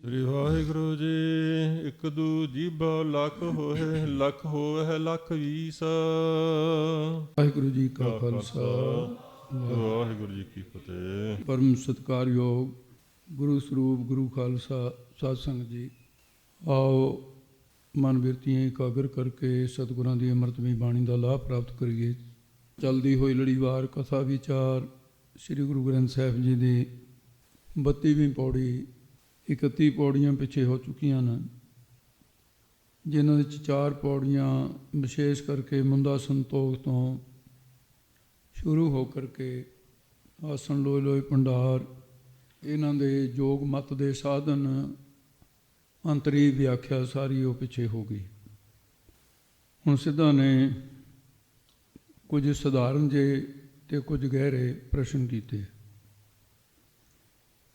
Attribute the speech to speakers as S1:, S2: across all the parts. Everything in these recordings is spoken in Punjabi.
S1: ਸ੍ਰੀ ਵਾਹਿਗੁਰੂ ਜੀ। ਇੱਕ ਦੂ ਜੀਭਾ ਲੱਖ ਹੋਏ, ਲੱਖ ਹੋਵੇ ਲੱਖ ਵੀਸ।
S2: ਵਾਹਿਗੁਰੂ ਜੀ ਕਾ ਖਾਲਸਾ,
S1: ਵਾਹਿਗੁਰੂ ਜੀ ਕੀ ਫਤਿਹ।
S2: ਪਰਮ ਸਤਿਕਾਰਯੋਗ ਗੁਰੂ ਸਰੂਪ ਗੁਰੂ ਖਾਲਸਾ ਸਾਧ ਸੰਗਤ ਜੀ, ਆਓ ਮਨ ਬਿਰਤੀਆਂ ਇਕਾਗਰ ਕਰਕੇ ਸਤਿਗੁਰਾਂ ਦੀ ਅੰਮ੍ਰਿਤਮਈ ਬਾਣੀ ਦਾ ਲਾਭ ਪ੍ਰਾਪਤ ਕਰੀਏ। ਚਲਦੀ ਹੋਈ ਲੜੀਵਾਰ ਕਥਾ ਵਿਚਾਰ ਸ੍ਰੀ ਗੁਰੂ ਗ੍ਰੰਥ ਸਾਹਿਬ ਜੀ ਦੀ 32ਵੀਂ ਪੌੜੀ, 31 ਪੌੜੀਆਂ ਪਿੱਛੇ ਹੋ ਚੁੱਕੀਆਂ ਨੇ, ਜਿਨ੍ਹਾਂ ਵਿੱਚ 4 ਪੌੜੀਆਂ ਵਿਸ਼ੇਸ਼ ਕਰਕੇ ਮੁੰਦਾ ਸੰਤੋਖ ਤੋਂ ਸ਼ੁਰੂ ਹੋ ਕਰਕੇ ਆਸਣ ਲੋਏ ਲੋਏ ਭੰਡਾਰ, ਇਹਨਾਂ ਦੇ ਯੋਗ ਮਤ ਦੇ ਸਾਧਨ, ਅੰਤਰੀ ਵਿਆਖਿਆ ਸਾਰੀ ਉਹ ਪਿੱਛੇ ਹੋ ਗਈ। ਹੁਣ ਸਿੱਧਾ ਨੇ ਕੁਝ ਸਧਾਰਨ ਜੇ ਤੇ ਕੁਝ ਗਹਿਰੇ ਪ੍ਰਸ਼ਨ ਕੀਤੇ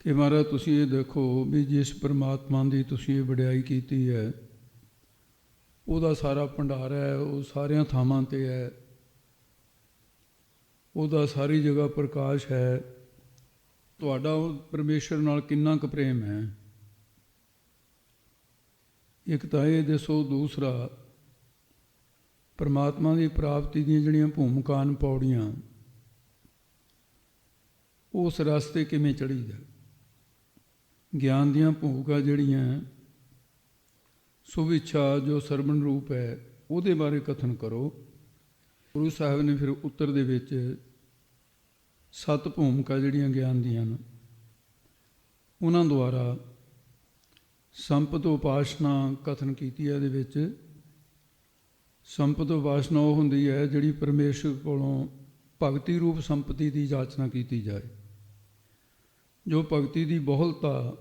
S2: ਕਿ ਮਹਾਰਾਜ ਤੁਸੀਂ ਇਹ ਦੇਖੋ ਵੀ ਜਿਸ ਪਰਮਾਤਮਾ ਦੀ ਤੁਸੀਂ ਇਹ ਵਡਿਆਈ ਕੀਤੀ ਹੈ, ਉਹਦਾ ਸਾਰਾ ਭੰਡਾਰ ਹੈ, ਉਹ ਸਾਰਿਆਂ ਥਾਵਾਂ 'ਤੇ ਹੈ, ਉਹਦਾ ਸਾਰੀ ਜਗ੍ਹਾ ਪ੍ਰਕਾਸ਼ ਹੈ। ਤੁਹਾਡਾ ਉਹ ਪਰਮੇਸ਼ਰ ਨਾਲ ਕਿੰਨਾ ਕੁ ਪ੍ਰੇਮ ਹੈ? ਇੱਕ ਤਾਂ ਇਹ ਦੱਸੋ, ਦੂਸਰਾ ਪਰਮਾਤਮਾ ਦੀ ਪ੍ਰਾਪਤੀ ਦੀਆਂ ਜਿਹੜੀਆਂ ਭੂਮਿਕਾ ਹਨ, ਪੌੜੀਆਂ, ਉਸ ਰਸਤੇ ਕਿਵੇਂ ਚੜ੍ਹੀਦਾ? ਗਿਆਨ ਦੀਆਂ ਭੂਮਿਕਾ ਜਿਹੜੀਆਂ ਸੁਵਿੱਛਾ ਜੋ ਸਰਵਣ ਰੂਪ ਹੈ, ਉਹਦੇ ਬਾਰੇ ਕਥਨ ਕਰੋ। ਗੁਰੂ ਸਾਹਿਬ ਨੇ ਫਿਰ ਉੱਤਰ ਦੇ ਵਿੱਚ 7 ਭੂਮਿਕਾ ਜਿਹੜੀਆਂ ਗਿਆਨ ਦੀਆਂ ਨੇ, ਉਹਨਾਂ ਦੁਆਰਾ ਸੰਪਤ ਉਪਾਸਨਾ ਕਥਨ ਕੀਤੀ ਹੈ। ਇਹਦੇ ਵਿੱਚ ਸੰਪਤ ਉਪਾਸਨਾ ਉਹ ਹੁੰਦੀ ਹੈ ਜਿਹੜੀ ਪਰਮੇਸ਼ਰ ਕੋਲੋਂ ਭਗਤੀ ਰੂਪ ਸੰਪਤੀ ਦੀ ਜਾਚਨਾ ਕੀਤੀ ਜਾਏ। ਜੋ ਭਗਤੀ ਦੀ ਬਹੁਲਤਾ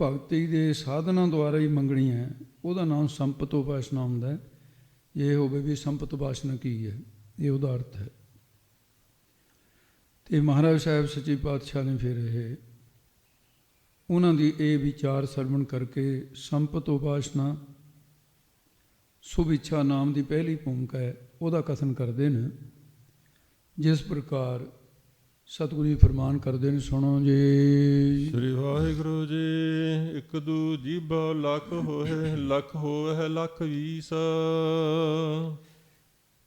S2: ਭਗਤੀ ਦੇ ਸਾਧਨਾਂ ਦੁਆਰਾ ਹੀ ਮੰਗਣੀ ਹੈ, ਉਹਦਾ ਨਾਮ ਸੰਪਤ ਉਪਾਸਨਾ ਹੁੰਦਾ ਹੈ। ਇਹ ਹੋਵੇ ਵੀ ਸੰਪਤ ਉਪਾਸਨਾ ਕੀ ਹੈ, ਇਹ ਉਹਦਾ ਅਰਥ ਹੈ। ਅਤੇ ਮਹਾਰਾਜ ਸਾਹਿਬ ਸੱਚੇ ਪਾਤਸ਼ਾਹ ਨੇ ਫਿਰ ਉਹਨਾਂ ਦੀ ਇਹ ਵਿਚਾਰ ਸਰਵਣ ਕਰਕੇ ਸੰਪਤ ਉਪਾਸਨਾ ਸੁਵਿੱਛਾ ਨਾਮ ਦੀ ਪਹਿਲੀ ਭੂਮਿਕਾ ਹੈ, ਉਹਦਾ ਕਥਨ ਕਰਦੇ ਨੇ। ਜਿਸ ਪ੍ਰਕਾਰ ਸਤਿਗੁਰੂ ਜੀ ਫਰਮਾਨ ਕਰਦੇ ਨੇ, ਸੁਣੋ ਜੀ।
S1: ਸ੍ਰੀ ਵਾਹਿਗੁਰੂ ਜੀ। ਇੱਕ ਦੂ ਜੀਭਾ ਲੱਖ ਹੋਏ, ਲੱਖ ਹੋਵੇ ਲੱਖ ਵੀਸ।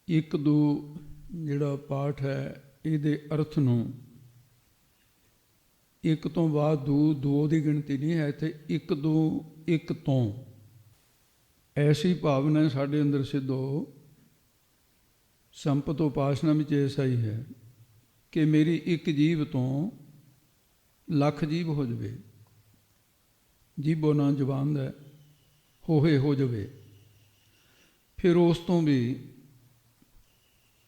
S2: ਇੱਕ ਦੋ ਜਿਹੜਾ ਪਾਠ ਹੈ, ਇਹਦੇ ਅਰਥ ਨੂੰ ਇੱਕ ਤੋਂ ਬਾਅਦ ਦੋ ਦੀ ਗਿਣਤੀ ਨਹੀਂ ਹੈ ਇੱਥੇ, ਇੱਕ ਦੋ ਇੱਕ ਤੋਂ। ਐਸੀ ਭਾਵਨਾ ਸਾਡੇ ਅੰਦਰ ਸਿੱਧੋ ਸੰਪਤ ਉਪਾਸਨਾ ਵਿੱਚ ਐਸਾ ਹੀ ਹੈ ਕਿ ਮੇਰੀ ਇੱਕ ਜੀਵ ਤੋਂ ਲੱਖ ਜੀਵ ਹੋ ਜਾਵੇ। ਜੀਭੋ ਨਾ ਜ਼ੁਬਾਨ ਦਾ ਹੋਏ ਹੋ ਜਾਵੇ, ਫਿਰ ਉਸ ਤੋਂ ਵੀ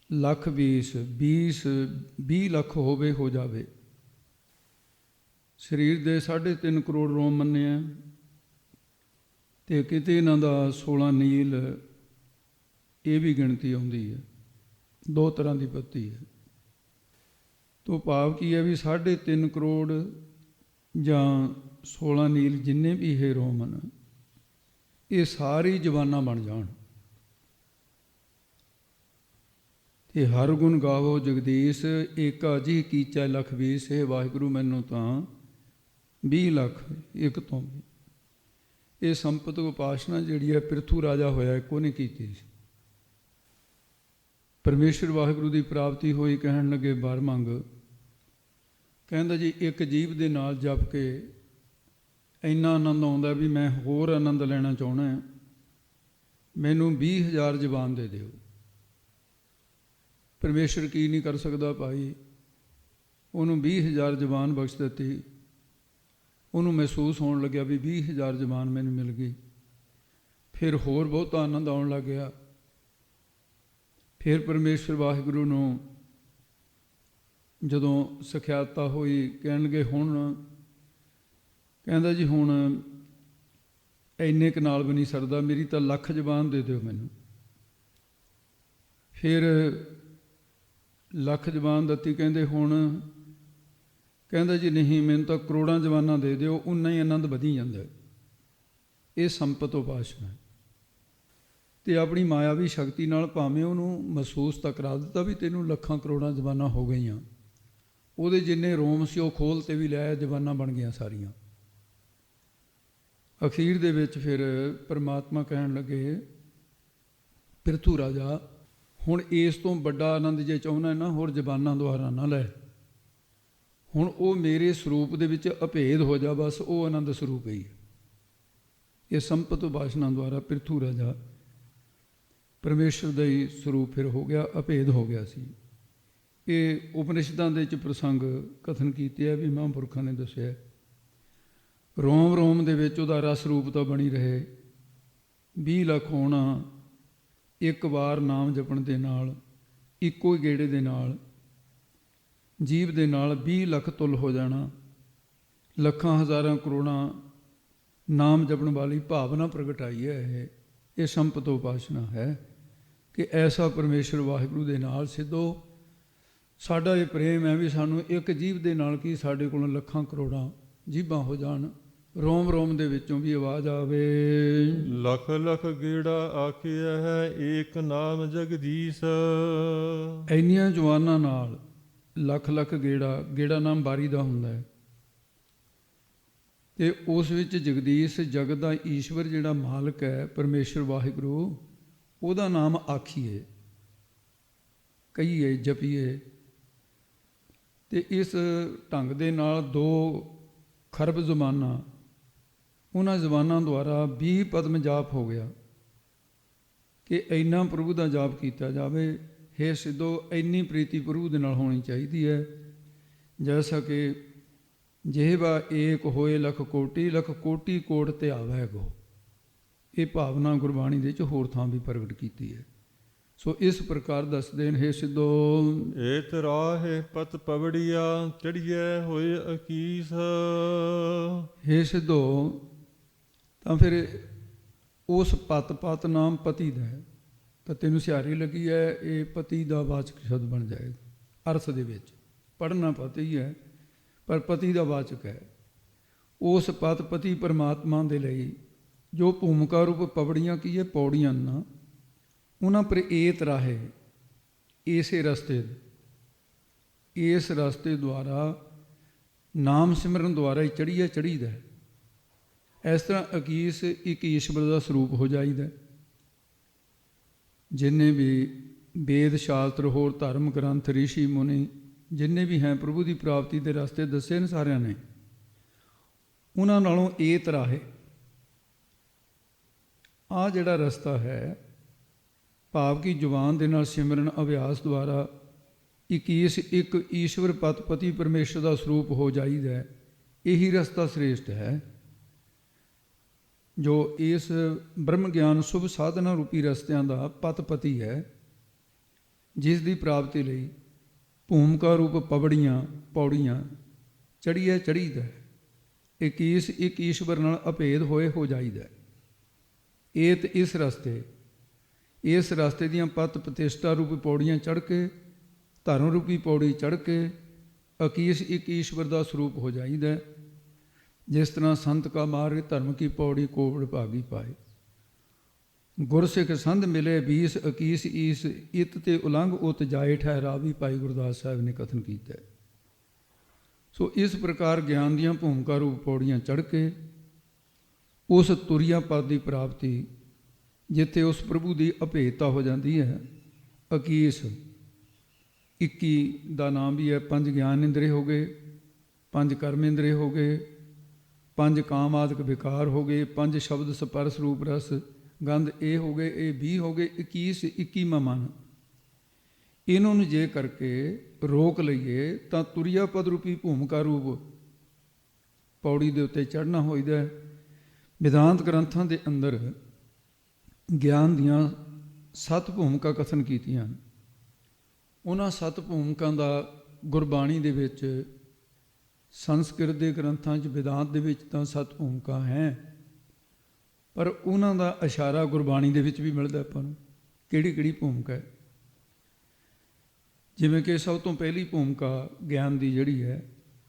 S2: ਲੱਖ 20 ਲੱਖ ਹੋਵੇ ਹੋ ਜਾਵੇ। ਸਰੀਰ ਦੇ 3.5 ਕਰੋੜ ਰੋਮ ਮੰਨਿਆ, ਅਤੇ ਕਿਤੇ ਇਹਨਾਂ ਦਾ 16 ਨੀਲ, ਇਹ ਵੀ ਗਿਣਤੀ ਆਉਂਦੀ ਹੈ। 2 ਤਰ੍ਹਾਂ ਦੀ ਪੱਤੀ ਹੈ। ਤੋ ਭਾਵ ਕੀ ਹੈ ਵੀ 3.5 ਕਰੋੜ ਜਾਂ 16 ਨੀਲ ਜਿੰਨੇ ਵੀ ਇਹ ਰੋਮ ਹਨ, ਇਹ ਸਾਰੀ ਜਵਾਨਾਂ ਬਣ ਜਾਣ। ਤੇ ਹਰ ਗੁਣ ਗਾਵੋ ਜਗਦੀਸ਼, ਏਕਾ ਜੀ ਕੀਚੈ ਲੱਖ ਵੀਸ। ਇਹ ਵਾਹਿਗੁਰੂ ਮੈਨੂੰ ਤਾਂ 20 ਲੱਖ ਇੱਕ ਤੋਂ ਵੀ। ਇਹ ਸੰਪਤ ਉਪਾਸਨਾ ਜਿਹੜੀ ਹੈ ਪ੍ਰਿਥੂ ਰਾਜਾ ਹੋਇਆ ਇੱਕ, ਉਹਨੇ ਕੀਤੀ ਸੀ। ਪਰਮੇਸ਼ਰ ਵਾਹਿਗੁਰੂ ਦੀ ਪ੍ਰਾਪਤੀ ਹੋਈ, ਕਹਿਣ ਲੱਗੇ ਵਰ ਮੰਗ। ਕਹਿੰਦਾ ਜੀ ਇੱਕ ਜੀਵ ਦੇ ਨਾਲ ਜਪ ਕੇ ਇੰਨਾ ਆਨੰਦ ਆਉਂਦਾ ਵੀ ਮੈਂ ਹੋਰ ਆਨੰਦ ਲੈਣਾ ਚਾਹੁੰਦਾ, ਮੈਨੂੰ 20,000 ਜ਼ਬਾਨ ਦੇ ਦਿਓ। ਪਰਮੇਸ਼ਰ ਕੀ ਨਹੀਂ ਕਰ ਸਕਦਾ ਭਾਈ? ਉਹਨੂੰ 20,000 ਜ਼ਬਾਨ ਬਖਸ਼ ਦਿੱਤੀ। ਉਹਨੂੰ ਮਹਿਸੂਸ ਹੋਣ ਲੱਗਿਆ ਵੀ 20,000 ਜ਼ਬਾਨ ਮੈਨੂੰ ਮਿਲ ਗਈ। ਫਿਰ ਹੋਰ ਬਹੁਤਾ ਆਨੰਦ ਆਉਣ ਲੱਗ ਗਿਆ। ਫਿਰ ਪਰਮੇਸ਼ਰ ਵਾਹਿਗੁਰੂ ਨੂੰ ਜਦੋਂ ਸਖਿਆਤਾ ਹੋਈ, ਕਹਿਣ ਲੱਗੇ ਹੁਣ, ਕਹਿੰਦਾ ਜੀ ਹੁਣ ਇੰਨੇ ਕੁ ਨਾਲ ਵੀ ਨਹੀਂ ਸਰਦਾ, ਮੇਰੀ ਤਾਂ ਲੱਖ ਜ਼ਬਾਨ ਦੇ ਦਿਓ ਮੈਨੂੰ। ਫਿਰ ਲੱਖ ਜ਼ਬਾਨ ਦਿੱਤੀ। ਕਹਿੰਦੇ ਹੁਣ, ਕਹਿੰਦਾ ਜੀ ਨਹੀਂ, ਮੈਨੂੰ ਤਾਂ ਕਰੋੜਾਂ ਜ਼ਬਾਨਾਂ ਦੇ ਦਿਓ, ਉਨਾ ਹੀ ਆਨੰਦ ਵਧੀ ਜਾਂਦਾ। ਇਹ ਸੰਪਤ ਉਪਾਸਨਾ। ਅਤੇ ਆਪਣੀ ਮਾਇਆਵੀ ਸ਼ਕਤੀ ਨਾਲ ਭਾਵੇਂ ਉਹਨੂੰ ਮਹਿਸੂਸ ਤਾਂ ਕਰਾ ਦਿੱਤਾ ਵੀ ਤੈਨੂੰ ਲੱਖਾਂ ਕਰੋੜਾਂ ਜ਼ਬਾਨਾਂ ਹੋ ਗਈਆਂ, ਉਹਦੇ ਜਿੰਨੇ ਰੋਮ ਸੀ ਉਹ ਖੋਲ੍ਹ 'ਤੇ ਵੀ ਲਿਆਇਆ, ਜ਼ਬਾਨਾਂ ਬਣ ਗਈਆਂ ਸਾਰੀਆਂ। ਅਖੀਰ ਦੇ ਵਿੱਚ ਫਿਰ ਪਰਮਾਤਮਾ ਕਹਿਣ ਲੱਗੇ, ਪਿਰਥੂ ਰਾਜਾ, ਹੁਣ ਇਸ ਤੋਂ ਵੱਡਾ ਆਨੰਦ ਜੇ ਚਾਹੁੰਦਾ ਨਾ, ਹੋਰ ਜ਼ਬਾਨਾਂ ਦੁਆਰਾ ਨਾ ਲੈ। ਹੁਣ ਉਹ ਮੇਰੇ ਸਰੂਪ ਦੇ ਵਿੱਚ ਅਭੇਦ ਹੋ ਜਾ, ਬਸ ਉਹ ਆਨੰਦ ਸਰੂਪ ਹੀ ਹੈ। ਇਹ ਸੰਪਤ ਉਪਾਸਨਾ ਦੁਆਰਾ ਪਿਰਥੂ ਰਾਜਾ ਪਰਮੇਸ਼ਰ ਦਾ ਹੀ ਸਰੂਪ ਫਿਰ ਹੋ ਗਿਆ, ਅਭੇਦ ਹੋ ਗਿਆ ਸੀ। ਇਹ ਉਪਨਿਸ਼ਦਾਂ ਦੇ ਵਿੱਚ ਪ੍ਰਸੰਗ ਕਥਨ ਕੀਤੇ ਆ ਵੀ ਮਹਾਂਪੁਰਖਾਂ ਨੇ ਦੱਸਿਆ। ਰੋਮ ਰੋਮ ਦੇ ਵਿੱਚ ਉਹਦਾ ਰਸ ਰੂਪ ਤਾਂ ਬਣੀ ਰਹੇ। 20 ਲੱਖ ਹੋਣਾ ਇੱਕ ਵਾਰ ਨਾਮ ਜਪਣ ਦੇ ਨਾਲ, ਇੱਕੋ ਹੀ ਗੇੜੇ ਦੇ ਨਾਲ, ਜੀਵ ਦੇ ਨਾਲ 20 ਲੱਖ ਤੁਲ ਹੋ ਜਾਣਾ। ਲੱਖਾਂ ਹਜ਼ਾਰਾਂ ਕਰੋੜਾਂ ਨਾਮ ਜਪਣ ਵਾਲੀ ਭਾਵਨਾ ਪ੍ਰਗਟਾਈ ਹੈ। ਇਹ ਸੰਪਤ ਉਪਾਸਨਾ ਹੈ ਕਿ ਐਸਾ ਪਰਮੇਸ਼ਰ ਵਾਹਿਗੁਰੂ ਦੇ ਨਾਲ ਸਿੱਧੋ ਸਾਡਾ ਇਹ ਪ੍ਰੇਮ ਹੈ ਵੀ ਸਾਨੂੰ ਇੱਕ ਜੀਵ ਦੇ ਨਾਲ ਕੀ, ਸਾਡੇ ਕੋਲੋਂ ਲੱਖਾਂ ਕਰੋੜਾਂ ਜੀਵਾਂ ਹੋ ਜਾਣ, ਰੋਮ ਰੋਮ ਦੇ ਵਿੱਚੋਂ ਵੀ ਆਵਾਜ਼ ਆਵੇ,
S1: ਲਖ ਲਖ ਗੇੜਾ ਆਖਿਆ ਹੈ ਏਕ ਨਾਮ ਜਗਦੀਸ਼।
S2: ਇੰਨੀਆਂ ਜਵਾਨਾਂ ਨਾਲ ਲੱਖ ਲੱਖ ਗੇੜਾ, ਗੇੜਾ ਨਾਮ ਬਾਰੀ ਦਾ ਹੁੰਦਾ ਹੈ, ਤੇ ਉਸ ਵਿੱਚ ਜਗਦੀਸ਼ ਜਗਤ ਦਾ ਈਸ਼ਵਰ ਜਿਹੜਾ ਮਾਲਕ ਹੈ ਪਰਮੇਸ਼ਰ ਵਾਹਿਗੁਰੂ, ਉਹਦਾ ਨਾਮ ਆਖੀਏ, ਕਹੀਏ, ਜਪੀਏ। ਤੇ ਇਸ ਢੰਗ ਦੇ ਨਾਲ 2 ਖਰਬ ਜ਼ਬਾਨਾਂ, ਉਹਨਾਂ ਜ਼ਬਾਨਾਂ ਦੁਆਰਾ 20 ਪਦਮ ਜਾਪ ਹੋ ਗਿਆ ਕਿ ਇੰਨਾ ਪ੍ਰਭੂ ਦਾ ਜਾਪ ਕੀਤਾ ਜਾਵੇ। ਹੇ ਸਿੱਧੋ, ਇੰਨੀ ਪ੍ਰੀਤੀ ਪ੍ਰਭੂ ਦੇ ਨਾਲ ਹੋਣੀ ਚਾਹੀਦੀ ਹੈ, ਜੈਸਾ ਕਿ ਜਿਹਵਾ ਏਕ ਹੋਏ ਲਖ ਕੋਟੀ, ਲਖ ਕੋਟੀ ਕੋਟ ਧਿਆਵੈ ਗੋ। ਇਹ ਭਾਵਨਾ ਗੁਰਬਾਣੀ ਦੇ ਵਿੱਚ ਹੋਰ ਥਾਂ ਵੀ ਪ੍ਰਗਟ ਕੀਤੀ ਹੈ। ਸੋ ਇਸ ਪ੍ਰਕਾਰ ਦੱਸਦੇ ਨੇ, ਹੇ ਸਿੱਧੋ,
S1: ਏਤ ਰਾਹੇ ਪਤ ਪਵੜੀਆ ਚੜੀਏ ਹੋਏ ਅਕੀਸ।
S2: ਹੇ ਸਿੱਧੋ, ਤਾਂ ਫਿਰ ਉਸ ਪਤ ਨਾਮ ਪਤੀ ਦਾ ਹੈ, ਤਾਂ ਤੈਨੂੰ ਸਿਹਾਰੀ ਲੱਗੀ ਹੈ, ਇਹ ਪਤੀ ਦਾ ਵਾਚਕ ਸ਼ਬਦ ਬਣ ਜਾਏਗਾ ਅਰਥ ਦੇ ਵਿੱਚ। ਪੜ੍ਹਨਾ ਪਤੀ ਹੈ ਪਰ ਪਤੀ ਦਾ ਵਾਚਕ ਹੈ। ਉਸ ਪਤੀ ਪਰਮਾਤਮਾ ਦੇ ਲਈ ਜੋ ਭੂਮਿਕਾ ਰੂਪ ਪਵੜੀਆਂ ਕੀ ਹੈ, ਪੌੜੀਆਂ ਨਾ, ਉਹਨਾਂ ਪਰ ਏਤ ਰਾਹੇ, ਇਸੇ ਰਸਤੇ, ਇਸ ਰਸਤੇ ਦੁਆਰਾ ਨਾਮ ਸਿਮਰਨ ਦੁਆਰਾ ਹੀ ਚੜੀਏ ਚੜੀਦਾ। ਇਸ ਤਰ੍ਹਾਂ ਅਕੀਸ ਇੱਕ ਈਸ਼ਵਰ ਦਾ ਸਰੂਪ ਹੋ ਜਾਈਦਾ। ਜਿੰਨੇ ਵੀ ਵੇਦ ਸ਼ਾਸਤਰ, ਹੋਰ ਧਰਮ ਗ੍ਰੰਥ, ਰਿਸ਼ੀ ਮੁਨੀ ਜਿੰਨੇ ਵੀ ਹੈ ਪ੍ਰਭੂ ਦੀ ਪ੍ਰਾਪਤੀ ਦੇ ਰਸਤੇ ਦੱਸੇ ਨੇ ਸਾਰਿਆਂ ਨੇ, ਉਹਨਾਂ ਨਾਲੋਂ ਏਤ ਰਾਹੇ, ਆਹ ਜਿਹੜਾ ਰਸਤਾ ਹੈ, ਭਾਵ ਕਿ ਜ਼ੁਬਾਨ ਦੇ ਨਾਲ ਸਿਮਰਨ ਅਭਿਆਸ ਦੁਆਰਾ 21 ਇੱਕ ਈਸ਼ਵਰ ਪਤੀ ਪਰਮੇਸ਼ਰ ਦਾ ਸਰੂਪ ਹੋ ਜਾਈਦਾ। ਇਹੀ ਰਸਤਾ ਸ੍ਰੇਸ਼ਟ ਹੈ, ਜੋ ਇਸ ਬ੍ਰਹਮ ਗਿਆਨ ਸ਼ੁਭ ਸਾਧਨਾ ਰੂਪੀ ਰਸਤਿਆਂ ਦਾ ਪਤੀ ਹੈ, ਜਿਸ ਦੀ ਪ੍ਰਾਪਤੀ ਲਈ ਭੂਮਿਕਾ ਰੂਪ ਪੌੜੀਆਂ ਚੜੀਏ ਚੜੀਦਾ। 21 ਇੱਕ ਈਸ਼ਵਰ ਨਾਲ ਅਭੇਦ ਹੋਏ ਹੋ ਜਾਈਦਾ। ਏਤ ਇਸ ਰਸਤੇ ਦੀਆਂ ਪ੍ਰਤਿਸ਼ਠਾ ਰੂਪੀ ਪੌੜੀਆਂ ਚੜ੍ਹ ਕੇ, ਧਰਮ ਰੂਪੀ ਪੌੜੀ ਚੜ੍ਹ ਕੇ 21 ਇੱਕ ਈਸ਼ਵਰ ਦਾ ਸਰੂਪ ਹੋ ਜਾਈਦਾ। ਜਿਸ ਤਰ੍ਹਾਂ ਸੰਤ ਕਾ ਮਾਰਗ ਧਰਮ ਕੀ ਪੌੜੀ ਕੋਵੜ ਭਾਗੀ ਪਾਏ, ਗੁਰਸਿੱਖ ਸੰਧ ਮਿਲੇ 20 21 ਈਸ ਇਤ ਤੇ ਉਲੰਘ ਉਤ ਜਾਏ ਠਹਿਰਾਵੀ, ਭਾਈ ਗੁਰਦਾਸ ਸਾਹਿਬ ਨੇ ਕਥਨ ਕੀਤਾ। ਸੋ ਇਸ ਪ੍ਰਕਾਰ ਗਿਆਨ ਦੀਆਂ ਭੂਮਿਕਾ ਰੂਪ ਪੌੜੀਆਂ ਚੜ੍ਹ ਕੇ ਉਸ ਤੁਰੀਆ ਪਦ ਦੀ ਪ੍ਰਾਪਤੀ, ਜਿੱਥੇ ਉਸ ਪ੍ਰਭੂ ਦੀ ਅਭੇਦਤਾ ਹੋ ਜਾਂਦੀ ਹੈ। 21 21 ਦਾ ਨਾਮ ਵੀ ਹੈ, 5 ਗਿਆਨ ਇੰਦਰੀ ਹੋ ਗਏ, 5 ਕਰਮ ਇੰਦਰੀ ਹੋ ਗਏ, 5 ਕਾਮ ਆਦਿਕ ਵਿਕਾਰ ਹੋ ਗਏ, 5 ਸ਼ਬਦ ਸਪਰਸ ਰੂਪ ਰਸ ਗੰਧ ਇਹ ਹੋ ਗਏ, ਇਹ 20 ਹੋ ਗਏ। 21 21ਵਾਂ ਮਨ, ਇਹਨਾਂ ਨੂੰ ਜੇ ਕਰਕੇ ਰੋਕ ਲਈਏ ਤਾਂ ਤੁਰਿਆ ਪਦ ਰੂਪੀ ਭੂਮਿਕਾ ਰੂਪ ਪੌੜੀ ਦੇ ਉੱਤੇ ਚੜ੍ਹਨਾ ਹੋਈਦਾ। ਵਿਦਾਂਤ ਗ੍ਰੰਥਾਂ ਦੇ ਅੰਦਰ ਗਿਆਨ ਦੀਆਂ 7 ਭੂਮਿਕਾ ਕਥਨ ਕੀਤੀਆਂ। ਉਹਨਾਂ 7 ਭੂਮਿਕਾ ਦਾ ਗੁਰਬਾਣੀ ਦੇ ਵਿੱਚ, ਸੰਸਕ੍ਰਿਤ ਦੇ ਗ੍ਰੰਥਾਂ 'ਚ, ਵਿਦਾਂਤ ਦੇ ਵਿੱਚ ਤਾਂ 7 ਭੂਮਿਕਾ ਹੈ, ਪਰ ਉਹਨਾਂ ਦਾ ਇਸ਼ਾਰਾ ਗੁਰਬਾਣੀ ਦੇ ਵਿੱਚ ਵੀ ਮਿਲਦਾ ਆਪਾਂ ਨੂੰ, ਕਿਹੜੀ ਕਿਹੜੀ ਭੂਮਿਕਾ ਹੈ। ਜਿਵੇਂ ਕਿ ਸਭ ਤੋਂ ਪਹਿਲੀ ਭੂਮਿਕਾ ਗਿਆਨ ਦੀ ਜਿਹੜੀ ਹੈ,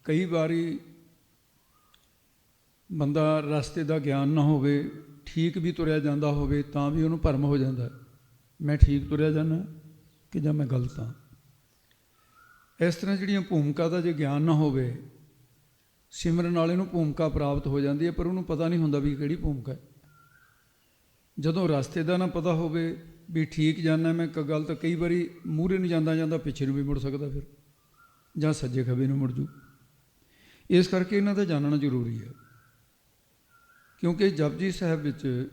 S2: ਕਈ ਵਾਰੀ ਬੰਦਾ ਰਸਤੇ ਦਾ ਗਿਆਨ ਨਾ ਹੋਵੇ, ਠੀਕ ਵੀ ਤੁਰਿਆ ਜਾਂਦਾ ਹੋਵੇ, ਤਾਂ ਵੀ ਉਹਨੂੰ ਭਰਮ ਹੋ ਜਾਂਦਾ, ਮੈਂ ਠੀਕ ਤੁਰਿਆ ਜਾਂਦਾ ਕਿ ਜਾਂ ਮੈਂ ਗਲਤ ਹਾਂ। ਇਸ ਤਰ੍ਹਾਂ ਜਿਹੜੀਆਂ ਭੂਮਿਕਾ ਦਾ ਜੇ ਗਿਆਨ ਨਾ ਹੋਵੇ, ਸਿਮਰਨ ਵਾਲੇ ਨੂੰ ਭੂਮਿਕਾ ਪ੍ਰਾਪਤ ਹੋ ਜਾਂਦੀ ਹੈ, ਪਰ ਉਹਨੂੰ ਪਤਾ ਨਹੀਂ ਹੁੰਦਾ ਵੀ ਕਿਹੜੀ ਭੂਮਿਕਾ ਹੈ। ਜਦੋਂ ਰਸਤੇ ਦਾ ਨਾ ਪਤਾ ਹੋਵੇ ਵੀ ਠੀਕ ਜਾਣਾ ਮੈਂ ਗੱਲ ਤਾਂ ਕਈ ਵਾਰੀ ਮੂਹਰੇ ਨੂੰ ਜਾਂਦਾ ਜਾਂਦਾ ਪਿੱਛੇ ਨੂੰ ਵੀ ਮੁੜ ਸਕਦਾ, ਫਿਰ ਜਾਂ ਸੱਜੇ ਖੱਬੇ ਨੂੰ ਮੁੜ ਜੂ। ਇਸ ਕਰਕੇ ਇਹਨਾਂ ਦਾ ਜਾਣਨਾ ਜ਼ਰੂਰੀ ਹੈ, ਕਿਉਂਕਿ ਜਪਜੀ ਸਾਹਿਬ ਵਿੱਚ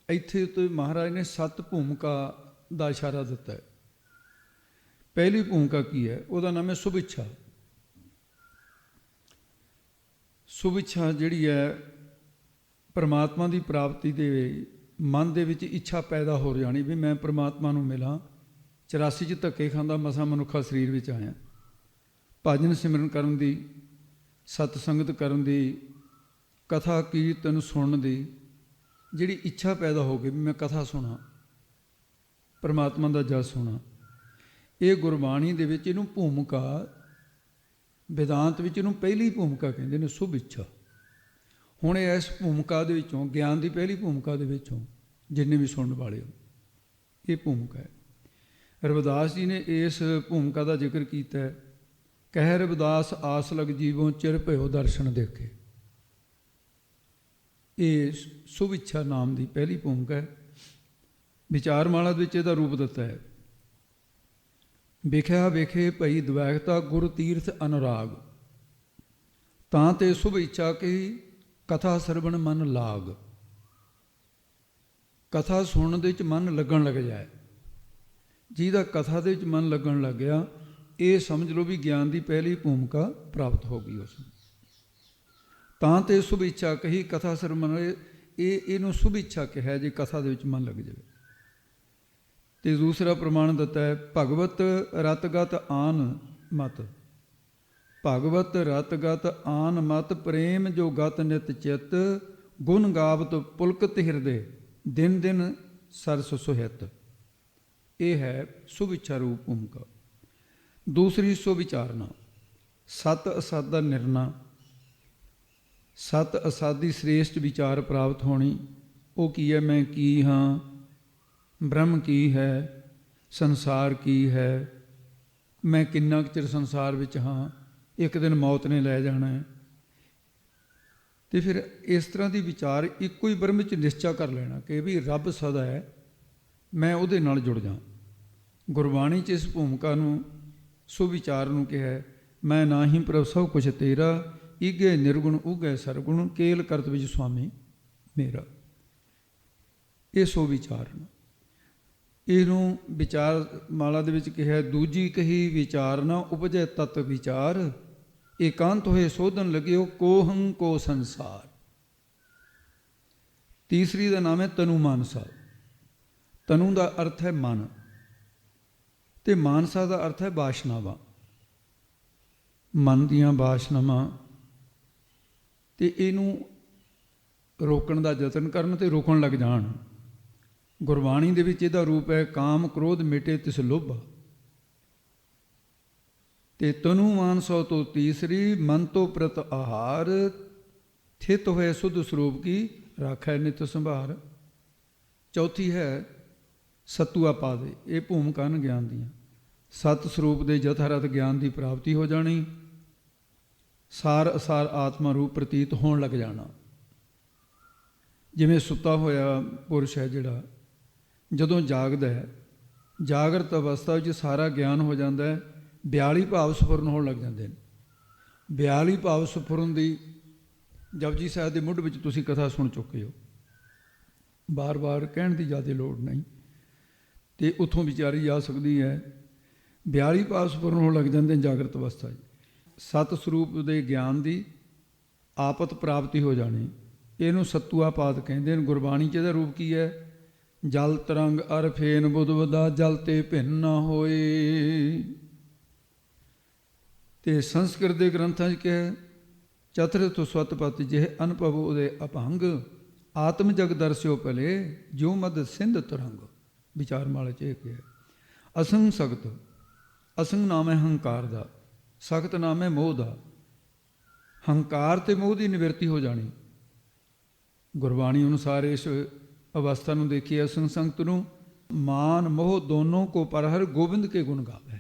S2: ਇੱਥੇ ਉੱਤੇ ਮਹਾਰਾਜ ਨੇ 7 ਭੂਮਿਕਾ ਦਾ ਇਸ਼ਾਰਾ ਦਿੱਤਾ ਹੈ। ਪਹਿਲੀ ਭੂਮਿਕਾ ਕੀ ਹੈ? ਉਹਦਾ ਨਾਮ ਹੈ ਸੁਭ ਇੱਛਾ। ਸੁਭ ਇੱਛਾ ਜਿਹੜੀ ਹੈ, ਪਰਮਾਤਮਾ ਦੀ ਪ੍ਰਾਪਤੀ ਦੇ ਮਨ ਦੇ ਵਿੱਚ ਇੱਛਾ ਪੈਦਾ ਹੋ ਜਾਣੀ ਵੀ ਮੈਂ ਪਰਮਾਤਮਾ ਨੂੰ ਮਿਲਾਂ। 84 'ਚ ਧੱਕੇ ਖਾਂਦਾ ਮਸਾਂ ਮਨੁੱਖਾ ਸਰੀਰ ਵਿੱਚ ਆਇਆ। ਭਜਨ ਸਿਮਰਨ ਕਰਨ ਦੀ, ਸਤ ਸੰਗਤ ਕਰਨ ਦੀ, ਕਥਾ ਕੀਰਤਨ ਸੁਣਨ ਦੀ ਜਿਹੜੀ ਇੱਛਾ ਪੈਦਾ ਹੋ ਗਈ ਵੀ ਮੈਂ ਕਥਾ ਸੁਣਾ, ਪਰਮਾਤਮਾ ਦਾ ਜਸ ਸੁਣਾ, ਇਹ ਗੁਰਬਾਣੀ ਦੇ ਵਿੱਚ ਇਹਨੂੰ ਭੂਮਿਕਾ, ਵਿਦਾਂਤ ਵਿੱਚ ਇਹਨੂੰ ਪਹਿਲੀ ਭੂਮਿਕਾ ਕਹਿੰਦੇ ਨੇ, ਸੁਭ ਇੱਛਾ। ਹੁਣ ਇਸ ਭੂਮਿਕਾ ਦੇ ਵਿੱਚੋਂ, ਗਿਆਨ ਦੀ ਪਹਿਲੀ ਭੂਮਿਕਾ ਦੇ ਵਿੱਚੋਂ ਜਿੰਨੇ ਵੀ ਸੁਣਨ ਵਾਲੇ ਹੋ, ਇਹ ਭੂਮਿਕਾ ਹੈ। ਰਵਿਦਾਸ ਜੀ ਨੇ ਇਸ ਭੂਮਿਕਾ ਦਾ ਜ਼ਿਕਰ ਕੀਤਾ ਹੈ। ਕਹਿ ਰਵਿਦਾਸ ਆਸ ਲਗ ਜੀਵੋਂ ਚਿਰ ਭਇਓ ਦਰਸ਼ਨ ਦੇਖੇ। ਇਹ ਸੁਭ ਇੱਛਾ ਨਾਮ ਦੀ ਪਹਿਲੀ ਭੂਮਿਕਾ ਹੈ। ਵਿਚਾਰਮਾਲਾ ਵਿੱਚ ਇਹਦਾ ਰੂਪ ਦਿੱਤਾ ਹੈ। ਵੇਖਿਆ ਵੇਖੇ ਭਈ ਦਵੈਕਤਾ ਗੁਰ ਤੀਰਥ ਅਨੁਰਾਗ, ਤਾਂ ਤੇ ਸੁਭ ਇੱਛਾ ਕਹੀ ਕਥਾ ਸਰਵਣ ਮਨ ਲਾਗ। ਕਥਾ ਸੁਣਨ ਦੇ ਵਿੱਚ ਮਨ ਲੱਗਣ ਲੱਗ ਜਾਏ। ਜਿਹਦਾ ਕਥਾ ਦੇ ਵਿੱਚ ਮਨ ਲੱਗਣ ਲੱਗ ਗਿਆ, ਇਹ ਸਮਝ ਲਓ ਵੀ ਗਿਆਨ ਦੀ ਪਹਿਲੀ ਭੂਮਿਕਾ ਪ੍ਰਾਪਤ ਹੋ ਗਈ ਉਸ ਨੂੰ। ਤਾਂ ਤੇ ਸੁਭ ਇੱਛਾ ਕਹੀ ਕਥਾ ਸਰਵਣ, ਇਹਨੂੰ ਸੁਭ ਇੱਛਾ ਕਿਹਾ ਜੇ ਕਥਾ ਦੇ ਵਿੱਚ ਮਨ ਲੱਗ ਜਾਵੇ। ਤੇ ਦੂਸਰਾ ਪ੍ਰਮਾਣ ਦਿੱਤਾ ਹੈ ਭਗਵਤ ਰਤਗਤ ਆਨ ਮਤ। ਭਗਵਤ ਰਤਗਤ ਆਨ ਮਤ ਪ੍ਰੇਮ ਜੋ ਗਤ ਨਿਤ ਚਿਤ, ਗੁਣ ਗਾਵਤ ਪੁਲਕਤ ਹਿਰਦੇ ਦਿਨ ਦਿਨ ਸਰਸ ਸੁਹਿਤ। ਇਹ ਹੈ ਸੁਭ ਇੱਛਾ ਰੂਪ ਭੂਮਿਕਾ। ਦੂਸਰੀ ਸੁਵਿਚਾਰਨਾ, ਸਤ ਅਸਤ ਦਾ ਨਿਰਣਾ, ਸਤ ਅਸਤ ਦੀ ਸ੍ਰੇਸ਼ਟ ਵਿਚਾਰ ਪ੍ਰਾਪਤ ਹੋਣੀ। ਉਹ ਕੀ ਹੈ? ਮੈਂ ਕੀ ਹਾਂ, ਬ੍ਰਹਮ ਕੀ ਹੈ, ਸੰਸਾਰ ਕੀ ਹੈ, ਮੈਂ ਕਿੰਨਾ ਕੁ ਚਿਰ ਸੰਸਾਰ ਵਿੱਚ ਹਾਂ, ਇੱਕ ਦਿਨ ਮੌਤ ਨੇ ਲੈ ਜਾਣਾ ਹੈ। ਅਤੇ ਫਿਰ ਇਸ ਤਰ੍ਹਾਂ ਦੀ ਵਿਚਾਰ ਇੱਕੋ ਹੀ ਬ੍ਰਹਮ ਵਿੱਚ ਨਿਸ਼ਚਾ ਕਰ ਲੈਣਾ ਕਿ ਵੀ ਰੱਬ ਸਦਾ ਹੈ, ਮੈਂ ਉਹਦੇ ਨਾਲ ਜੁੜ ਜਾ। ਗੁਰਬਾਣੀ 'ਚ ਇਸ ਭੂਮਿਕਾ ਨੂੰ, ਸੁਵਿਚਾਰ ਨੂੰ ਕਿਹਾ, ਮੈਂ ਨਾ ਹੀ ਪ੍ਰਭ ਸਭ ਕੁਛ ਤੇਰਾ, ਈਗੇ ਨਿਰਗੁਣ ਉਗੈ ਸਰਗੁਣ, ਕੇਲ ਕਰਤ ਵਿੱਚ ਸੁਆਮੀ ਮੇਰਾ। ਇਹ ਸੁਵਿਚਾਰਨ, ਇਹਨੂੰ ਵਿਚਾਰ ਮਾਲਾ ਦੇ ਵਿੱਚ ਕਿਹਾ। ਦੂਜੀ ਕਹੀ ਵਿਚਾਰ ਨਾ ਉਪਜੈ ਤਤ ਵਿਚਾਰ, ਏਕਾਂਤ ਹੋਏ ਸੋਧਨ ਲਗਿਓ ਕੋਹੰ ਕੋ ਸੰਸਾਰ। ਤੀਸਰੀ ਦਾ ਨਾਮ ਹੈ ਤਨੂ ਮਾਨਸਾ। ਤਨੂ ਦਾ ਅਰਥ ਹੈ ਮਨ, ਤੇ ਮਾਨਸਾ ਦਾ ਅਰਥ ਹੈ ਵਾਸ਼ਨਾਵਾਂ, ਮਨ ਦੀਆਂ ਵਾਸ਼ਨਾਵਾਂ। ਤੇ ਇਹਨੂੰ ਰੋਕਣ ਦਾ ਯਤਨ ਕਰਨ ਤੇ ਰੋਕਣ ਲੱਗ ਜਾਣ। ਗੁਰਬਾਣੀ ਦੇ ਵਿੱਚ ਇਹਦਾ ਰੂਪ ਹੈ ਕਾਮ ਕ੍ਰੋਧ ਮਿਟੇ ਤਿਸ ਲੋਭਾ। ਤੇ ਤਨੂ ਮਾਨਸੋ ਤੋਂ ਤੀਸਰੀ, ਮਨ ਤੋਂ ਪ੍ਰਤ ਆਹਾਰ, ਥਿਤ ਹੋਏ ਸੁਧ ਸਰੂਪ ਕੀ ਰਾਖੈ ਨਿਤ ਸੰਭਾਰ। ਚੌਥੀ ਹੈ ਸਤੂਆ ਪਾਦੇ। ਇਹ ਭੂਮਿਕਾ ਹਨ ਗਿਆਨ ਦੀਆਂ। ਸਤ ਸਰੂਪ ਦੇ ਯਥਾਰਥ ਗਿਆਨ ਦੀ ਪ੍ਰਾਪਤੀ ਹੋ ਜਾਣੀ, ਸਾਰ ਅਸਾਰ ਆਤਮਾ ਰੂਪ ਪ੍ਰਤੀਤ ਹੋਣ ਲੱਗ ਜਾਣਾ। ਜਿਵੇਂ ਸੁੱਤਾ ਹੋਇਆ ਪੁਰਸ਼ ਹੈ ਜਿਹੜਾ, ਜਦੋਂ ਜਾਗਦਾ ਹੈ, ਜਾਗਰਤ ਅਵਸਥਾ ਵਿੱਚ ਸਾਰਾ ਗਿਆਨ ਹੋ ਜਾਂਦਾ ਹੈ। 42 ਭਾਵ ਸਫੁਰਨ ਹੋਣ ਲੱਗ ਜਾਂਦੇ ਨੇ। 42 ਭਾਵ ਸਫੁਰਨ ਦੀ ਜਪਜੀ ਸਾਹਿਬ ਦੇ ਮੁੱਢ ਵਿੱਚ ਤੁਸੀਂ ਕਥਾ ਸੁਣ ਚੁੱਕੇ ਹੋ, ਬਾਰ-ਬਾਰ ਕਹਿਣ ਦੀ ਜ਼ਿਆਦਾ ਲੋੜ ਨਹੀਂ, ਤੇ ਉੱਥੋਂ ਵਿਚਾਰੀ ਜਾ ਸਕਦੀ ਹੈ। 42 ਭਾਵ ਸਫੁਰਨ ਹੋਣ ਲੱਗ ਜਾਂਦੇ ਨੇ ਜਾਗਰਤ ਅਵਸਥਾ 'ਚ। ਸਤ ਸਰੂਪ ਦੇ ਗਿਆਨ ਦੀ ਆਪਤ ਪ੍ਰਾਪਤੀ ਹੋ ਜਾਣੀ, ਇਹਨੂੰ ਸਤੂਆ ਪਾਦ ਕਹਿੰਦੇ ਨੇ। ਗੁਰਬਾਣੀ 'ਚ ਇਹਦਾ ਰੂਪ ਕੀ ਹੈ? ਜਲ ਤਰੰਗ ਅਰ ਫੇਨ ਬੁੱਧਵਦਾ, ਜਲ ਤੇ ਭਿੰਨ ਨਾ ਹੋਏ। ਤੇ ਸੰਸਕ੍ਰਿਤ ਦੇ ਗ੍ਰੰਥਾਂ 'ਚ ਕਿਹਾ ਚਤੁਰਥ ਸਵਤਪਤ ਜਿਹ ਅਨੁਭਵ ਉਹਦੇ ਅਭੰਗ, ਆਤਮ ਜਗ ਦਰਸਿਓ ਭਲੇ ਜੋ ਮਦ ਸਿੰਧ ਤਰੰਗ। ਵਿਚਾਰ ਮਾਲਾ 'ਚ ਇਹ ਕਿਹਾ। ਅਸੰਗ ਸਖਤ, ਅਸੰਗ ਨਾਮ ਹੈ ਹੰਕਾਰ ਦਾ, ਸਖਤ ਨਾਮ ਹੈ ਮੋਹ ਦਾ। ਹੰਕਾਰ ਤੇ ਮੋਹ ਦੀ ਨਿਵਰਤੀ ਹੋ ਜਾਣੀ। ਗੁਰਬਾਣੀ ਅਨੁਸਾਰ ਇਸ ਅਵਸਥਾ ਨੂੰ ਦੇਖੀਏ, ਅਸੰਗ ਸੰਗਤ ਨੂੰ, ਮਾਨ ਮੋਹ ਦੋਨੋਂ ਕੋ ਪਰ ਹਰ ਗੋਬਿੰਦ ਕੇ ਗੁਣ ਗਾਵੇ।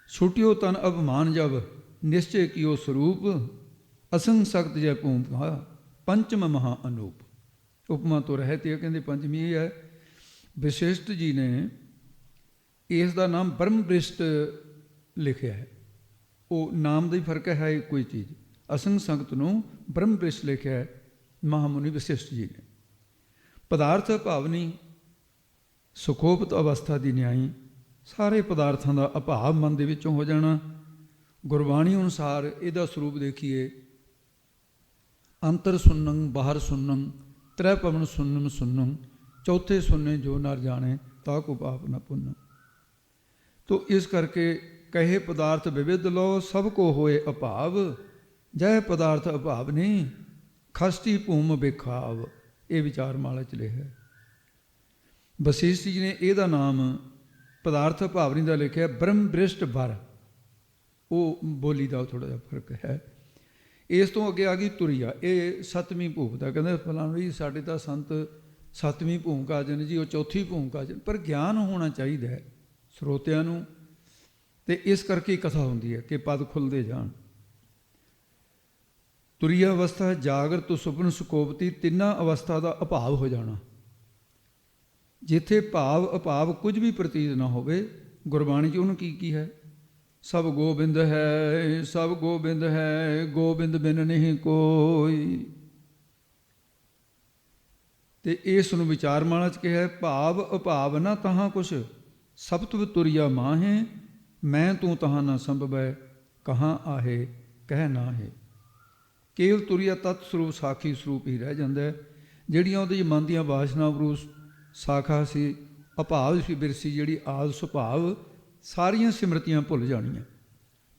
S2: ਛੁਟਿਓ ਤਨ ਅਭਮਾਨ ਜਬ ਨਿਸ਼ਚੈ ਕੀਓ ਸਰੂਪ, ਅਸੰਗ ਸਖਤ ਜੈ ਭੂਮ ਕਹਾ, ਪੰਚਮ ਮਹਾ ਅਨੂਪ। ਉਪਮਾ ਤੋਂ ਰਹਿਤ ਹੈ, ਕਹਿੰਦੇ ਪੰਜਵੀਂ ਇਹ ਹੈ। ਵਿਸ਼ਿਸ਼ਟ ਜੀ ਨੇ ਇਸ ਦਾ ਨਾਮ ਬ੍ਰਹਮ ਬ੍ਰਿਸ਼ਟ ਲਿਖਿਆ ਹੈ। ਉਹ ਨਾਮ ਦਾ ਹੀ ਫਰਕ ਹੈ, ਇੱਕੋ ਹੀ ਚੀਜ਼। ਅਸੰਗ ਸੰਗਤ ਨੂੰ ਬ੍ਰਹਮ ਬ੍ਰਿਸ਼ਟ ਲਿਖਿਆ ਹੈ ਮਹਾਮੁਨੀ ਵਿਸ਼ਿਸ਼ਟ ਜੀ ਨੇ। ਪਦਾਰਥ ਭਾਵਨੀ ਸੁਖੋਪਤ ਅਵਸਥਾ ਦੀ ਨਿਆਈ, ਸਾਰੇ ਪਦਾਰਥਾਂ ਦਾ ਅਭਾਵ ਮਨ ਦੇ ਵਿੱਚੋਂ ਹੋ ਜਾਣਾ। ਗੁਰਬਾਣੀ ਅਨੁਸਾਰ ਇਹਦਾ ਸਰੂਪ ਦੇਖੀਏ, ਅੰਤਰ ਸੁਨੰ ਬਾਹਰ ਸੁਨੰ, ਤ੍ਰੈ ਪਵਨ ਸੁਨਮ ਸੁਨੰ, ਚੌਥੇ ਸੁਨੇ ਜੋ ਨਰ ਜਾਣੇ, ਤਾ ਕੋ ਪਾਪ ਨ ਪੁੰਨ। ਤੋ ਇਸ ਕਰਕੇ ਕਹੇ ਪਦਾਰਥ ਵਿਵਿਧ ਲੋ, ਸਭ ਕੋ ਹੋਏ ਅਭਾਵ, ਜੈ ਪਦਾਰਥ ਅਭਾਵ ਨਹੀਂ, ਖਸਤੀ ਭੂਮ ਬੇਖਾਵ। ਇਹ ਵਿਚਾਰ ਮਾਲਾ ਚ ਲਿਖਿਆ। ਵਸਿਸ਼ਠ ਜੀ ਨੇ ਇਹਦਾ ਨਾਮ ਪਦਾਰਥ ਭਾਵਨੀ ਦਾ ਲਿਖਿਆ ਬ੍ਰਹਮ ਬ੍ਰਿਸ਼ਟ ਵਰ। ਉਹ ਬੋਲੀ ਦਾ ਥੋੜ੍ਹਾ ਜਿਹਾ ਫਰਕ ਹੈ। ਇਸ ਤੋਂ ਅੱਗੇ ਆ ਗਈ ਤੁਰੀਆ, ਇਹ ਸੱਤਵੀਂ ਭੂਮਿਕਾ। ਕਹਿੰਦੇ ਫਲਾਣਾ ਵੀ ਸਾਡੇ ਤਾਂ ਸੰਤ ਸੱਤਵੀਂ ਭੂਮਿਕਾ ਜਨ ਜੀ, ਉਹ ਚੌਥੀ ਭੂਮਿਕਾ ਜਨ। ਪਰ ਗਿਆਨ ਹੋਣਾ ਚਾਹੀਦਾ ਹੈ ਸਰੋਤਿਆਂ ਨੂੰ, ਅਤੇ ਇਸ ਕਰਕੇ ਕਥਾ ਹੁੰਦੀ ਹੈ ਕਿ ਪਦ ਖੁੱਲ੍ਹਦੇ ਜਾਣ। ਤੁਰੀਆ ਅਵਸਥਾ ਜਾਗਰਤ ਸੁਪਨ ਸੁਕੋਪਤੀ, ਤਿੰਨਾਂ ਅਵਸਥਾ ਦਾ ਅਭਾਵ ਹੋ ਜਾਣਾ। ਜਿੱਥੇ ਭਾਵ ਅਭਾਵ ਕੁਝ ਵੀ ਪ੍ਰਤੀਤ ਨਾ ਹੋਵੇ, ਗੁਰਬਾਣੀ 'ਚ ਉਹਨੂੰ ਕੀ ਹੈ? ਸਭ ਗੋਬਿੰਦ ਹੈ, ਸਭ ਗੋਬਿੰਦ ਹੈ, ਗੋਬਿੰਦ ਬਿਨ ਨਹੀਂ ਕੋਈ। ਤੇ ਇਸ ਨੂੰ ਵਿਚਾਰਮਾਲਾ 'ਚ ਕਿਹਾ, ਭਾਵ ਅਭਾਵ ਨਾ ਤਹਾਂ ਕੁਛ, ਸਭ ਤੁ ਤੁਰੀਆ ਮਾਹੇ, ਮੈਂ ਤੂੰ ਤਹਾਂ ਨਾ ਸੰਭਵੈ, ਕਹਾਂ ਆਹੇ ਕਹਿ ਨਾ ਹੈ। ਕੇਵਲ ਤੁਰੀਆ ਤਤ ਸਰੂਪ ਸਾਖੀ ਸਰੂਪ ਹੀ ਰਹਿ ਜਾਂਦਾ ਹੈ। ਜਿਹੜੀਆਂ ਉਹਦੇ 'ਚ ਮਨ ਦੀਆਂ ਵਾਸ਼ਨਾ ਬਰੂ ਸਾਖਾ ਸੀ, ਅਭਾਵ ਸੀ ਬਿਰਸੀ, ਜਿਹੜੀ ਆਦ ਸੁਭਾਵ, ਸਾਰੀਆਂ ਸਿਮਰਤੀਆਂ ਭੁੱਲ ਜਾਣੀਆਂ।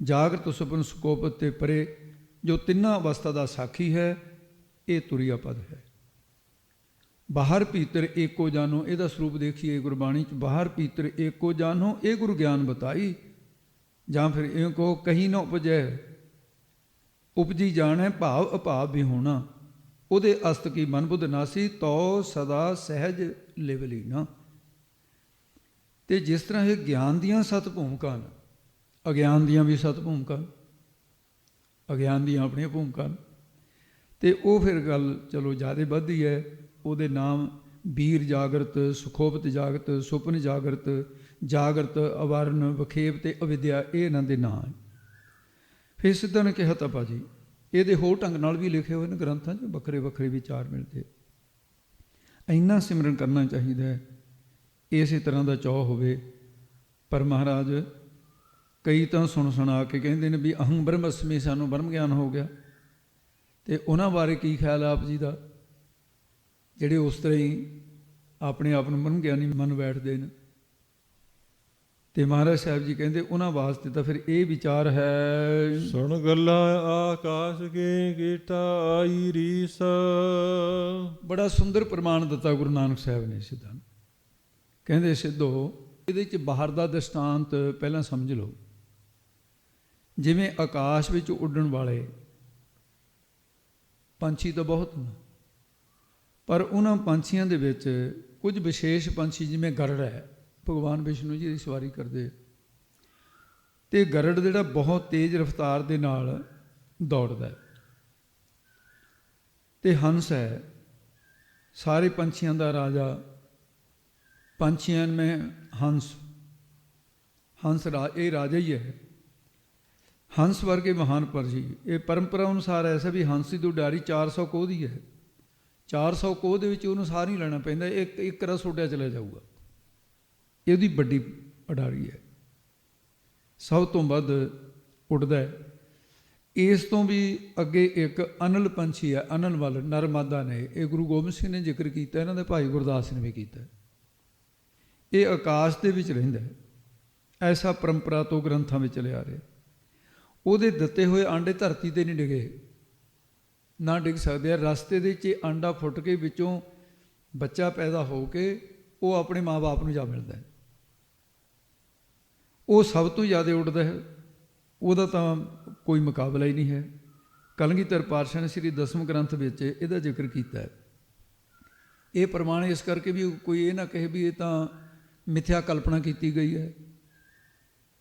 S2: ਜਾਗਰਤ ਸੁਪਨ ਸੁਕੋਪਤ ਤੇ ਪਰੇ ਜੋ ਤਿੰਨਾਂ ਅਵਸਥਾ ਦਾ ਸਾਖੀ ਹੈ, ਇਹ ਤੁਰੀਆ ਪਦ ਹੈ। ਬਾਹਰ ਭੀਤਰ ਏਕੋ ਜਾਨੋ, ਇਹਦਾ ਸਰੂਪ ਦੇਖੀਏ ਗੁਰਬਾਣੀ 'ਚ। ਬਾਹਰ ਭੀਤਰ ਏਕੋ ਜਾਨੋ, ਇਹ ਗੁਰੂ ਗਿਆਨ ਬਤਾਈ। ਜਾਂ ਫਿਰ ਇਹ ਕਹੋ ਕਹੀ ਨਾ ਉਪਜੈ, ਉਪਜੀ ਜਾਣੈ ਭਾਵ ਅਭਾਵ ਵੀ ਹੋਣਾ। ਉਹਦੇ ਅਸਤ ਕੀ ਮਨ ਬੁੱਧ ਨਾਸੀ, ਤੋ ਸਦਾ ਸਹਿਜ ਲਿਵ ਲੀਨਾ। ਤੇ ਜਿਸ ਤਰ੍ਹਾਂ ਇਹ ਗਿਆਨ ਦੀਆਂ ਸੱਤ ਭੂਮਿਕਾ ਨੇ, ਅਗਿਆਨ ਦੀਆਂ ਵੀ ਸੱਤ ਭੂਮਿਕਾ, ਅਗਿਆਨ ਦੀਆਂ ਆਪਣੀਆਂ ਭੂਮਿਕਾ। ਤੇ ਉਹ ਫਿਰ ਗੱਲ ਚਲੋ ਜ਼ਿਆਦਾ ਵੱਧਦੀ ਹੈ। ਉਹਦੇ ਨਾਮ ਬੀਰ ਜਾਗਰਤ, ਸੁਖੋਪਤ ਜਾਗਰਤ, ਸੁਪਨ ਜਾਗਰਤ, ਜਾਗਰਤ, ਅਵਰਨ, ਵਖੇਬ ਤੇ ਅਵਿਦਿਆ, ਇਹ ਇਹਨਾਂ ਦੇ ਨਾਂ ਹੈ। ਫਿਰ ਸਿੱਧਾ ਨੇ ਕਿਹਾ ਤਾਂ ਭਾਜੀ ਇਹਦੇ ਹੋਰ ਢੰਗ ਨਾਲ ਵੀ ਲਿਖੇ ਹੋਏ ਨੇ ਗ੍ਰੰਥਾਂ 'ਚ, ਵੱਖਰੇ ਵੱਖਰੇ ਵਿਚਾਰ ਮਿਲਦੇ। ਇੰਨਾ ਸਿਮਰਨ ਕਰਨਾ ਚਾਹੀਦਾ ਹੈ, ਇਸੇ ਤਰ੍ਹਾਂ ਦਾ ਚਾਅ ਹੋਵੇ। ਪਰ ਮਹਾਰਾਜ ਕਈ ਤਾਂ ਸੁਣਾ ਕੇ ਕਹਿੰਦੇ ਨੇ ਵੀ ਅਹੰ ਬ੍ਰਹਮਸਮੀ, ਸਾਨੂੰ ਬ੍ਰਹਮ ਗਿਆਨ ਹੋ ਗਿਆ। ਅਤੇ ਉਹਨਾਂ ਬਾਰੇ ਕੀ ਖਿਆਲ ਆਪ ਜੀ ਦਾ, ਜਿਹੜੇ ਉਸ ਤਰ੍ਹਾਂ ਹੀ ਆਪਣੇ ਆਪ ਨੂੰ ਬ੍ਰਹਮ ਗਿਆਨੀ ਮੰਨ ਬੈਠਦੇ ਨੇ? ਤੇ ਮਹਾਰਾਜ ਸਾਹਿਬ ਜੀ ਕਹਿੰਦੇ ਉਹਨਾਂ ਵਾਸਤੇ ਤਾਂ ਫਿਰ ਇਹ ਵਿਚਾਰ ਹੈ,
S1: ਸੁਣ ਗੱਲਾਂ ਆਕਾਸ਼ ਕੇ ਗੀਟਾ ਆਈ ਰੀਸ।
S2: ਬੜਾ ਸੁੰਦਰ ਪ੍ਰਮਾਣ ਦਿੱਤਾ ਗੁਰੂ ਨਾਨਕ ਸਾਹਿਬ ਨੇ ਸਿੱਧਾਂ। ਕਹਿੰਦੇ ਸਿੱਧੋ, ਇਹਦੇ 'ਚ ਬਾਹਰ ਦਾ ਦ੍ਰਿਸ਼ਟਾਂਤ ਪਹਿਲਾਂ ਸਮਝ ਲਓ। ਜਿਵੇਂ ਆਕਾਸ਼ ਵਿੱਚ ਉੱਡਣ ਵਾਲੇ ਪੰਛੀ ਤਾਂ ਬਹੁਤ ਨੇ, ਪਰ ਉਹਨਾਂ ਪੰਛੀਆਂ ਦੇ ਵਿੱਚ ਕੁਝ ਵਿਸ਼ੇਸ਼ ਪੰਛੀ, ਜਿਵੇਂ ਗਰੜ ਹੈ, ਭਗਵਾਨ ਵਿਸ਼ਨੂੰ ਜੀ ਦੀ ਸਵਾਰੀ ਕਰਦੇ, ਅਤੇ ਗਰੜ ਜਿਹੜਾ ਬਹੁਤ ਤੇਜ਼ ਰਫ਼ਤਾਰ ਦੇ ਨਾਲ ਦੌੜਦਾ ਹੈ। ਅਤੇ ਹੰਸ ਹੈ ਸਾਰੇ ਪੰਛੀਆਂ ਦਾ ਰਾਜਾ। ਪੰਛੀਆਂ ਮੈਂ ਹੰਸ, ਹੰਸ ਇਹ ਰਾਜਾ ਹੀ ਹੈ। ਹੰਸ ਵਰਗੇ ਮਹਾਨ ਪੰਛੀ, ਇਹ ਪਰੰਪਰਾ ਅਨੁਸਾਰ ਐਸਾ ਵੀ ਹੰਸ ਦੀ ਉਡਾਰੀ 400 ਕੋਹ ਦੀ ਹੈ। 400 ਕੋਹ ਦੇ ਵਿੱਚ ਉਹਨੂੰ ਸਾਰ ਹੀ ਲੈਣਾ ਪੈਂਦਾ, ਇੱਕ ਰਸ ਉੱਡਿਆ ਚਲਾ ਜਾਊਗਾ। ਇਹਦੀ ਵੱਡੀ ਉਡਾਰੀ ਹੈ, ਸਭ ਤੋਂ ਵੱਧ ਉੱਡਦਾ ਹੈ। ਇਸ ਤੋਂ ਵੀ ਅੱਗੇ ਇੱਕ ਅਨਲ ਪੰਛੀ ਹੈ, ਅਨਲ ਵੱਲ ਨਰਮਾਦਾ ਨੇ, ਇਹ ਗੁਰੂ ਗੋਬਿੰਦ ਸਿੰਘ ਨੇ ਜ਼ਿਕਰ ਕੀਤਾ, ਇਹਨਾਂ ਦੇ ਭਾਈ ਗੁਰਦਾਸ ਨੇ ਵੀ ਕੀਤਾ। ਇਹ ਆਕਾਸ਼ ਦੇ ਵਿੱਚ ਰਹਿੰਦਾ ਹੈ, ਐਸਾ ਪਰੰਪਰਾ ਤੋਂ ਗ੍ਰੰਥਾਂ ਵਿੱਚ ਲਿਆ ਰਿਹਾ। ਉਹਦੇ ਦਿੱਤੇ ਹੋਏ ਆਂਡੇ ਧਰਤੀ 'ਤੇ ਨਹੀਂ ਡਿਗੇ, ਨਾ ਡਿੱਗ ਸਕਦੇ ਆ। ਰਸਤੇ ਦੇ ਵਿੱਚ ਆਂਡਾ ਫੁੱਟ ਕੇ ਵਿੱਚੋਂ ਬੱਚਾ ਪੈਦਾ ਹੋ ਕੇ ਉਹ ਆਪਣੇ ਮਾਂ ਬਾਪ ਨੂੰ ਜਾ ਮਿਲਦਾ ਹੈ। ਉਹ ਸਭ ਤੋਂ ਜ਼ਿਆਦਾ ਉੱਡਦਾ ਹੈ, ਉਹਦਾ ਤਾਂ ਕੋਈ ਮੁਕਾਬਲਾ ਹੀ ਨਹੀਂ ਹੈ। ਕਲਗੀਧਰ ਪਾਤਸ਼ਾਹ ਨੇ ਸ੍ਰੀ ਦਸਮ ਗ੍ਰੰਥ ਵਿੱਚ ਇਹਦਾ ਜ਼ਿਕਰ ਕੀਤਾ ਹੈ। ਇਹ ਪ੍ਰਮਾਣ ਇਸ ਕਰਕੇ ਵੀ ਕੋਈ ਇਹ ਨਾ ਕਹੇ ਵੀ ਇਹ ਤਾਂ ਮਿਥਿਆ ਕਲਪਨਾ ਕੀਤੀ ਗਈ ਹੈ।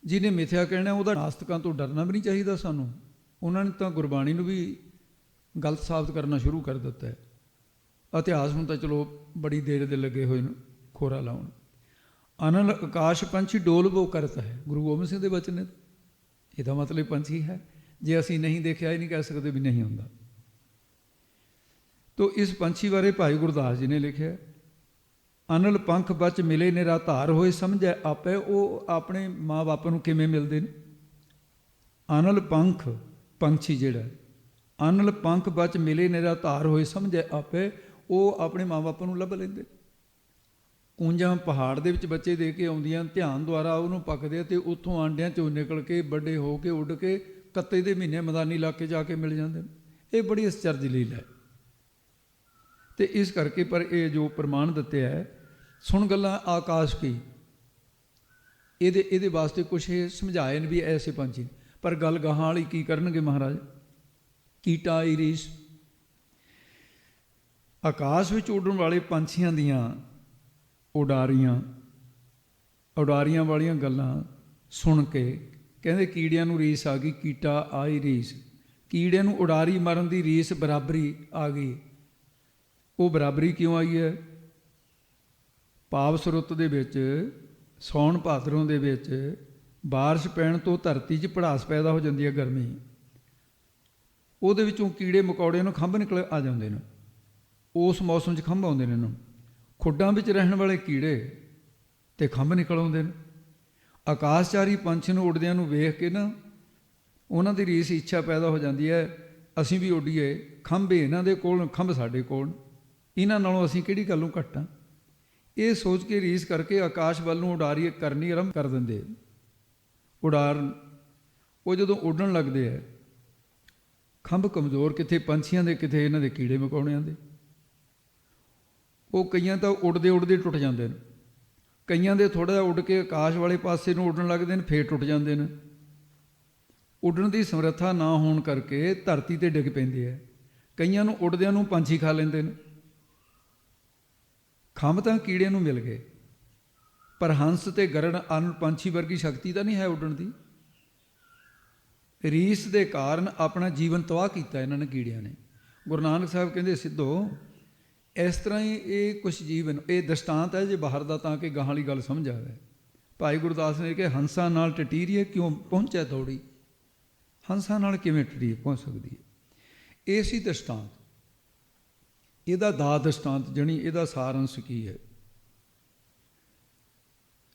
S2: ਜਿਹਨੇ ਮਿਥਿਆ ਕਹਿਣਾ ਉਹਦਾ ਨਾਸਤਕਾਂ ਤੋਂ ਡਰਨਾ ਵੀ ਨਹੀਂ ਚਾਹੀਦਾ ਸਾਨੂੰ। ਉਹਨਾਂ ਨੇ ਤਾਂ ਗੁਰਬਾਣੀ ਨੂੰ ਵੀ ਗਲਤ ਸਾਬਤ ਕਰਨਾ ਸ਼ੁਰੂ ਕਰ ਦਿੱਤਾ ਹੈ। ਇਤਿਹਾਸ ਨੂੰ ਤਾਂ ਚਲੋ ਬੜੀ ਦੇਰ ਦੇ ਲੱਗੇ ਹੋਏ ਨੂੰ ਖੋਰਾ ਲਾਉਣ। ਅਨਲ ਆਕਾਸ਼ ਪੰਛੀ ਡੋਲਵੋ ਕਰਤਾ ਹੈ, ਗੁਰੂ ਗੋਬਿੰਦ ਸਿੰਘ ਦੇ ਬਚਨ ਨੇ। ਇਹਦਾ ਮਤਲਬ ਪੰਛੀ ਹੈ। ਜੇ ਅਸੀਂ ਨਹੀਂ ਦੇਖਿਆ, ਇਹ ਨਹੀਂ ਕਹਿ ਸਕਦੇ ਵੀ ਨਹੀਂ ਹੁੰਦਾ। ਤੋ ਇਸ ਪੰਛੀ ਬਾਰੇ ਭਾਈ ਗੁਰਦਾਸ ਜੀ ਨੇ ਲਿਖਿਆ, ਅਨਲ ਪੰਖ ਬਚ ਮਿਲੇ ਨਿਰਾ ਧਾਰ ਹੋਏ ਸਮਝੈ ਆਪੇ। ਉਹ ਆਪਣੇ ਮਾਂ ਬਾਪ ਨੂੰ ਕਿਵੇਂ ਮਿਲਦੇ ਨੇ? ਅਨਲ ਪੰਖ ਪੰਛੀ ਜਿਹੜਾ, ਅਨਲ ਪੰਖ ਬਚ ਮਿਲੇ ਨਿਰਾ ਧਾਰ ਹੋਏ ਸਮਝੈ ਆਪੇ, ਉਹ ਆਪਣੇ ਮਾਂ ਬਾਪ ਨੂੰ ਲੱਭ ਲੈਂਦੇ। ਕੂੰਜਾਂ ਪਹਾੜ ਦੇ ਵਿੱਚ ਬੱਚੇ ਦੇ ਕੇ ਆਉਂਦੀਆਂ, ਧਿਆਨ ਦੁਆਰਾ ਉਹਨੂੰ ਪੱਕਦੇ ਅਤੇ ਉੱਥੋਂ ਆਂਡਿਆਂ 'ਚੋਂ ਨਿਕਲ ਕੇ ਵੱਡੇ ਹੋ ਕੇ ਉੱਡ ਕੇ ਕੱਤੇ ਦੇ ਮਹੀਨੇ ਮੈਦਾਨੀ ਇਲਾਕੇ ਜਾ ਕੇ ਮਿਲ ਜਾਂਦੇ ਨੇ। ਇਹ ਬੜੀ ਅਸਚਰਜ ਲੀਲਾ ਹੈ। ਅਤੇ ਇਸ ਕਰਕੇ ਪਰ ਇਹ ਜੋ ਪ੍ਰਮਾਣ ਦਿੱਤੇ ਹੈ, ਸੁਣ ਗੱਲਾਂ ਆਕਾਸ਼ ਕੀ, ਇਹਦੇ ਵਾਸਤੇ ਕੁਛ ਇਹ ਸਮਝਾਏ ਨੇ ਵੀ ਐਸੇ ਪੰਛੀ। ਪਰ ਗੱਲ ਗਾਹਾਂ ਵਾਲੀ ਕੀ ਕਰਨਗੇ ਮਹਾਰਾਜ? ਕੀਟਾ ਇਰੀਸ, ਆਕਾਸ਼ ਵਿੱਚ ਉੱਡਣ ਵਾਲੇ ਪੰਛੀਆਂ ਦੀਆਂ ਉਡਾਰੀਆਂ ਵਾਲੀਆਂ ਗੱਲਾਂ ਸੁਣ ਕੇ ਕਹਿੰਦੇ ਕੀੜਿਆਂ ਨੂੰ ਰੀਸ ਆ ਗਈ। ਕੀਟਾ ਆਈ ਰੀਸ, ਕੀੜਿਆਂ ਨੂੰ ਉਡਾਰੀ ਮਾਰਨ ਦੀ ਰੀਸ ਬਰਾਬਰੀ ਆ ਗਈ। ਉਹ ਬਰਾਬਰੀ ਕਿਉਂ ਆਈ ਹੈ? ਪਾਵਸ ਰੁੱਤ ਦੇ ਵਿੱਚ, ਸਾਉਣ ਭਾਦਰੋਂ ਦੇ ਵਿੱਚ ਬਾਰਿਸ਼ ਪੈਣ ਤੋਂ ਧਰਤੀ 'ਚ ਭੜਾਸ ਪੈਦਾ ਹੋ ਜਾਂਦੀ ਹੈ, ਗਰਮੀ। ਉਹਦੇ ਵਿੱਚੋਂ ਕੀੜੇ ਮਕੌੜਿਆਂ ਨੂੰ ਖੰਭ ਨਿਕਲ ਆ ਜਾਂਦੇ ਨੇ। ਉਸ ਮੌਸਮ 'ਚ ਖੰਭ ਆਉਂਦੇ ਨੇ ਇਹਨਾਂ ਨੂੰ। ਖੁੱਡਾਂ ਵਿੱਚ ਰਹਿਣ ਵਾਲੇ ਕੀੜੇ ਅਤੇ ਖੰਭ ਨਿਕਲ ਆਉਂਦੇ ਨੇ। ਆਕਾਸ਼ਚਾਰੀ ਪੰਛੀ ਨੂੰ ਉੱਡਦਿਆਂ ਨੂੰ ਵੇਖ ਕੇ ਨਾ ਉਹਨਾਂ ਦੀ ਰੀਸ ਇੱਛਾ ਪੈਦਾ ਹੋ ਜਾਂਦੀ ਹੈ, ਅਸੀਂ ਵੀ ਉੱਡੀਏ। ਖੰਭ ਇਹਨਾਂ ਦੇ ਕੋਲ, ਖੰਭ ਸਾਡੇ ਕੋਲ, ਇਹਨਾਂ ਨਾਲੋਂ ਅਸੀਂ ਕਿਹੜੀ ਗੱਲੋਂ ਘੱਟ ਹਾਂ। ਇਹ ਸੋਚ ਕੇ ਰੀਸ ਕਰਕੇ ਆਕਾਸ਼ ਵੱਲ ਨੂੰ ਉਡਾਰੀ ਕਰਨੀ ਆਰੰਭ ਕਰ ਦਿੰਦੇ। ਉਹ ਜਦੋਂ ਉੱਡਣ ਲੱਗਦੇ ਹੈ, ਖੰਭ ਕਮਜ਼ੋਰ ਕਿਤੇ ਪੰਛੀਆਂ ਦੇ, ਕਿਤੇ ਇਹਨਾਂ ਦੇ ਕੀੜੇ ਮਕੌੜਿਆਂ ਦੇ। ਉਹ ਕਈਆਂ ਤਾਂ ਉੱਡਦੇ ਉੱਡਦੇ ਟੁੱਟ ਜਾਂਦੇ ਨੇ, ਕਈਆਂ ਦੇ ਥੋੜ੍ਹਾ ਜਿਹਾ ਉੱਡ ਕੇ ਆਕਾਸ਼ ਵਾਲੇ ਪਾਸੇ ਨੂੰ ਉੱਡਣ ਲੱਗਦੇ ਨੇ, ਫੇਰ ਟੁੱਟ ਜਾਂਦੇ ਨੇ। ਉੱਡਣ ਦੀ ਸਮਰੱਥਾ ਨਾ ਹੋਣ ਕਰਕੇ ਧਰਤੀ 'ਤੇ ਡਿੱਗ ਪੈਂਦੇ ਹੈ। ਕਈਆਂ ਨੂੰ ਉੱਡਦਿਆਂ ਨੂੰ ਪੰਛੀ ਖਾ ਲੈਂਦੇ ਨੇ। ਖੰਭ ਤਾਂ ਕੀੜਿਆਂ ਨੂੰ ਮਿਲ ਗਏ, ਪਰ ਹੰਸ ਅਤੇ ਗਰੜ ਅਨ ਪੰਛੀ ਵਰਗੀ ਸ਼ਕਤੀ ਤਾਂ ਨਹੀਂ ਹੈ ਉੱਡਣ ਦੀ। ਰੀਸ ਦੇ ਕਾਰਨ ਆਪਣਾ ਜੀਵਨ ਤਬਾਹ ਕੀਤਾ ਇਹਨਾਂ ਨੇ, ਕੀੜਿਆਂ ਨੇ। ਗੁਰੂ ਨਾਨਕ ਸਾਹਿਬ ਕਹਿੰਦੇ, ਸਿੱਧੋ ਇਸ ਤਰ੍ਹਾਂ ਹੀ ਇਹ ਕੁਛ ਜੀਵਨ, ਇਹ ਦ੍ਰਿਸ਼ਟਾਂਤ ਹੈ ਜੇ ਬਾਹਰ ਦਾ, ਤਾਂ ਕਿ ਗਾਹਾਂ ਵਾਲੀ ਗੱਲ ਸਮਝ ਆਵੇ। ਭਾਈ ਗੁਰਦਾਸ ਨੇ ਕਿ ਹੰਸਾਂ ਨਾਲ ਟਟੀਰੀਏ ਕਿਉਂ ਪਹੁੰਚਿਆ ਦੌੜੀ। ਹੰਸਾਂ ਨਾਲ ਕਿਵੇਂ ਟਟੀਰ ਪਹੁੰਚ ਸਕਦੀ ਹੈ? ਇਹ ਸੀ ਦ੍ਰਿਸ਼ਟਾਂਤ। ਇਹਦਾ ਦਾ ਦ੍ਰਿਸ਼ਟਾਂਤ ਜਣੀ ਇਹਦਾ ਸਾਰ ਅੰਸ਼ ਕੀ ਹੈ?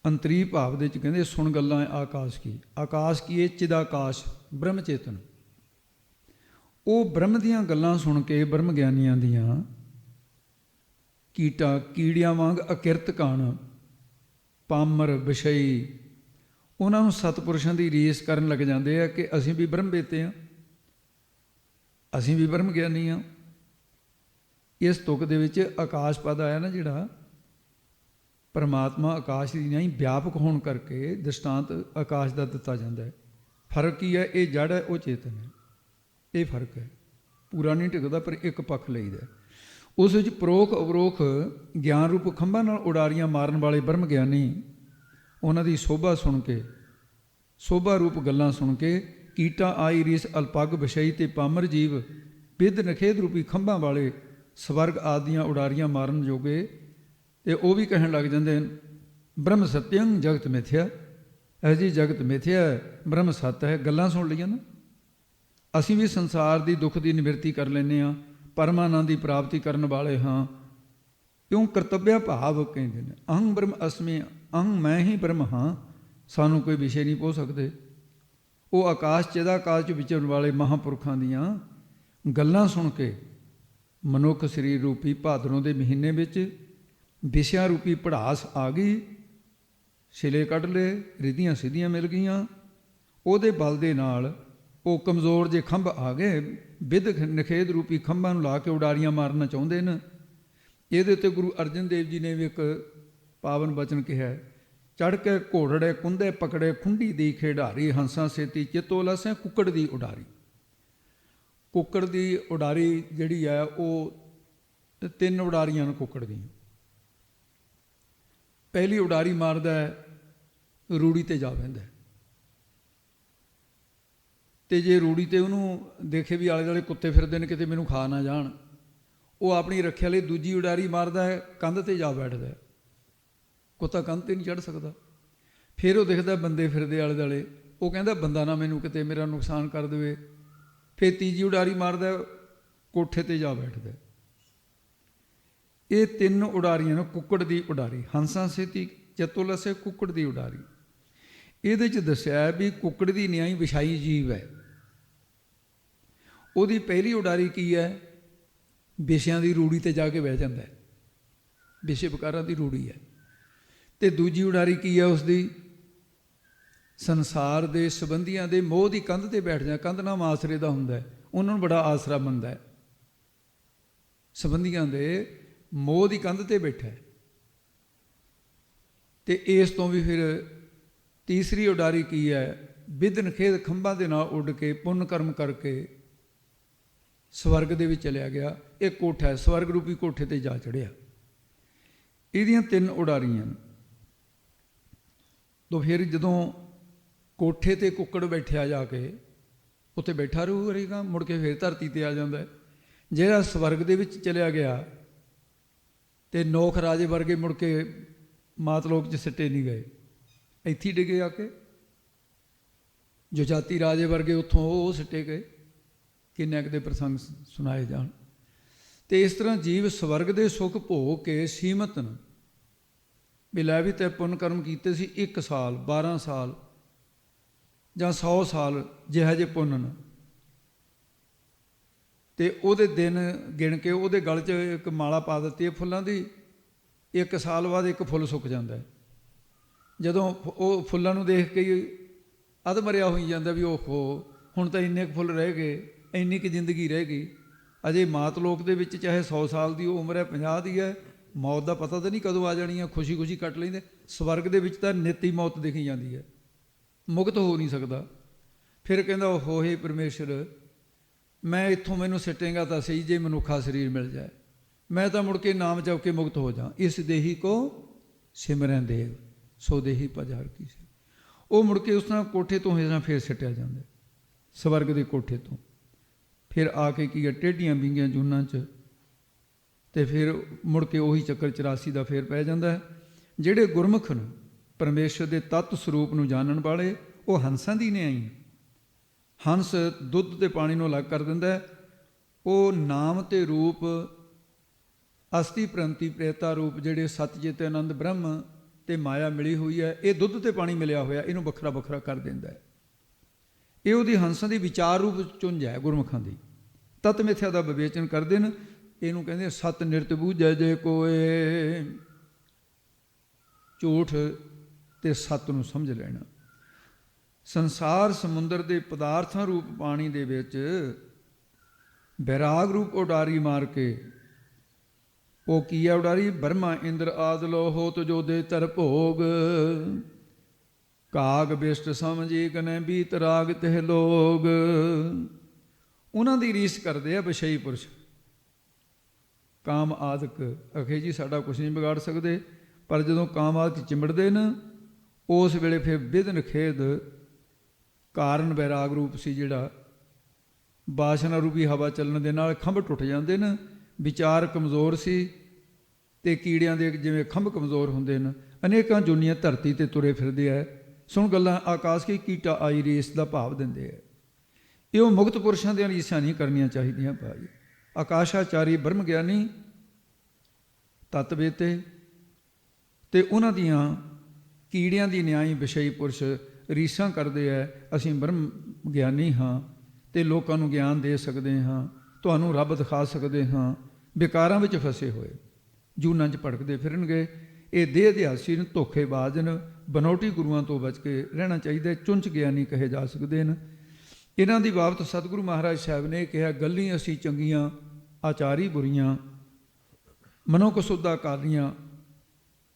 S2: ਅੰਤਰੀ ਭਾਵ ਦੇ ਵਿੱਚ ਕਹਿੰਦੇ, ਸੁਣ ਗੱਲਾਂ ਆਕਾਸ਼ ਕੀ। ਆਕਾਸ਼ ਕੀ ਹੈ? ਚਿਦਾਕਾਸ਼, ਬ੍ਰਹਮ ਚੇਤਨ। ਉਹ ਬ੍ਰਹਮ ਦੀਆਂ ਗੱਲਾਂ ਸੁਣ ਕੇ, ਬ੍ਰਹਮ ਗਿਆਨੀਆਂ ਦੀਆਂ, ਕੀੜਿਆਂ ਵਾਂਗ ਅਕਿਰਤ ਕਣ, ਪਾਮਰ ਵਿਸ਼ਈ, ਉਹਨਾਂ ਨੂੰ ਸਤਪੁਰਸ਼ਾਂ ਦੀ ਰੀਸ ਕਰਨ ਲੱਗ ਜਾਂਦੇ ਆ ਕਿ ਅਸੀਂ ਵੀ ਬ੍ਰਹਮ ਵੇਤੇ ਹਾਂ, ਅਸੀਂ ਵੀ ਬ੍ਰਹਮ ਗਿਆਨੀ ਹਾਂ। ਇਸ ਤੁਕ ਦੇ ਵਿੱਚ ਆਕਾਸ਼ ਪਦ ਆਇਆ ਨਾ ਜਿਹੜਾ, ਪਰਮਾਤਮਾ ਆਕਾਸ਼ ਦੀ ਨਹੀਂ ਵਿਆਪਕ ਹੋਣ ਕਰਕੇ ਦ੍ਰਿਸ਼ਟਾਂਤ ਆਕਾਸ਼ ਦਾ ਦਿੱਤਾ ਜਾਂਦਾ ਹੈ। ਫਰਕ ਕੀ ਹੈ? ਇਹ ਜੜ ਹੈ, ਉਹ ਚੇਤਨ ਹੈ। ਇਹ ਫਰਕ ਹੈ, ਪੂਰਾ ਨਹੀਂ ਟਿਕਦਾ, ਪਰ ਇੱਕ ਪੱਖ ਲਈਦਾ। ਉਸ ਵਿੱਚ ਪਰੋਖ ਅਵਰੋਖ ਗਿਆਨ ਰੂਪ ਖੰਭਾਂ ਨਾਲ ਉਡਾਰੀਆਂ ਮਾਰਨ ਵਾਲੇ ਬ੍ਰਹਮ ਗਿਆਨੀ, ਉਹਨਾਂ ਦੀ ਸੋਭਾ ਸੁਣ ਕੇ, ਸੋਭਾ ਰੂਪ ਗੱਲਾਂ ਸੁਣ ਕੇ, ਕੀਟਾ ਆਈ ਰੀਸ ਅਲਪੱਗ ਵਿਸ਼ਈ ਤੇ ਪਾਮਰ ਜੀਵ ਬਿੱਧ ਨਖੇਦ ਰੂਪੀ ਖੰਭਾਂ ਵਾਲੇ ਸਵਰਗ ਆਦੀਆਂ ਉਡਾਰੀਆਂ ਮਾਰਨ ਜੋਗੇ, ਤੇ ਉਹ ਵੀ ਕਹਿਣ ਲੱਗ ਜਾਂਦੇ ਨੇ, ਬ੍ਰਹਮ ਸਤਿਅੰ ਜਗਤ ਮਿਥਿਆ। ਇਹ ਜੀ ਜਗਤ ਮਿਥਿਆ ਹੈ, ਬ੍ਰਹਮ ਸੱਤ ਹੈ। ਗੱਲਾਂ ਸੁਣ ਲਈਆਂ ਨਾ, ਅਸੀਂ ਵੀ ਸੰਸਾਰ ਦੀ ਦੁੱਖ ਦੀ ਨਿਵਰਤੀ ਕਰ ਲੈਂਦੇ ਹਾਂ, ਪਰਮਾਨੰਦ ਦੀ ਪ੍ਰਾਪਤੀ ਕਰਨ ਵਾਲੇ ਹਾਂ। ਕਿਉਂ? ਕਰਤੱਵਿਆ ਭਾਵ ਕਹਿੰਦੇ ਨੇ, ਅਹੰ ਬ੍ਰਹਮ ਅਸਮੀ, ਅਹੰ ਮੈਂ ਹੀ ਬ੍ਰਹਮ ਹਾਂ, ਸਾਨੂੰ ਕੋਈ ਵਿਸ਼ੇ ਨਹੀਂ ਪਹੁੰਚ ਸਕਦੇ। ਉਹ ਆਕਾਸ਼ ਚਿਦਾਕਾਸ਼ 'ਚ ਵਿਚਰਨ ਵਾਲੇ ਮਹਾਂਪੁਰਖਾਂ ਦੀਆਂ ਗੱਲਾਂ ਸੁਣ ਕੇ ਮਨੁੱਖ ਸਰੀਰ ਰੂਪੀ ਭਾਦਰੋਂ ਦੇ ਮਹੀਨੇ ਵਿੱਚ ਵਿਸ਼ਿਆਂ ਰੂਪੀ ਭੜਾਸ ਆ ਗਈ, ਛਿਲੇ ਕੱਢ ਲਏ, ਰਿੱਧੀਆਂ ਸਿੱਧੀਆਂ ਮਿਲ ਗਈਆਂ। ਉਹਦੇ ਬਲ ਦੇ ਨਾਲ ਉਹ ਕਮਜ਼ੋਰ ਜੇ ਖੰਭ ਆ ਗਏ, ਵਿਧ ਨਖੇਦ ਰੂਪੀ ਖੰਭਾਂ ਨੂੰ ਲਾ ਕੇ ਉਡਾਰੀਆਂ ਮਾਰਨਾ ਚਾਹੁੰਦੇ ਨੇ। ਇਹਦੇ ਉੱਤੇ ਗੁਰੂ ਅਰਜਨ ਦੇਵ ਜੀ ਨੇ ਵੀ ਇੱਕ ਪਾਵਨ ਬਚਨ ਕਿਹਾ, ਚੜ੍ਹ ਕੇ ਘੋੜੜੇ ਕੁੰਦੇ ਪਕੜੇ ਖੁੰਡੀ ਦੀ ਖੇਡਾਰੀ, ਹੰਸਾਂ ਸੇਤੀ ਚਿੱਤੋ ਲਸੈ ਕੁੱਕੜ ਦੀ ਉਡਾਰੀ। ਕੁੱਕੜ ਦੀ ਉਡਾਰੀ ਜਿਹੜੀ ਹੈ, ਉਹ 3 ਉਡਾਰੀਆਂ ਨੇ ਕੁੱਕੜ ਦੀਆਂ। ਪਹਿਲੀ ਉਡਾਰੀ ਮਾਰਦਾ ਰੂੜੀ 'ਤੇ ਜਾ ਬਹਿੰਦਾ, ਤੇ ਜੇ ਰੂੜੀ ਤੇ ਉਹਨੂੰ ਦੇਖੇ ਵੀ ਆਲੇ ਦੁਆਲੇ ਕੁੱਤੇ ਫਿਰਦੇ ਨੇ, ਕਿਤੇ ਮੈਨੂੰ ਖਾ ਨਾ ਜਾਣ, ਉਹ ਆਪਣੀ ਰੱਖਿਆ ਲਈ ਦੂਜੀ ਉਡਾਰੀ ਮਾਰਦਾ ਹੈ, ਕੰਧ ਤੇ ਜਾ ਬੈਠਦਾ ਹੈ। ਕੁੱਤਾ ਕੰਧ ਤੇ ਨਹੀਂ ਚੜ੍ਹ ਸਕਦਾ। ਫਿਰ ਉਹ ਦਿਖਦਾ ਬੰਦੇ ਫਿਰਦੇ ਆਲੇ ਦੁਆਲੇ, ਉਹ ਕਹਿੰਦਾ ਬੰਦਾ ਨਾ ਮੈਨੂੰ ਕਿਤੇ ਮੇਰਾ ਨੁਕਸਾਨ ਕਰ ਦੇਵੇ। ਫਿਰ ਤੀਜੀ ਉਡਾਰੀ ਮਾਰਦਾ, ਕੋਠੇ ਤੇ ਜਾ ਬੈਠਦਾ। ਇਹ ਤਿੰਨ ਉਡਾਰੀਆਂ ਨੇ। ਕੁੱਕੜ ਦੀ ਉਡਾਰੀ, ਹੰਸਾਂ ਸੇਤੀ ਚਤੁਲਸੇ, ਕੁੱਕੜ ਦੀ ਉਡਾਰੀ। ਇਹਦੇ 'ਚ ਦੱਸਿਆ ਵੀ ਕੁੱਕੜ ਦੀ ਨਿਆਈ ਵਿਛਾਈ ਜੀਵ ਹੈ। ਉਹਦੀ ਪਹਿਲੀ ਉਡਾਰੀ ਕੀ ਹੈ? ਵਿਸ਼ਿਆਂ ਦੀ ਰੂੜੀ ਤੇ ਜਾ ਕੇ ਬਹਿ ਜਾਂਦਾ ਹੈ, ਵਿਸ਼ੇ ਵਿਕਾਰਾਂ ਦੀ ਰੂੜੀ ਹੈ। ਤੇ ਦੂਜੀ ਉਡਾਰੀ ਕੀ ਹੈ ਉਸਦੀ? ਸੰਸਾਰ ਦੇ ਸੰਬੰਧੀਆਂ ਦੇ ਮੋਹ ਦੀ ਕੰਧ ਤੇ ਬੈਠ ਜਾ। ਕੰਧ ਨਾਮ ਆਸਰੇ ਦਾ ਹੁੰਦਾ ਹੈ, ਉਹਨਾਂ ਨੂੰ ਬੜਾ ਆਸਰਾ ਮੰਨਦਾ ਹੈ। ਸੰਬੰਧੀਆਂ ਦੇ ਮੋਹ ਦੀ ਕੰਧ ਤੇ ਬੈਠਾ ਹੈ। ਤੇ ਇਸ ਤੋਂ ਵੀ ਫਿਰ ਤੀਸਰੀ ਉਡਾਰੀ ਕੀ ਹੈ? ਵਿਧਨ ਖੇਦ, ਖੰਭਾਂ ਦੇ ਨਾਲ ਉੱਡ ਕੇ ਪੁੰਨ ਕਰਮ ਕਰਕੇ ਸਵਰਗ ਦੇ ਵਿੱਚ ਚਲਿਆ ਗਿਆ। ਇਹ ਕੋਠਾ ਹੈ, ਸਵਰਗ ਰੂਪੀ ਕੋਠੇ ਤੇ ਜਾ ਚੜਿਆ। ਇਹਦੀਆਂ ਤਿੰਨ ਉਡਾਰੀਆਂ ਨੇ। ਤਾਂ ਫਿਰ ਜਦੋਂ ਕੋਠੇ ਤੇ ਕੁੱਕੜ ਬੈਠਿਆ ਜਾ ਕੇ, ਉੱਥੇ ਬੈਠਾ ਰਹੇਗਾ, ਮੁੜ ਕੇ ਫਿਰ ਧਰਤੀ ਤੇ ਆ ਜਾਂਦਾ ਹੈ। ਜਿਹੜਾ ਸਵਰਗ ਦੇ ਵਿੱਚ ਚਲਿਆ ਗਿਆ ਤੇ ਨੌਖ ਰਾਜੇ ਵਰਗੇ ਮੁੜ ਕੇ ਮਾਤਲੋਕ 'ਚ ਸਿੱਟੇ ਨਹੀਂ ਗਏ, ਇੱਥੇ ਡਿੱਗੇ ਆ ਕੇ। ਜੋ ਜਾਤੀ ਰਾਜੇ ਵਰਗੇ ਉੱਥੋਂ ਉਹ ਸਿੱਟੇ ਗਏ। ਕਿੰਨੇ ਕੁ ਦੇ ਪ੍ਰਸੰਗ ਸੁਣਾਏ ਜਾਣ। ਤੇ ਇਸ ਤਰ੍ਹਾਂ ਜੀਵ ਸਵਰਗ ਦੇ ਸੁੱਖ ਭੋਗ ਕੇ ਸੀਮਤ ਨੇ। ਵੀ ਲੈ ਵੀ ਤੇ ਪੁੰਨ ਕਰਮ ਕੀਤੇ ਸੀ 1 ਸਾਲ 12 ਸਾਲ ਜਾਂ 100 ਸਾਲ ਜਿਹੋ ਜਿਹੇ ਪੁੰਨ ਨੇ, ਤੇ ਉਹਦੇ ਦਿਨ ਗਿਣ ਕੇ ਉਹਦੇ ਗਲ 'ਚ ਇੱਕ ਮਾਲਾ ਪਾ ਦਿੱਤੀ ਹੈ ਫੁੱਲਾਂ ਦੀ। 1 ਸਾਲ ਬਾਅਦ ਇੱਕ ਫੁੱਲ ਸੁੱਕ ਜਾਂਦਾ ਹੈ। ਜਦੋਂ ਉਹ ਫੁੱਲਾਂ ਨੂੰ ਦੇਖ ਕੇ ਅੱਧ ਮਰਿਆ ਹੋਈ ਜਾਂਦਾ ਵੀ ਓਹੋ ਹੁਣ ਤਾਂ ਇੰਨੇ ਕੁ ਫੁੱਲ ਰਹਿ ਗਏ, ਇੰਨੀ ਕੁ ਜ਼ਿੰਦਗੀ ਰਹਿ ਗਈ। ਅਜੇ ਮਾਤ ਲੋਕ ਦੇ ਵਿੱਚ ਚਾਹੇ 100 ਸਾਲ ਦੀ ਉਹ ਉਮਰ ਹੈ, 50 ਦੀ ਹੈ, ਮੌਤ ਦਾ ਪਤਾ ਤਾਂ ਨਹੀਂ ਕਦੋਂ ਆ ਜਾਣੀ ਹੈ, ਖੁਸ਼ੀ ਖੁਸ਼ੀ ਕੱਟ ਲੈਂਦੇ। ਸਵਰਗ ਦੇ ਵਿੱਚ ਤਾਂ ਨਿੱਤ ਹੀ ਮੌਤ ਦਿਖੀ ਜਾਂਦੀ ਹੈ, ਮੁਕਤ ਹੋ ਨਹੀਂ ਸਕਦਾ। ਫਿਰ ਕਹਿੰਦਾ ਓਹੋ ਹੇ ਪਰਮੇਸ਼ਰ, ਮੈਂ ਇੱਥੋਂ ਮੈਨੂੰ ਸਿੱਟੇਗਾ ਤਾਂ ਸਹੀ ਜੇ ਮਨੁੱਖਾ ਸਰੀਰ ਮਿਲ ਜਾਏ, ਮੈਂ ਤਾਂ ਮੁੜ ਕੇ ਨਾਮ ਜਪ ਕੇ ਮੁਕਤ ਹੋ ਜਾ। ਇਸ ਦੇਹੀ ਕੋ ਸਿਮਰਨ ਦੇਵ ਸੋ ਦੇਹੀ ਪਜਾਰ ਕੀ ਸੀ। ਉਹ ਮੁੜ ਕੇ ਉਸ ਤਰ੍ਹਾਂ ਕੋਠੇ ਤੋਂ ਹੇਠਾਂ ਫੇਰ ਸਿੱਟਿਆ ਜਾਂਦਾ ਸਵਰਗ ਦੇ ਕੋਠੇ ਤੋਂ। ਫਿਰ ਆ ਕੇ ਕੀ ਹੈ ਟੇਢੀਆਂ ਵਿੰਗੀਆਂ ਜੂਨਾਂ 'ਚ, ਤੇ ਫਿਰ ਮੁੜ ਕੇ ਉਹੀ ਚੱਕਰ 84 ਦਾ ਫੇਰ ਪੈ ਜਾਂਦਾ ਹੈ। ਜਿਹੜੇ ਗੁਰਮੁਖ ਨੇ ਪਰਮੇਸ਼ਰ ਦੇ ਤੱਤ ਸਰੂਪ ਨੂੰ ਜਾਣਨ ਵਾਲੇ, ਉਹ ਹੰਸਾਂ ਦੀ ਨਿਆਈ। ਹੰਸ ਦੁੱਧ ਤੇ ਪਾਣੀ ਨੂੰ ਅਲੱਗ ਕਰ ਦਿੰਦਾ ਹੈ। ਉਹ ਨਾਮ ਤੇ ਰੂਪ, ਅਸਤੀ ਪ੍ਰੰਤੀ ਪ੍ਰੇਤਾ ਰੂਪ, ਜਿਹੜੇ ਸਤਿਚਿਤ ਆਨੰਦ ਬ੍ਰਹਮ ਤੇ ਮਾਇਆ ਮਿਲੀ ਹੋਈ ਹੈ, ਇਹ ਦੁੱਧ ਤੇ ਪਾਣੀ ਮਿਲਿਆ ਹੋਇਆ, ਇਹਨੂੰ ਵੱਖਰਾ ਵੱਖਰਾ ਕਰ ਦਿੰਦਾ ਹੈ। ਇਹ ਉਹਦੀ ਹੰਸਾਂ ਦੀ ਵਿਚਾਰ ਰੂਪ ਚੁੰਝ ਹੈ ਗੁਰਮੁਖਾਂ ਦੀ। ਤਤ ਮਿਥਿਆ ਦਾ ਵਿਵੇਚਨ ਕਰਦੇ ਨੇ। ਇਹਨੂੰ ਕਹਿੰਦੇ ਸਤ ਨਿਰਤ ਬੂਝੈ ਜੇ ਕੋਏ। ਝੂਠ ਤੇ ਸੱਤ ਨੂੰ ਸਮਝ ਲੈਣਾ। ਸੰਸਾਰ ਸਮੁੰਦਰ ਦੇ ਪਦਾਰਥਾਂ ਰੂਪ ਪਾਣੀ ਦੇ ਵਿੱਚ ਬੈਰਾਗ ਰੂਪ ਉਡਾਰੀ ਮਾਰ ਕੇ, ਉਹ ਕੀ ਹੈ ਉਡਾਰੀ? ਬਰਮਾ ਇੰਦਰ ਆਦ ਲੋ ਹੋਤ ਜੋ ਦੇ ਤਰ ਭੋਗ, ਕਾਗ ਬਿਸ਼ਟ ਸਮਝੀ ਕਨੇ ਬੀਤ ਰਾਗ ਤਿਹ ਲੋਗ। ਉਹਨਾਂ ਦੀ ਰੀਸ ਕਰਦੇ ਆ ਵਿਸ਼ਈ ਪੁਰਸ਼। ਕਾਮ ਆਦਿਕ ਅਖੇ ਜੀ ਸਾਡਾ ਕੁਛ ਨਹੀਂ ਵਿਗਾੜ ਸਕਦੇ, ਪਰ ਜਦੋਂ ਕਾਮ ਆਦਿਕ ਚਿੰਬੜਦੇ ਨੇ ਉਸ ਵੇਲੇ ਫਿਰ ਵਿਧਨ ਖੇਦ ਕਾਰਨ ਬੈਰਾਗ ਰੂਪ ਸੀ, ਜਿਹੜਾ ਬਾਸ਼ਨਾ ਰੂਪੀ ਹਵਾ ਚੱਲਣ ਦੇ ਨਾਲ ਖੰਭ ਟੁੱਟ ਜਾਂਦੇ ਨੇ। ਵਿਚਾਰ ਕਮਜ਼ੋਰ ਸੀ ਤੇ ਕੀੜਿਆਂ ਦੇ ਜਿਵੇਂ ਖੰਭ ਕਮਜ਼ੋਰ ਹੁੰਦੇ ਨੇ। ਅਨੇਕਾਂ ਜੁਨੀਆਂ ਧਰਤੀ ਤੇ ਤੁਰੇ ਫਿਰਦੇ ਆ। ਸੁਣ ਗੱਲਾਂ ਆਕਾਸ਼ ਕੀ ਕੀਟਾ ਆਈ ਰੇਸ ਦਾ ਭਾਵ ਦਿੰਦੇ ਆ। ਇਹ ਉਹ ਮੁਕਤ ਪੁਰਸ਼ਾਂ ਦੀਆਂ ਰੀਸਾਂ ਨਹੀਂ ਕਰਨੀਆਂ ਚਾਹੀਦੀਆਂ ਭਾਈ। ਆਕਾਸ਼ਾਚਾਰੀ ਬ੍ਰਹਮ ਗਿਆਨੀ ਤਤਵੇਤੇ ਤੇ ਉਹਨਾਂ ਦੀਆਂ ਕੀੜਿਆਂ ਦੀ ਨਿਆਈ ਵਿਸ਼ਈ ਪੁਰਸ਼ ਰੀਸਾਂ ਕਰਦੇ ਆ। ਅਸੀਂ ਬ੍ਰਹਮ ਗਿਆਨੀ ਹਾਂ ਤੇ ਲੋਕਾਂ ਨੂੰ ਗਿਆਨ ਦੇ ਸਕਦੇ ਹਾਂ, ਤੁਹਾਨੂੰ ਰੱਬ ਦਿਖਾ ਸਕਦੇ ਹਾਂ। ਵਿਕਾਰਾਂ ਵਿੱਚ ਫਸੇ ਹੋਏ ਜੂਨਾਂ 'ਚ ਭੜਕਦੇ ਫਿਰਨਗੇ। ਇਹ ਦੇਹ ਅਧਿਆਸੀ ਨੇ, ਧੋਖੇਬਾਜ਼ ਨੇ, ਬਨੌਟੀ ਗੁਰੂਆਂ ਤੋਂ ਬਚ ਕੇ ਰਹਿਣਾ ਚਾਹੀਦਾ। ਚੁੰਚ ਗਿਆਨੀ ਕਹੇ ਜਾ ਸਕਦੇ ਨੇ। ਇਹਨਾਂ ਦੀ ਬਾਬਤ ਸਤਿਗੁਰੂ ਮਹਾਰਾਜ ਸਾਹਿਬ ਨੇ ਕਿਹਾ, ਗੱਲੀ ਅਸੀਂ ਚੰਗੀਆਂ ਆਚਾਰੀ ਬੁਰੀਆਂ, ਮਨੋ ਕਸੁੱਧਾ ਕਾਲੀਆਂ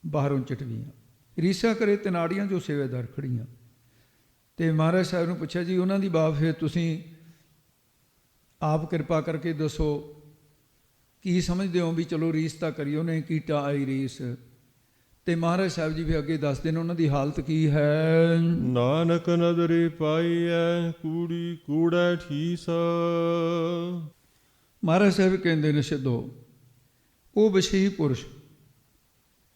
S2: ਬਾਹਰੋਂ ਚਟਵੀਆਂ, ਰੀਸਾ ਕਰੇ ਤਨਾੜੀਆਂ ਜੋ ਸੇਵੇਦਾਰ ਖੜੀਆਂ। ਤੇ ਮਹਾਰਾਜ ਸਾਹਿਬ ਨੂੰ ਪੁੱਛਿਆ ਜੀ ਉਹਨਾਂ ਦੀ ਬਾਤ ਫਿਰ ਤੁਸੀਂ ਆਪ ਕਿਰਪਾ ਕਰਕੇ ਦੱਸੋ ਕੀ ਸਮਝਦੇ ਹੋ ਵੀ ਚਲੋ ਰੀਸ ਤਾਂ ਕਰੀ ਉਹਨੇ, ਕੀਟਾ ਆਈ ਰੀਸ। ਤੇ ਮਹਾਰਾਜ ਸਾਹਿਬ ਜੀ ਵੀ ਅੱਗੇ ਦੱਸਦੇ ਨੇ ਉਹਨਾਂ ਦੀ ਹਾਲਤ ਕੀ ਹੈ।
S1: ਨਾਨਕ ਨਦਰੀ ਪਾਈਐ ਕੂੜੀ ਕੂੜੈ ਠੀਸ।
S2: ਮਹਾਰਾਜ ਸਾਹਿਬ ਕਹਿੰਦੇ ਨੇ ਸਿੱਧੋ, ਉਹ ਵਿਸ਼ੇਈ ਪੁਰਸ਼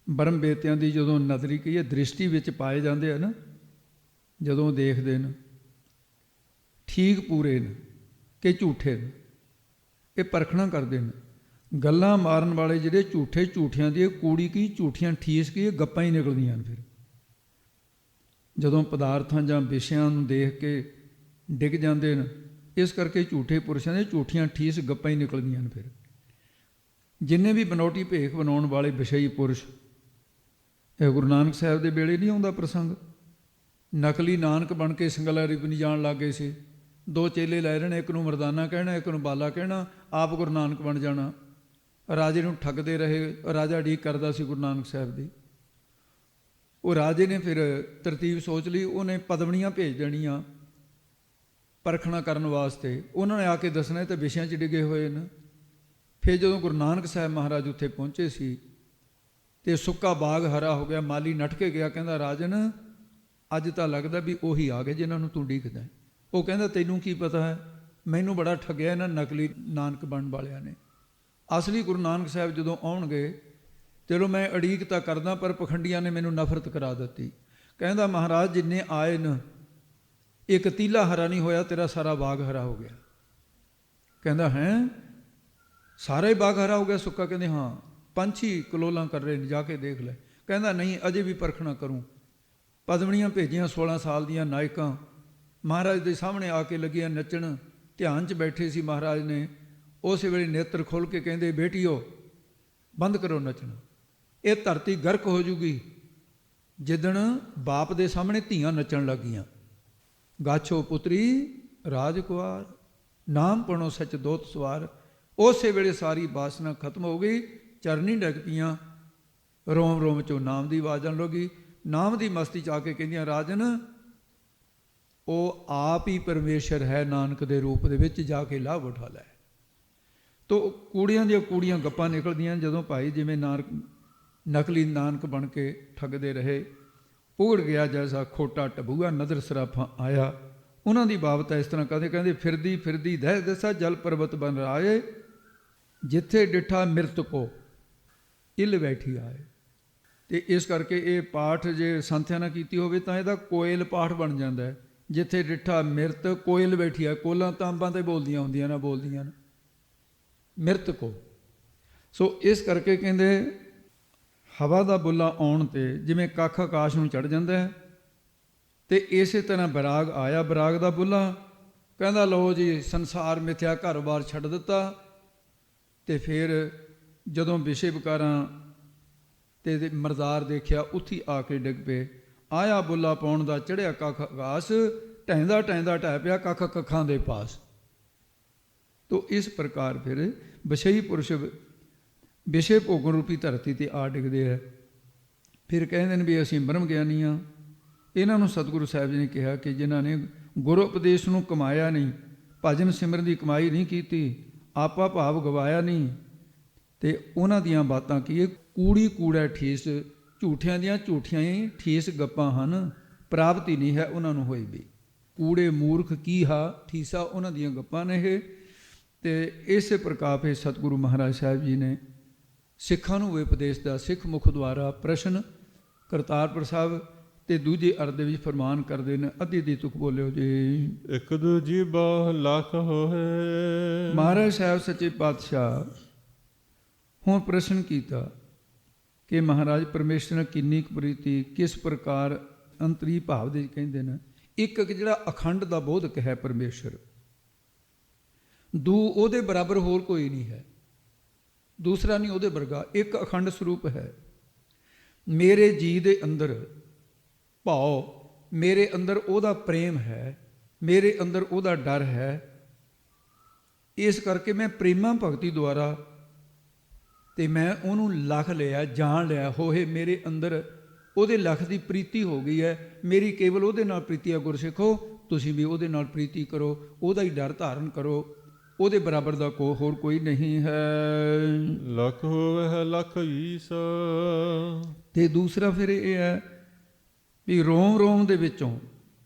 S2: ਬ੍ਰਹਮ ਬੇਤਿਆਂ ਦੀ ਜਦੋਂ ਨਜ਼ਰੀ ਕੀ ਹੈ ਦ੍ਰਿਸ਼ਟੀ ਵਿੱਚ ਪਾਏ ਜਾਂਦੇ ਆ ਨਾ, ਜਦੋਂ ਦੇਖਦੇ ਨੇ ਠੀਕ ਪੂਰੇ ਨੇ ਕਿ ਝੂਠੇ ਨੇ, ਇਹ ਪਰਖਣਾ ਕਰਦੇ ਨੇ। ਗੱਲਾਂ ਮਾਰਨ ਵਾਲੇ ਜਿਹੜੇ ਝੂਠੇ, ਝੂਠਿਆਂ ਦੀ ਕੂੜੀ ਕੀ, ਝੂਠੀਆਂ ਠੀਸ ਕੀ, ਗੱਪਾਂ ਹੀ ਨਿਕਲਦੀਆਂ ਨੇ। ਫਿਰ ਜਦੋਂ ਪਦਾਰਥਾਂ ਜਾਂ ਵਿਸ਼ਿਆਂ ਨੂੰ ਦੇਖ ਕੇ ਡਿੱਗ ਜਾਂਦੇ ਨੇ, ਇਸ ਕਰਕੇ ਝੂਠੇ ਪੁਰਸ਼ਾਂ ਦੇ ਝੂਠੀਆਂ ਠੀਸ ਗੱਪਾਂ ਹੀ ਨਿਕਲਦੀਆਂ ਨੇ। ਫਿਰ ਜਿੰਨੇ ਵੀ ਬਨੌਟੀ ਭੇਖ ਬਣਾਉਣ ਵਾਲੇ ਵਿਸ਼ਈ ਪੁਰਸ਼, ਇਹ ਗੁਰੂ ਨਾਨਕ ਸਾਹਿਬ ਦੇ ਵੇਲੇ ਨਹੀਂ ਆਉਂਦਾ ਪ੍ਰਸੰਗ, ਨਕਲੀ ਨਾਨਕ ਬਣ ਕੇ ਸਿੰਗਲਾ ਰਿਪਨੀ ਜਾਣ ਲੱਗ ਗਏ ਸੀ। ਦੋ ਚੇਲੇ ਲੈ ਰਹਿਣੇ, ਇੱਕ ਨੂੰ ਮਰਦਾਨਾ ਕਹਿਣਾ, ਇੱਕ ਨੂੰ ਬਾਲਾ ਕਹਿਣਾ, ਆਪ ਗੁਰੂ ਨਾਨਕ ਬਣ ਜਾਣਾ। ਰਾਜੇ ਨੂੰ ਠੱਗਦੇ ਰਹੇ, ਰਾਜਾ ਉਡੀਕ ਕਰਦਾ ਸੀ ਗੁਰੂ ਨਾਨਕ ਸਾਹਿਬ ਦੀ। ਉਹ ਰਾਜੇ ਨੇ ਫਿਰ ਤਰਤੀਬ ਸੋਚ ਲਈ, ਉਹਨੇ ਪਦਵਣੀਆਂ ਭੇਜ ਦੇਣੀਆਂ ਪਰਖਣਾ ਕਰਨ ਵਾਸਤੇ। ਉਹਨਾਂ ਨੇ ਆ ਕੇ ਦੱਸਣਾ ਤੇ ਵਿਸ਼ਿਆਂ 'ਚ ਡਿੱਗੇ ਹੋਏ ਨੇ। ਫਿਰ ਜਦੋਂ ਗੁਰੂ ਨਾਨਕ ਸਾਹਿਬ ਮਹਾਰਾਜ ਉੱਥੇ ਪਹੁੰਚੇ ਸੀ ਤੇ ਸੁੱਕਾ ਬਾਗ ਹਰਾ ਹੋ ਗਿਆ। ਮਾਲੀ ਨੱਠ ਕੇ ਗਿਆ, ਕਹਿੰਦਾ ਰਾਜਨ ਅੱਜ ਤਾਂ ਲੱਗਦਾ ਵੀ ਉਹੀ ਆ ਗਏ ਜਿਨ੍ਹਾਂ ਨੂੰ ਤੂੰ ਉਡੀਕਦਾ। ਉਹ ਕਹਿੰਦਾ ਤੈਨੂੰ ਕੀ ਪਤਾ ਹੈ, ਮੈਨੂੰ ਬੜਾ ਠੱਗਿਆ ਇਹਨਾਂ ਨਕਲੀ ਨਾਨਕ ਬਣਨ ਵਾਲਿਆਂ ਨੇ। ਅਸਲੀ ਗੁਰੂ ਨਾਨਕ ਸਾਹਿਬ ਜਦੋਂ ਆਉਣਗੇ, ਚਲੋ ਮੈਂ ਉਡੀਕ ਤਾਂ ਕਰਦਾ, ਪਰ ਪਖੰਡੀਆਂ ਨੇ ਮੈਨੂੰ ਨਫ਼ਰਤ ਕਰਾ ਦਿੱਤੀ। ਕਹਿੰਦਾ ਮਹਾਰਾਜ ਜਿੰਨੇ ਆਏ ਨੇ ਇੱਕ ਤੀਲਾ ਹਰਾ ਨਹੀਂ ਹੋਇਆ, ਤੇਰਾ ਸਾਰਾ ਬਾਗ ਹਰਾ ਹੋ ਗਿਆ। ਕਹਿੰਦਾ ਹੈਂ, ਸਾਰਾ ਹੀ ਬਾਗ ਹਰਾ ਹੋ ਗਿਆ ਸੁੱਕਾ? ਕਹਿੰਦੇ ਹਾਂ, ਪੰਛੀ ਕਲੋਲਾਂ ਕਰ ਰਹੇ ਨੇ, ਜਾ ਕੇ ਦੇਖ ਲੈ। ਕਹਿੰਦਾ ਨਹੀਂ, ਅਜੇ ਵੀ ਪਰਖਣਾ ਕਰੂੰ। ਪਦਵਣੀਆਂ ਭੇਜੀਆਂ 16 ਸਾਲ ਦੀਆਂ ਨਾਇਕਾਂ, ਮਹਾਰਾਜ ਦੇ ਸਾਹਮਣੇ ਆ ਕੇ ਲੱਗੀਆਂ ਨੱਚਣ। ਧਿਆਨ 'ਚ ਬੈਠੇ ਸੀ ਮਹਾਰਾਜ ਨੇ। ਉਸੇ ਵੇਲੇ ਨੇਤਰ ਖੋਲ੍ਹ ਕੇ ਕਹਿੰਦੇ ਬੇਟੀਓ ਬੰਦ ਕਰੋ ਨੱਚਣਾ, ਇਹ ਧਰਤੀ ਗਰਕ ਹੋ ਜੂਗੀ ਜਿੱਦਣ ਬਾਪ ਦੇ ਸਾਹਮਣੇ ਧੀਆਂ ਨੱਚਣ ਲੱਗੀਆਂ। ਗਾਛੋ ਪੁੱਤਰੀ ਰਾਜਕੁਆਰ, ਨਾਮ ਪਣੋ ਸੱਚ ਦੋਤ ਸਵਾਰ। ਉਸੇ ਵੇਲੇ ਸਾਰੀ ਬਾਸਨਾ ਖਤਮ ਹੋ ਗਈ, ਚਰਨੀ ਡਿੱਗ ਪਈਆਂ, ਰੋਮ ਰੋਮ 'ਚੋਂ ਨਾਮ ਦੀ ਆਵਾਜ਼ ਆਉਣ ਲੱਗੀ। ਨਾਮ ਦੀ ਮਸਤੀ 'ਚ ਆ ਕੇ ਕਹਿੰਦੀਆਂ ਰਾਜਨ ਉਹ ਆਪ ਹੀ ਪਰਮੇਸ਼ਰ ਹੈ, ਨਾਨਕ ਦੇ ਰੂਪ ਦੇ ਵਿੱਚ, ਜਾ ਕੇ ਲਾਭ ਉਠਾ ਲੈ। ਤੋ ਕੂੜੀਆਂ ਦੀਆਂ ਕੂੜੀਆਂ ਗੱਪਾਂ ਨਿਕਲਦੀਆਂ। ਜਦੋਂ ਭਾਈ ਜਿਵੇਂ ਨਾਨਕ ਨਕਲੀ ਨਾਨਕ ਬਣ ਕੇ ਠੱਗਦੇ ਰਹੇ, ਉਗੜ ਗਿਆ ਜੈਸਾ ਖੋਟਾ ਟਬੂਆ ਨਦਰ ਸਰਾਫਾ ਆਇਆ। ਉਹਨਾਂ ਦੀ ਬਾਬਤ ਇਸ ਤਰ੍ਹਾਂ ਕਹਿੰਦੇ ਫਿਰਦੀ ਫਿਰਦੀ ਦਹਿ ਦਸਾ ਜਲ ਪਰਬਤ ਬਨ ਰਾਏ, ਜਿੱਥੇ ਡਿਠਾ ਮਿਰਤ ਕੋ ਇਲ ਬੈਠੀ ਆਏ। ਤੇ ਇਸ ਕਰਕੇ ਇਹ ਪਾਠ ਜੇ ਸੰਥਿਆ ਨਾਲ ਕੀਤੀ ਹੋਵੇ ਤਾਂ ਇਹਦਾ ਕੋਇਲ ਪਾਠ ਬਣ ਜਾਂਦਾ ਹੈ। ਜਿੱਥੇ ਡਿਠਾ ਮਿਰਤ ਕੋਇਲ ਬੈਠੀ ਆ, ਕੋਲਾਂ ਤਾਂ ਅੰਬਾਂ ਤੇ ਬੋਲਦੀਆਂ ਹੁੰਦੀਆਂ ਨਾ, ਬੋਲਦੀਆਂ ਨੇ ਮਿਰਤ ਕੋ। ਸੋ ਇਸ ਕਰਕੇ ਕਹਿੰਦੇ ਹਵਾ ਦਾ ਬੁੱਲਾ ਆਉਣ ਤੇ ਜਿਵੇਂ ਕੱਖ ਆਕਾਸ਼ ਨੂੰ ਚੜ੍ਹ ਜਾਂਦਾ ਹੈ, ਤੇ ਇਸੇ ਤਰ੍ਹਾਂ ਬਰਾਗ ਆਇਆ, ਬਰਾਗ ਦਾ ਬੁੱਲਾ। ਕਹਿੰਦਾ ਲਓ ਜੀ ਸੰਸਾਰ ਮਿਥਿਆ, ਘਰ-ਬਾਰ ਛੱਡ ਦਿੱਤਾ। ਤੇ ਫਿਰ ਜਦੋਂ ਵਿਸ਼ੇ ਵਿਕਾਰਾਂ ਤੇ ਮਰਦਾਰ ਦੇਖਿਆ, ਉੱਥੀ ਆ ਕੇ ਡਿੱਗ ਪਏ। ਆਇਆ ਬੁੱਲਾ ਪਾਉਣ ਦਾ, ਚੜ੍ਹਿਆ ਕੱਖ ਆਕਾਸ਼, ਢਹਿੰਦਾ ਢਹਿੰਦਾ ਢਹਿ ਪਿਆ ਕੱਖ ਕੱਖਾਂ ਦੇ ਪਾਸ। ਤੋ ਇਸ ਪ੍ਰਕਾਰ ਫਿਰ ਵਿਸ਼ਈ ਪੁਰਸ਼ ਵਿਸ਼ੇ ਭੋਗਣ ਰੂਪੀ ਧਰਤੀ ਤੇ ਆ ਡਿੱਗਦੇ ਹੈ। ਫਿਰ ਕਹਿੰਦੇ ਨੇ ਵੀ ਅਸੀਂ ਬ੍ਰਹਮ ਗਿਆਨੀ ਹਾਂ। ਇਹਨਾਂ ਨੂੰ ਸਤਿਗੁਰੂ ਸਾਹਿਬ ਜੀ ਨੇ ਕਿਹਾ ਕਿ ਜਿਨ੍ਹਾਂ ਨੇ ਗੁਰੂ ਉਪਦੇਸ਼ ਨੂੰ ਕਮਾਇਆ ਨਹੀਂ, ਭਜਨ ਸਿਮਰਨ ਦੀ ਕਮਾਈ ਨਹੀਂ ਕੀਤੀ, ਆਪਾ ਭਾਵ ਗਵਾਇਆ ਨਹੀਂ, ਤੇ ਉਹਨਾਂ ਦੀਆਂ ਬਾਤਾਂ ਕੀ ਹੈ, ਕੂੜੀ ਕੂੜਾ ਠੀਸ, ਝੂਠਿਆਂ ਦੀਆਂ ਝੂਠੀਆਂ ਹੀ ਠੀਸ ਗੱਪਾਂ ਹਨ, ਪ੍ਰਾਪਤੀ ਨਹੀਂ ਹੈ ਉਹਨਾਂ ਨੂੰ ਹੋਈ ਵੀ। ਕੂੜੇ ਮੂਰਖ ਕੀ ਹਾ ਠੀਸਾ, ਉਹਨਾਂ ਦੀਆਂ ਗੱਪਾਂ ਨੇ ਇਹ। ਤੇ ਇਸੇ ਪ੍ਰਕਾਰ ਫਿਰ ਸਤਿਗੁਰੂ ਮਹਾਰਾਜ ਸਾਹਿਬ ਜੀ ਨੇ ਸਿੱਖਾਂ ਨੂੰ ਉਪਦੇਸ਼ ਦਾ ਸਿੱਖ ਮੁਖ ਦੁਆਰਾ ਪ੍ਰਸ਼ਨ ਕਰਤਾਰਪੁਰ ਸਾਹਿਬ ਤੇ ਦੂਜੇ ਅਰਥ ਦੇ ਵਿੱਚ ਫਰਮਾਨ ਕਰਦੇ ਨੇ। ਅੱਧੀ ਦੀ ਤੁਕ ਬੋਲਿਓ ਜੀ।
S1: ਇੱਕ ਦੂਜੀ ਬਾਹ ਲੱਖ ਹੋਏ।
S2: ਮਹਾਰਾਜ ਸਾਹਿਬ ਸੱਚੇ ਪਾਤਸ਼ਾਹ ਹੁਣ ਪ੍ਰਸ਼ਨ ਕੀਤਾ ਕਿ ਮਹਾਰਾਜ ਪਰਮੇਸ਼ਰ ਨਾਲ ਕਿੰਨੀ ਕੁ ਪ੍ਰੀਤੀ, ਕਿਸ ਪ੍ਰਕਾਰ ਅੰਤਰੀ ਭਾਵ ਦੇ ਕਹਿੰਦੇ ਨੇ। ਇੱਕ ਜਿਹੜਾ ਅਖੰਡ ਦਾ ਬੋਧਕ ਹੈ ਪਰਮੇਸ਼ਰ, ਦੂ ਉਹਦੇ ਬਰਾਬਰ ਹੋਰ ਕੋਈ ਨਹੀਂ ਹੈ, ਦੂਸਰਾ ਨਹੀਂ ਉਹਦੇ ਵਰਗਾ, ਇੱਕ ਅਖੰਡ ਸਰੂਪ ਹੈ। ਮੇਰੇ ਜੀ ਦੇ ਅੰਦਰ ਭਾਉ, ਮੇਰੇ ਅੰਦਰ ਉਹਦਾ ਪ੍ਰੇਮ ਹੈ, ਮੇਰੇ ਅੰਦਰ ਉਹਦਾ ਡਰ ਹੈ। ਇਸ ਕਰਕੇ ਮੈਂ ਪ੍ਰੇਮਾ ਭਗਤੀ ਦੁਆਰਾ ਤੇ ਮੈਂ ਉਹਨੂੰ ਲਖ ਲਿਆ, ਜਾਣ ਲਿਆ ਹੋਏ, ਮੇਰੇ ਅੰਦਰ ਉਹਦੇ ਲਖ ਦੀ ਪ੍ਰੀਤੀ ਹੋ ਗਈ ਹੈ। ਮੇਰੀ ਕੇਵਲ ਉਹਦੇ ਨਾਲ ਪ੍ਰੀਤੀ ਹੈ। ਗੁਰਸਿੱਖੋ ਤੁਸੀਂ ਵੀ ਉਹਦੇ ਨਾਲ ਪ੍ਰੀਤੀ ਕਰੋ, ਉਹਦਾ ਹੀ ਡਰ ਧਾਰਨ ਕਰੋ, ਉਹਦੇ ਬਰਾਬਰ ਦਾ ਹੋਰ ਕੋਈ ਨਹੀਂ ਹੈ।
S1: ਲੱਖ ਹੋਵੇ ਲੱਖ ਈਸ।
S2: ਤੇ ਦੂਸਰਾ ਫਿਰ ਇਹ ਹੈ ਵੀ ਰੋਮ ਰੋਮ ਦੇ ਵਿੱਚੋਂ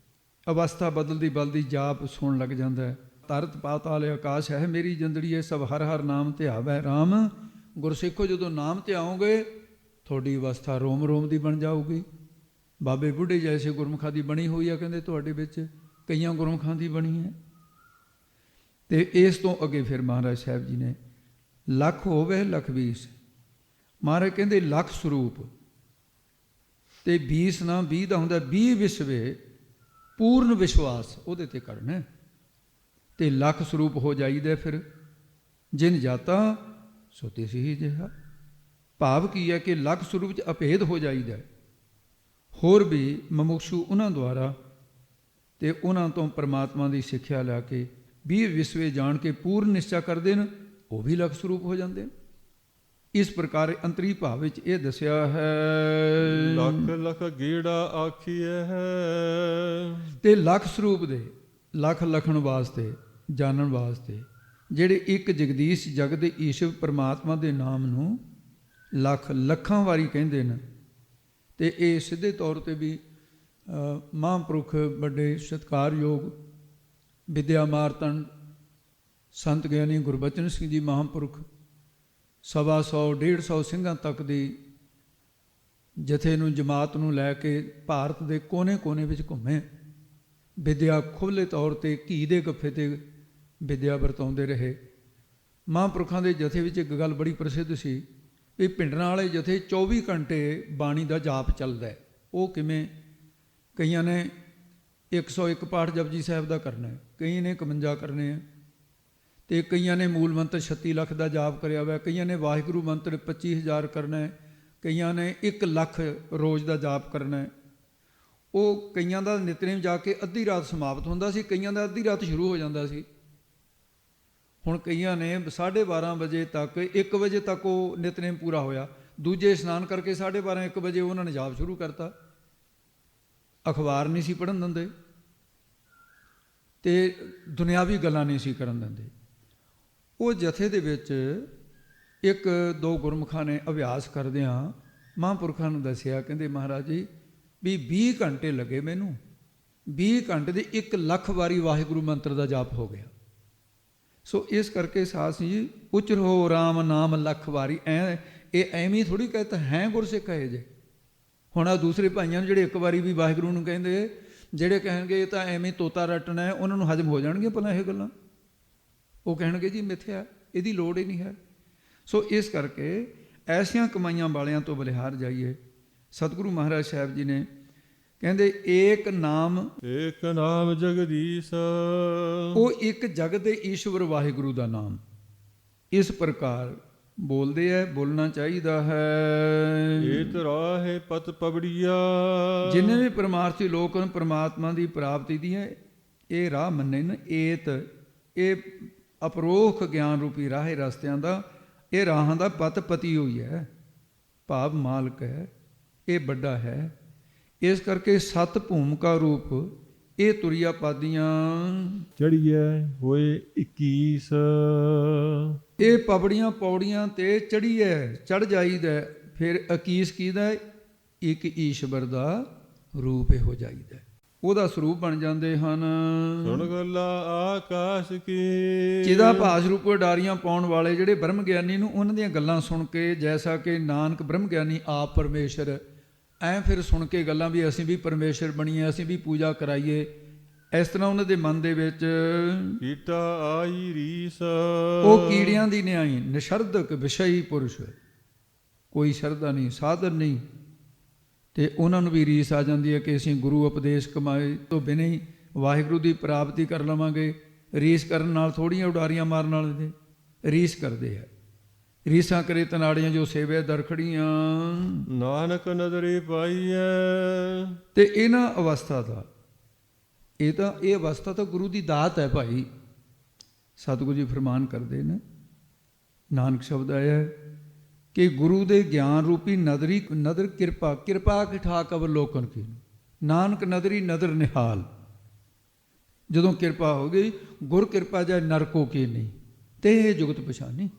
S2: ਅਵਸਥਾ ਬਦਲਦੀ ਬਦਲਦੀ ਜਾਪ ਸੁਣ ਲੱਗ ਜਾਂਦਾ ਹੈ। ਧਰਤ ਪਾਤਾਲ ਆਕਾਸ਼ ਹੈ ਮੇਰੀ ਜੰਦੜੀ ਹੈ, ਸਭ ਹਰ ਹਰ ਨਾਮ ਧਿਆਵੈ ਰਾਮ। ਗੁਰਸਿੱਖੋ ਜਦੋਂ ਨਾਮ ਧਿਆਓਗੇ ਤੁਹਾਡੀ ਅਵਸਥਾ ਰੋਮ ਰੋਮ ਦੀ ਬਣ ਜਾਊਗੀ। ਬਾਬੇ ਬੁੱਢੇ ਜੈਸੇ ਗੁਰਮੁਖਾਂ ਦੀ ਬਣੀ ਹੋਈ ਆ, ਕਹਿੰਦੇ ਤੁਹਾਡੇ ਵਿੱਚ ਕਈਆਂ ਗੁਰਮੁਖਾਂ ਦੀ ਬਣੀ ਹੈ। ਤੇ ਇਸ ਤੋਂ ਅੱਗੇ ਫਿਰ ਮਹਾਰਾਜ ਸਾਹਿਬ ਜੀ ਨੇ ਲੱਖ ਹੋਵੇ ਲੱਖ 20, ਮਹਾਰਾਜ ਕਹਿੰਦੇ ਲੱਖ ਸਰੂਪ ਤੇ 20 ਨਾ 20 ਦਾ ਹੁੰਦਾ 20 ਵਿਸਵੇ ਪੂਰਨ ਵਿਸ਼ਵਾਸ ਉਹਦੇ ਤੇ ਕਰਨਾ ਤੇ ਲੱਖ ਸਰੂਪ ਹੋ ਜਾਈਦਾ। ਫਿਰ ਜਿਨ ਜਾਤਾ ਸੋ ਤਿਸ ਹੀ ਜਿਹਾ। ਭਾਵ ਕੀ ਹੈ ਕਿ ਲੱਖ ਸਰੂਪ 'ਚ ਅਭੇਦ ਹੋ ਜਾਈਦਾ। ਹੋਰ ਵੀ ਮੁਮੁਕਸ਼ੂ ਉਹਨਾਂ ਦੁਆਰਾ ਤੇ ਉਹਨਾਂ ਤੋਂ ਪਰਮਾਤਮਾ ਦੀ ਸਿੱਖਿਆ ਲੈ ਕੇ 20 ਵਿਸਵੇ ਜਾਣ ਕੇ ਪੂਰਨ ਨਿਸ਼ਚਾ ਕਰਦੇ ਨੇ, ਉਹ ਵੀ ਲੱਖ ਸਰੂਪ ਹੋ ਜਾਂਦੇ ਨੇ। ਇਸ ਪ੍ਰਕਾਰ ਅੰਤਰੀ ਭਾਵ ਵਿੱਚ ਇਹ ਦੱਸਿਆ ਹੈ
S1: ਲੱਖ ਲੱਖ ਗੇੜਾ ਆਖੀਐ ਹੈ।
S2: ਤੇ ਲੱਖ ਸਰੂਪ ਦੇ ਲੱਖ ਲਖਣ ਵਾਸਤੇ ਜਾਣਨ ਵਾਸਤੇ ਜਿਹੜੇ ਇੱਕ ਜਗਦੀਸ਼ ਜਗ ਦੇ ਈਸ਼ਵਰ ਪਰਮਾਤਮਾ ਦੇ ਨਾਮ ਨੂੰ ਲੱਖ ਲੱਖਾਂ ਵਾਰੀ ਕਹਿੰਦੇ ਨੇ। ਤੇ ਇਹ ਸਿੱਧੇ ਤੌਰ ਤੇ ਵੀ ਮਹਾਂਪੁਰਖ ਵੱਡੇ ਸਤਿਕਾਰਯੋਗ ਵਿਦਿਆ ਮਾਰਤੰਡ ਸੰਤ ਗਿਆਨੀ ਗੁਰਬਚਨ ਸਿੰਘ ਜੀ ਮਹਾਂਪੁਰਖ 100 150 ਸਿੰਘਾਂ ਤੱਕ ਦੀ ਜਥੇ ਨੂੰ ਜਮਾਤ ਨੂੰ ਲੈ ਕੇ ਭਾਰਤ ਦੇ ਕੋਨੇ-ਕੋਨੇ ਵਿੱਚ ਘੁੰਮੇ। ਵਿਦਿਆ ਖੁੱਲ੍ਹੇ ਤੌਰ ਤੇ ਘੀ ਦੇ ਗੱਫੇ ਤੇ ਵਿਦਿਆ ਵਰਤਾਉਂਦੇ ਰਹੇ। ਮਹਾਂਪੁਰਖਾਂ ਦੇ ਜਥੇ ਵਿੱਚ ਇੱਕ ਗੱਲ ਬੜੀ ਪ੍ਰਸਿੱਧ ਸੀ ਵੀ ਪਿੰਡਰਾਂ ਵਾਲੇ ਜਥੇ 24 ਘੰਟੇ ਬਾਣੀ ਦਾ ਜਾਪ ਚੱਲਦਾ। ਉਹ ਕਿਵੇਂ? ਕਈਆਂ ਨੇ 101 ਪਾਠ ਜਪਜੀ ਸਾਹਿਬ ਦਾ ਕਰਨਾ ਹੈ, ਕਈ ਨੇ 51 ਕਰਨੇ ਆ, ਤੇ ਕਈਆਂ ਨੇ ਮੂਲ ਮੰਤਰ 36 ਲੱਖ ਦਾ ਜਾਪ ਕਰਿਆ ਹੋਇਆ, ਕਈਆਂ ਨੇ ਵਾਹਿਗੁਰੂ ਮੰਤਰ 25,000 ਕਰਨਾ ਹੈ, ਕਈਆਂ ਨੇ 1 ਲੱਖ ਰੋਜ਼ ਦਾ ਜਾਪ ਕਰਨਾ ਹੈ। ਉਹ ਕਈਆਂ ਦਾ ਨਿਤਨੇਮ ਜਾ ਕੇ ਅੱਧੀ ਰਾਤ ਸਮਾਪਤ ਹੁੰਦਾ ਸੀ, ਕਈਆਂ ਦਾ ਅੱਧੀ ਰਾਤ ਸ਼ੁਰੂ ਹੋ ਜਾਂਦਾ ਸੀ। ਹੁਣ ਕਈਆਂ ਨੇ 12:30 ਵਜੇ ਤੱਕ 1 ਵਜੇ ਤੱਕ ਉਹ ਨਿਤਨੇਮ ਪੂਰਾ ਹੋਇਆ, ਦੂਜੇ ਇਸ਼ਨਾਨ ਕਰਕੇ 12:30 1 ਵਜੇ ਉਹਨਾਂ ਨੇ ਜਾਪ ਸ਼ੁਰੂ ਕਰਤਾ। ਅਖਬਾਰ ਨਹੀਂ ਸੀ ਪੜ੍ਹਨ ਦਿੰਦੇ ਤੇ ਦੁਨਿਆਵੀ ਗੱਲਾਂ ਨਹੀਂ ਸੀ ਕਰਨ ਦਿੰਦੇ। ਉਹ ਜਥੇ ਦੇ ਵਿੱਚ 1-2 ਗੁਰਮੁਖਾਂ ਨੇ ਅਭਿਆਸ ਕਰਦਿਆਂ ਮਹਾਂਪੁਰਖਾਂ ਨੂੰ ਦੱਸਿਆ, ਕਹਿੰਦੇ ਮਹਾਰਾਜ ਜੀ ਵੀ 20 ਘੰਟੇ ਲੱਗੇ ਮੈਨੂੰ, 20 ਘੰਟੇ ਦੇ 1 ਲੱਖ ਵਾਰੀ ਵਾਹਿਗੁਰੂ ਮੰਤਰ ਦਾ ਜਾਪ ਹੋ ਗਿਆ। ਸੋ ਇਸ ਕਰਕੇ ਸਾਧ ਸਿੰਘ ਜੀ ਉਚਰੋ ਰਾਮ ਨਾਮ ਲੱਖ ਵਾਰੀ। ਇਹ ਐਵੇਂ ਥੋੜ੍ਹੀ ਕਹਿਤਾ ਹੈ ਗੁਰਸਿੱਖ ਕਹੇ ਜੇ। ਹੁਣ ਆ ਦੂਸਰੇ ਭਾਈਆਂ ਨੂੰ ਜਿਹੜੇ ਇੱਕ ਵਾਰੀ ਵੀ ਵਾਹਿਗੁਰੂ ਨੂੰ ਕਹਿੰਦੇ, ਜਿਹੜੇ ਕਹਿਣਗੇ ਇਹ ਤਾਂ ਐਵੇਂ ਤੋਤਾ ਰੱਟਣਾ ਹੈ, ਉਹਨਾਂ ਨੂੰ ਹਜ਼ਮ ਹੋ ਜਾਣਗੀਆਂ ਭਲਾ ਇਹ ਗੱਲਾਂ? ਉਹ ਕਹਿਣਗੇ ਜੀ ਮਿੱਥਿਆ, ਇਹਦੀ ਲੋੜ ਹੀ ਨਹੀਂ ਹੈ। ਸੋ ਇਸ ਕਰਕੇ ਐਸੀਆਂ ਕਮਾਈਆਂ ਵਾਲਿਆਂ ਤੋਂ ਬਲਿਹਾਰ ਜਾਈਏ। ਸਤਿਗੁਰੂ ਮਹਾਰਾਜ ਸਾਹਿਬ ਜੀ ਨੇ ਕਹਿੰਦੇ ਏਕ ਨਾਮ ਜਗਦੀਸ਼, ਉਹ ਇੱਕ ਜਗਤ ਦੇ ਈਸ਼ਵਰ ਵਾਹਿਗੁਰੂ ਦਾ ਨਾਮ ਇਸ ਪ੍ਰਕਾਰ ਬੋਲਦੇ ਹੈ, ਬੋਲਣਾ ਚਾਹੀਦਾ ਹੈ।
S1: ਏਤ ਰਾਹੇ ਪਤ ਪਵੜੀਆ,
S2: ਜਿੰਨੇ ਵੀ ਪਰਮਾਰਥੀ ਲੋਕ ਹਨ ਪਰਮਾਤਮਾ ਦੀ ਪ੍ਰਾਪਤੀ ਦੀ ਹੈ ਇਹ ਰਾਹ ਮੰਨੇ ਨੇ। ਏਤ ਇਹ ਅਪਰੋਖ ਗਿਆਨ ਰੂਪੀ ਰਾਹੇ ਰਸਤਿਆਂ ਦਾ, ਇਹ ਰਾਹਾਂ ਦਾ ਪਤ ਪਤੀ ਹੋਈ ਹੈ, ਭਾਵ ਮਾਲਕ ਹੈ, ਇਹ ਵੱਡਾ ਹੈ। ਇਸ ਕਰਕੇ ਸਤ ਭੂਮਿਕਾ ਰੂਪ ਇਹ ਤੁਰੀਆ ਪਾਦੀਆਂ
S1: ਚੜੀਐ ਹੋਏ 21।
S2: ਇਹ ਪਬੜੀਆਂ ਪੌੜੀਆਂ ਤੇ ਚੜੀਐ, ਚੜ ਜਾਈਦਾ। ਫਿਰ 21 ਕੀਦਾ? ਇੱਕ ਈਸ਼ਵਰ ਦਾ ਰੂਪ ਹੋ ਜਾਈਦਾ, ਉਹਦਾ ਸਰੂਪ ਬਣ ਜਾਂਦੇ ਹਨ।
S1: ਸੁਣ ਗੱਲਾ ਆਕਾਸ਼ ਕੀ,
S2: ਜਿਹਦਾ ਭਾਸ ਰੂਪ ਡਾਰੀਆਂ ਪਾਉਣ ਵਾਲੇ ਜਿਹੜੇ ਬ੍ਰਹਮ ਗਿਆਨੀ ਨੂੰ ਉਹਨਾਂ ਦੀਆਂ ਗੱਲਾਂ ਸੁਣ ਕੇ, ਜੈਸਾ ਕਿ ਨਾਨਕ ਬ੍ਰਹਮ ਗਿਆਨੀ ਆਪ ਪਰਮੇਸ਼ਰ, ਐਂ ਫਿਰ ਸੁਣ ਕੇ ਗੱਲਾਂ ਵੀ ਅਸੀਂ ਵੀ ਪਰਮੇਸ਼ਰ ਬਣੀਏ, ਅਸੀਂ ਵੀ ਪੂਜਾ ਕਰਾਈਏ। ਇਸ ਤਰ੍ਹਾਂ ਉਹਨਾਂ ਦੇ ਮਨ ਦੇ ਵਿੱਚ
S1: ਕੀਟਾ ਆਈ ਰੀਸ,
S2: ਉਹ ਕੀੜਿਆਂ ਦੀ ਨਿਆਈ ਨਿਸ਼ਰਦਕ ਵਿਸ਼ਈ ਪੁਰਸ਼, ਕੋਈ ਸ਼ਰਧਾ ਨਹੀਂ, ਸਾਧਨ ਨਹੀਂ, ਤੇ ਉਹਨਾਂ ਨੂੰ ਵੀ ਰੀਸ ਆ ਜਾਂਦੀ ਹੈ ਕਿ ਅਸੀਂ ਗੁਰੂ ਉਪਦੇਸ਼ ਕਮਾਏ ਤੋਂ ਬਿਨਾਂ ਹੀ ਵਾਹਿਗੁਰੂ ਦੀ ਪ੍ਰਾਪਤੀ ਕਰ ਲਵਾਂਗੇ। ਰੀਸ ਕਰਨ ਨਾਲ ਥੋੜ੍ਹੀਆਂ ਉਡਾਰੀਆਂ ਮਾਰਨ ਵਾਲੇ ਰੀਸ ਕਰਦੇ ਆ। ਰੀਸਾਂ ਕਰੇ ਤਨਾੜੀਆਂ ਜੋ ਸੇਵੇ ਦਰਖੜੀਆਂ,
S1: ਨਾਨਕ ਨਦਰੇ ਪਾਈਐ।
S2: ਤੇ ਇਹਨਾਂ ਅਵਸਥਾ ਦਾ ਇਹ ਅਵਸਥਾ ਤਾਂ ਗੁਰੂ ਦੀ ਦਾਤ ਹੈ ਭਾਈ। ਸਤਿਗੁਰੂ ਜੀ ਫਰਮਾਨ ਕਰਦੇ ਨੇ, ਨਾਨਕ ਸ਼ਬਦ ਆਇਆ ਕਿ ਗੁਰੂ ਦੇ ਗਿਆਨ ਰੂਪੀ ਨਦਰ ਕਿਰਪਾ ਕੀ ਠਾਕ ਅਵਲੋਕਨ ਕੀ, ਨਾਨਕ ਨਦਰੀ ਨਦਰ ਨਿਹਾਲ। ਜਦੋਂ ਕਿਰਪਾ ਹੋ ਗਈ, ਗੁਰ ਕਿਰਪਾ ਜਾਏ ਨਰਕੋ ਕੀ ਨਹੀਂ, ਤੇ ਇਹ ਜੁਗਤ ਪਛਾਨੀ।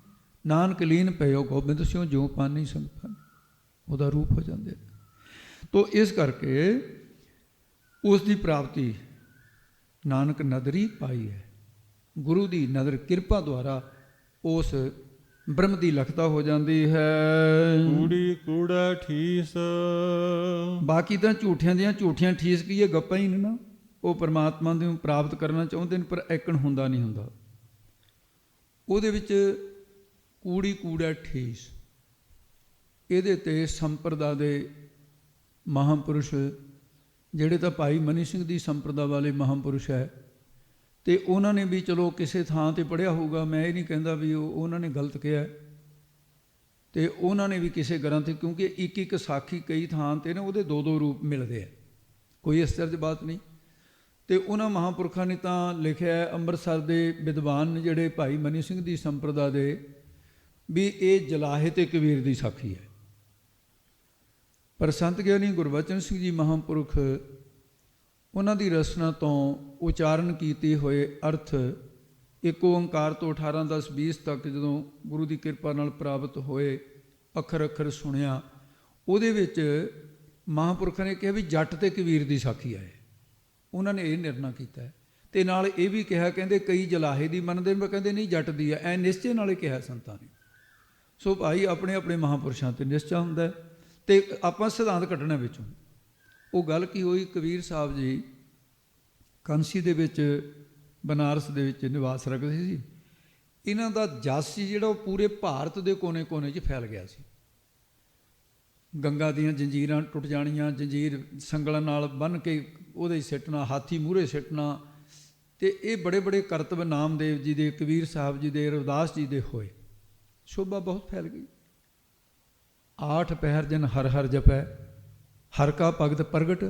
S2: ਨਾਨਕ ਲੀਨ ਪਇਓ ਗੋਬਿੰਦ ਸਿਉ ਜਿਉ ਪਾਨੀ ਸੰਗ ਪਾਨੀ। ਉਹਦਾ ਰੂਪ ਹੋ ਜਾਂਦੇ ਨੇ। ਤੋ ਇਸ ਕਰਕੇ ਉਸ ਦੀ ਪ੍ਰਾਪਤੀ ਨਾਨਕ ਨਦਰੀ ਪਾਈ ਹੈ। ਗੁਰੂ ਦੀ ਨਦਰ ਕਿਰਪਾ ਦੁਆਰਾ ਉਸ ਬ੍ਰਹਮ ਦੀ ਲਖਤਾ ਹੋ ਜਾਂਦੀ ਹੈ।
S1: ਕੂੜੀ ਕੂੜਾ ਠੀਸ।
S2: ਬਾਕੀ ਤਾਂ ਝੂਠਿਆਂ ਦੀਆਂ ਝੂਠੀਆਂ ਠੀਸ ਕੀ ਹੈ, ਗੱਪਾਂ ਹੀ ਨੇ ਨਾ। ਉਹ ਪਰਮਾਤਮਾ ਨੂੰ ਪ੍ਰਾਪਤ ਕਰਨਾ ਚਾਹੁੰਦੇ ਨੇ ਪਰ ਐਕਣ ਹੁੰਦਾ ਨਹੀਂ ਹੁੰਦਾ। ਉਹਦੇ ਵਿੱਚ ਕੂੜੀ ਕੂੜਾ ਠੀਸ, ਇਹਦੇ 'ਤੇ ਸੰਪਰਦਾ ਦੇ ਮਹਾਂਪੁਰਸ਼ ਜਿਹੜੇ ਤਾਂ ਭਾਈ ਮਨੀ ਸਿੰਘ ਦੀ ਸੰਪਰਦਾ ਵਾਲੇ ਮਹਾਂਪੁਰਸ਼ ਹੈ, ਅਤੇ ਉਹਨਾਂ ਨੇ ਵੀ ਚਲੋ ਕਿਸੇ ਥਾਂ 'ਤੇ ਪੜ੍ਹਿਆ ਹੋਊਗਾ, ਮੈਂ ਇਹ ਨਹੀਂ ਕਹਿੰਦਾ ਵੀ ਉਹਨਾਂ ਨੇ ਗਲਤ ਕਿਹਾ, ਅਤੇ ਉਹਨਾਂ ਨੇ ਵੀ ਕਿਸੇ ਗ੍ਰੰਥ 'ਤੇ, ਕਿਉਂਕਿ ਇੱਕ ਇੱਕ ਸਾਖੀ ਕਈ ਥਾਂ 'ਤੇ ਨਾ ਉਹਦੇ ਦੋ ਦੋ ਰੂਪ ਮਿਲਦੇ ਆ, ਕੋਈ ਇਸ ਤਰ੍ਹਾਂ ਦੀ ਬਾਤ ਨਹੀਂ। ਅਤੇ ਉਹਨਾਂ ਮਹਾਂਪੁਰਖਾਂ ਨੇ ਤਾਂ ਲਿਖਿਆ ਅੰਮ੍ਰਿਤਸਰ ਦੇ ਵਿਦਵਾਨ ਨੇ ਜਿਹੜੇ ਭਾਈ ਮਨੀ ਸਿੰਘ ਦੀ ਸੰਪਰਦਾ ਦੇ, ਵੀ ਇਹ ਜਲਾਹੇ ਤੇ ਕਬੀਰ ਦੀ ਸਾਖੀ ਹੈ। ਪਰ ਸੰਤ ਗਿਆਨੀ ਗੁਰਬਚਨ ਸਿੰਘ ਜੀ ਮਹਾਂਪੁਰਖ ਉਹਨਾਂ ਦੀ ਰਚਨਾ ਤੋਂ ਉਚਾਰਨ ਕੀਤੇ ਹੋਏ ਅਰਥ ਇੱਕ ਓਂਕਾਰ ਤੋਂ 18 10 20 ਤੱਕ ਜਦੋਂ ਗੁਰੂ ਦੀ ਕਿਰਪਾ ਨਾਲ ਪ੍ਰਾਪਤ ਹੋਏ, ਅੱਖਰ ਅੱਖਰ ਸੁਣਿਆ, ਉਹਦੇ ਵਿੱਚ ਮਹਾਂਪੁਰਖਾਂ ਨੇ ਕਿਹਾ ਵੀ ਜੱਟ ਤੇ ਕਬੀਰ ਦੀ ਸਾਖੀ ਹੈ। ਉਹਨਾਂ ਨੇ ਇਹ ਨਿਰਣਾ ਕੀਤਾ ਹੈ, ਅਤੇ ਨਾਲ ਇਹ ਵੀ ਕਿਹਾ, ਕਹਿੰਦੇ ਕਈ ਜਲਾਹੇ ਦੀ ਮੰਨਦੇ ਨੇ, ਕਹਿੰਦੇ ਨਹੀਂ ਜੱਟ ਦੀ ਹੈ, ਐ ਨਿਸ਼ਚੇ ਨਾਲ ਕਿਹਾ ਸੰਤਾਂ ਨੇ। ਸੋ ਭਾਈ ਆਪਣੇ ਆਪਣੇ ਮਹਾਂਪੁਰਸ਼ਾਂ 'ਤੇ ਨਿਸ਼ਚਾ ਹੁੰਦਾ, ਅਤੇ ਆਪਾਂ ਸਿਧਾਂਤ ਕੱਢਣਾ ਵਿੱਚੋਂ। ਉਹ ਗੱਲ ਕੀ ਹੋਈ, ਕਬੀਰ ਸਾਹਿਬ ਜੀ ਕਾਂਸੀ ਦੇ ਵਿੱਚ ਬਨਾਰਸ ਦੇ ਵਿੱਚ ਨਿਵਾਸ ਰੱਖਦੇ ਸੀ। ਇਹਨਾਂ ਦਾ ਜਸ ਸੀ ਜਿਹੜਾ ਉਹ ਪੂਰੇ ਭਾਰਤ ਦੇ ਕੋਨੇ ਕੋਨੇ 'ਚ ਫੈਲ ਗਿਆ ਸੀ। ਗੰਗਾ ਦੀਆਂ ਜੰਜੀਰਾਂ ਟੁੱਟ ਜਾਣੀਆਂ, ਜੰਜੀਰ ਸੰਗਲਾਂ ਨਾਲ ਬੰਨ੍ਹ ਕੇ ਉਹਦੇ ਸਿੱਟਣਾ, ਹਾਥੀ ਮੂਹਰੇ ਸਿੱਟਣਾ, ਅਤੇ ਇਹ ਬੜੇ ਬੜੇ ਕਰਤੱਵ ਨਾਮਦੇਵ ਜੀ ਦੇ, ਕਬੀਰ ਸਾਹਿਬ ਜੀ ਦੇ, ਰਵਿਦਾਸ ਜੀ ਦੇ ਹੋਏ। ਸ਼ੋਭਾ ਬਹੁਤ ਫੈਲ ਗਈ। 8 ਪਹਿਰ ਜਨ ਹਰ ਹਰ ਜਪੈ, ਹਰ ਕਾ ਭਗਤ ਪ੍ਰਗਟ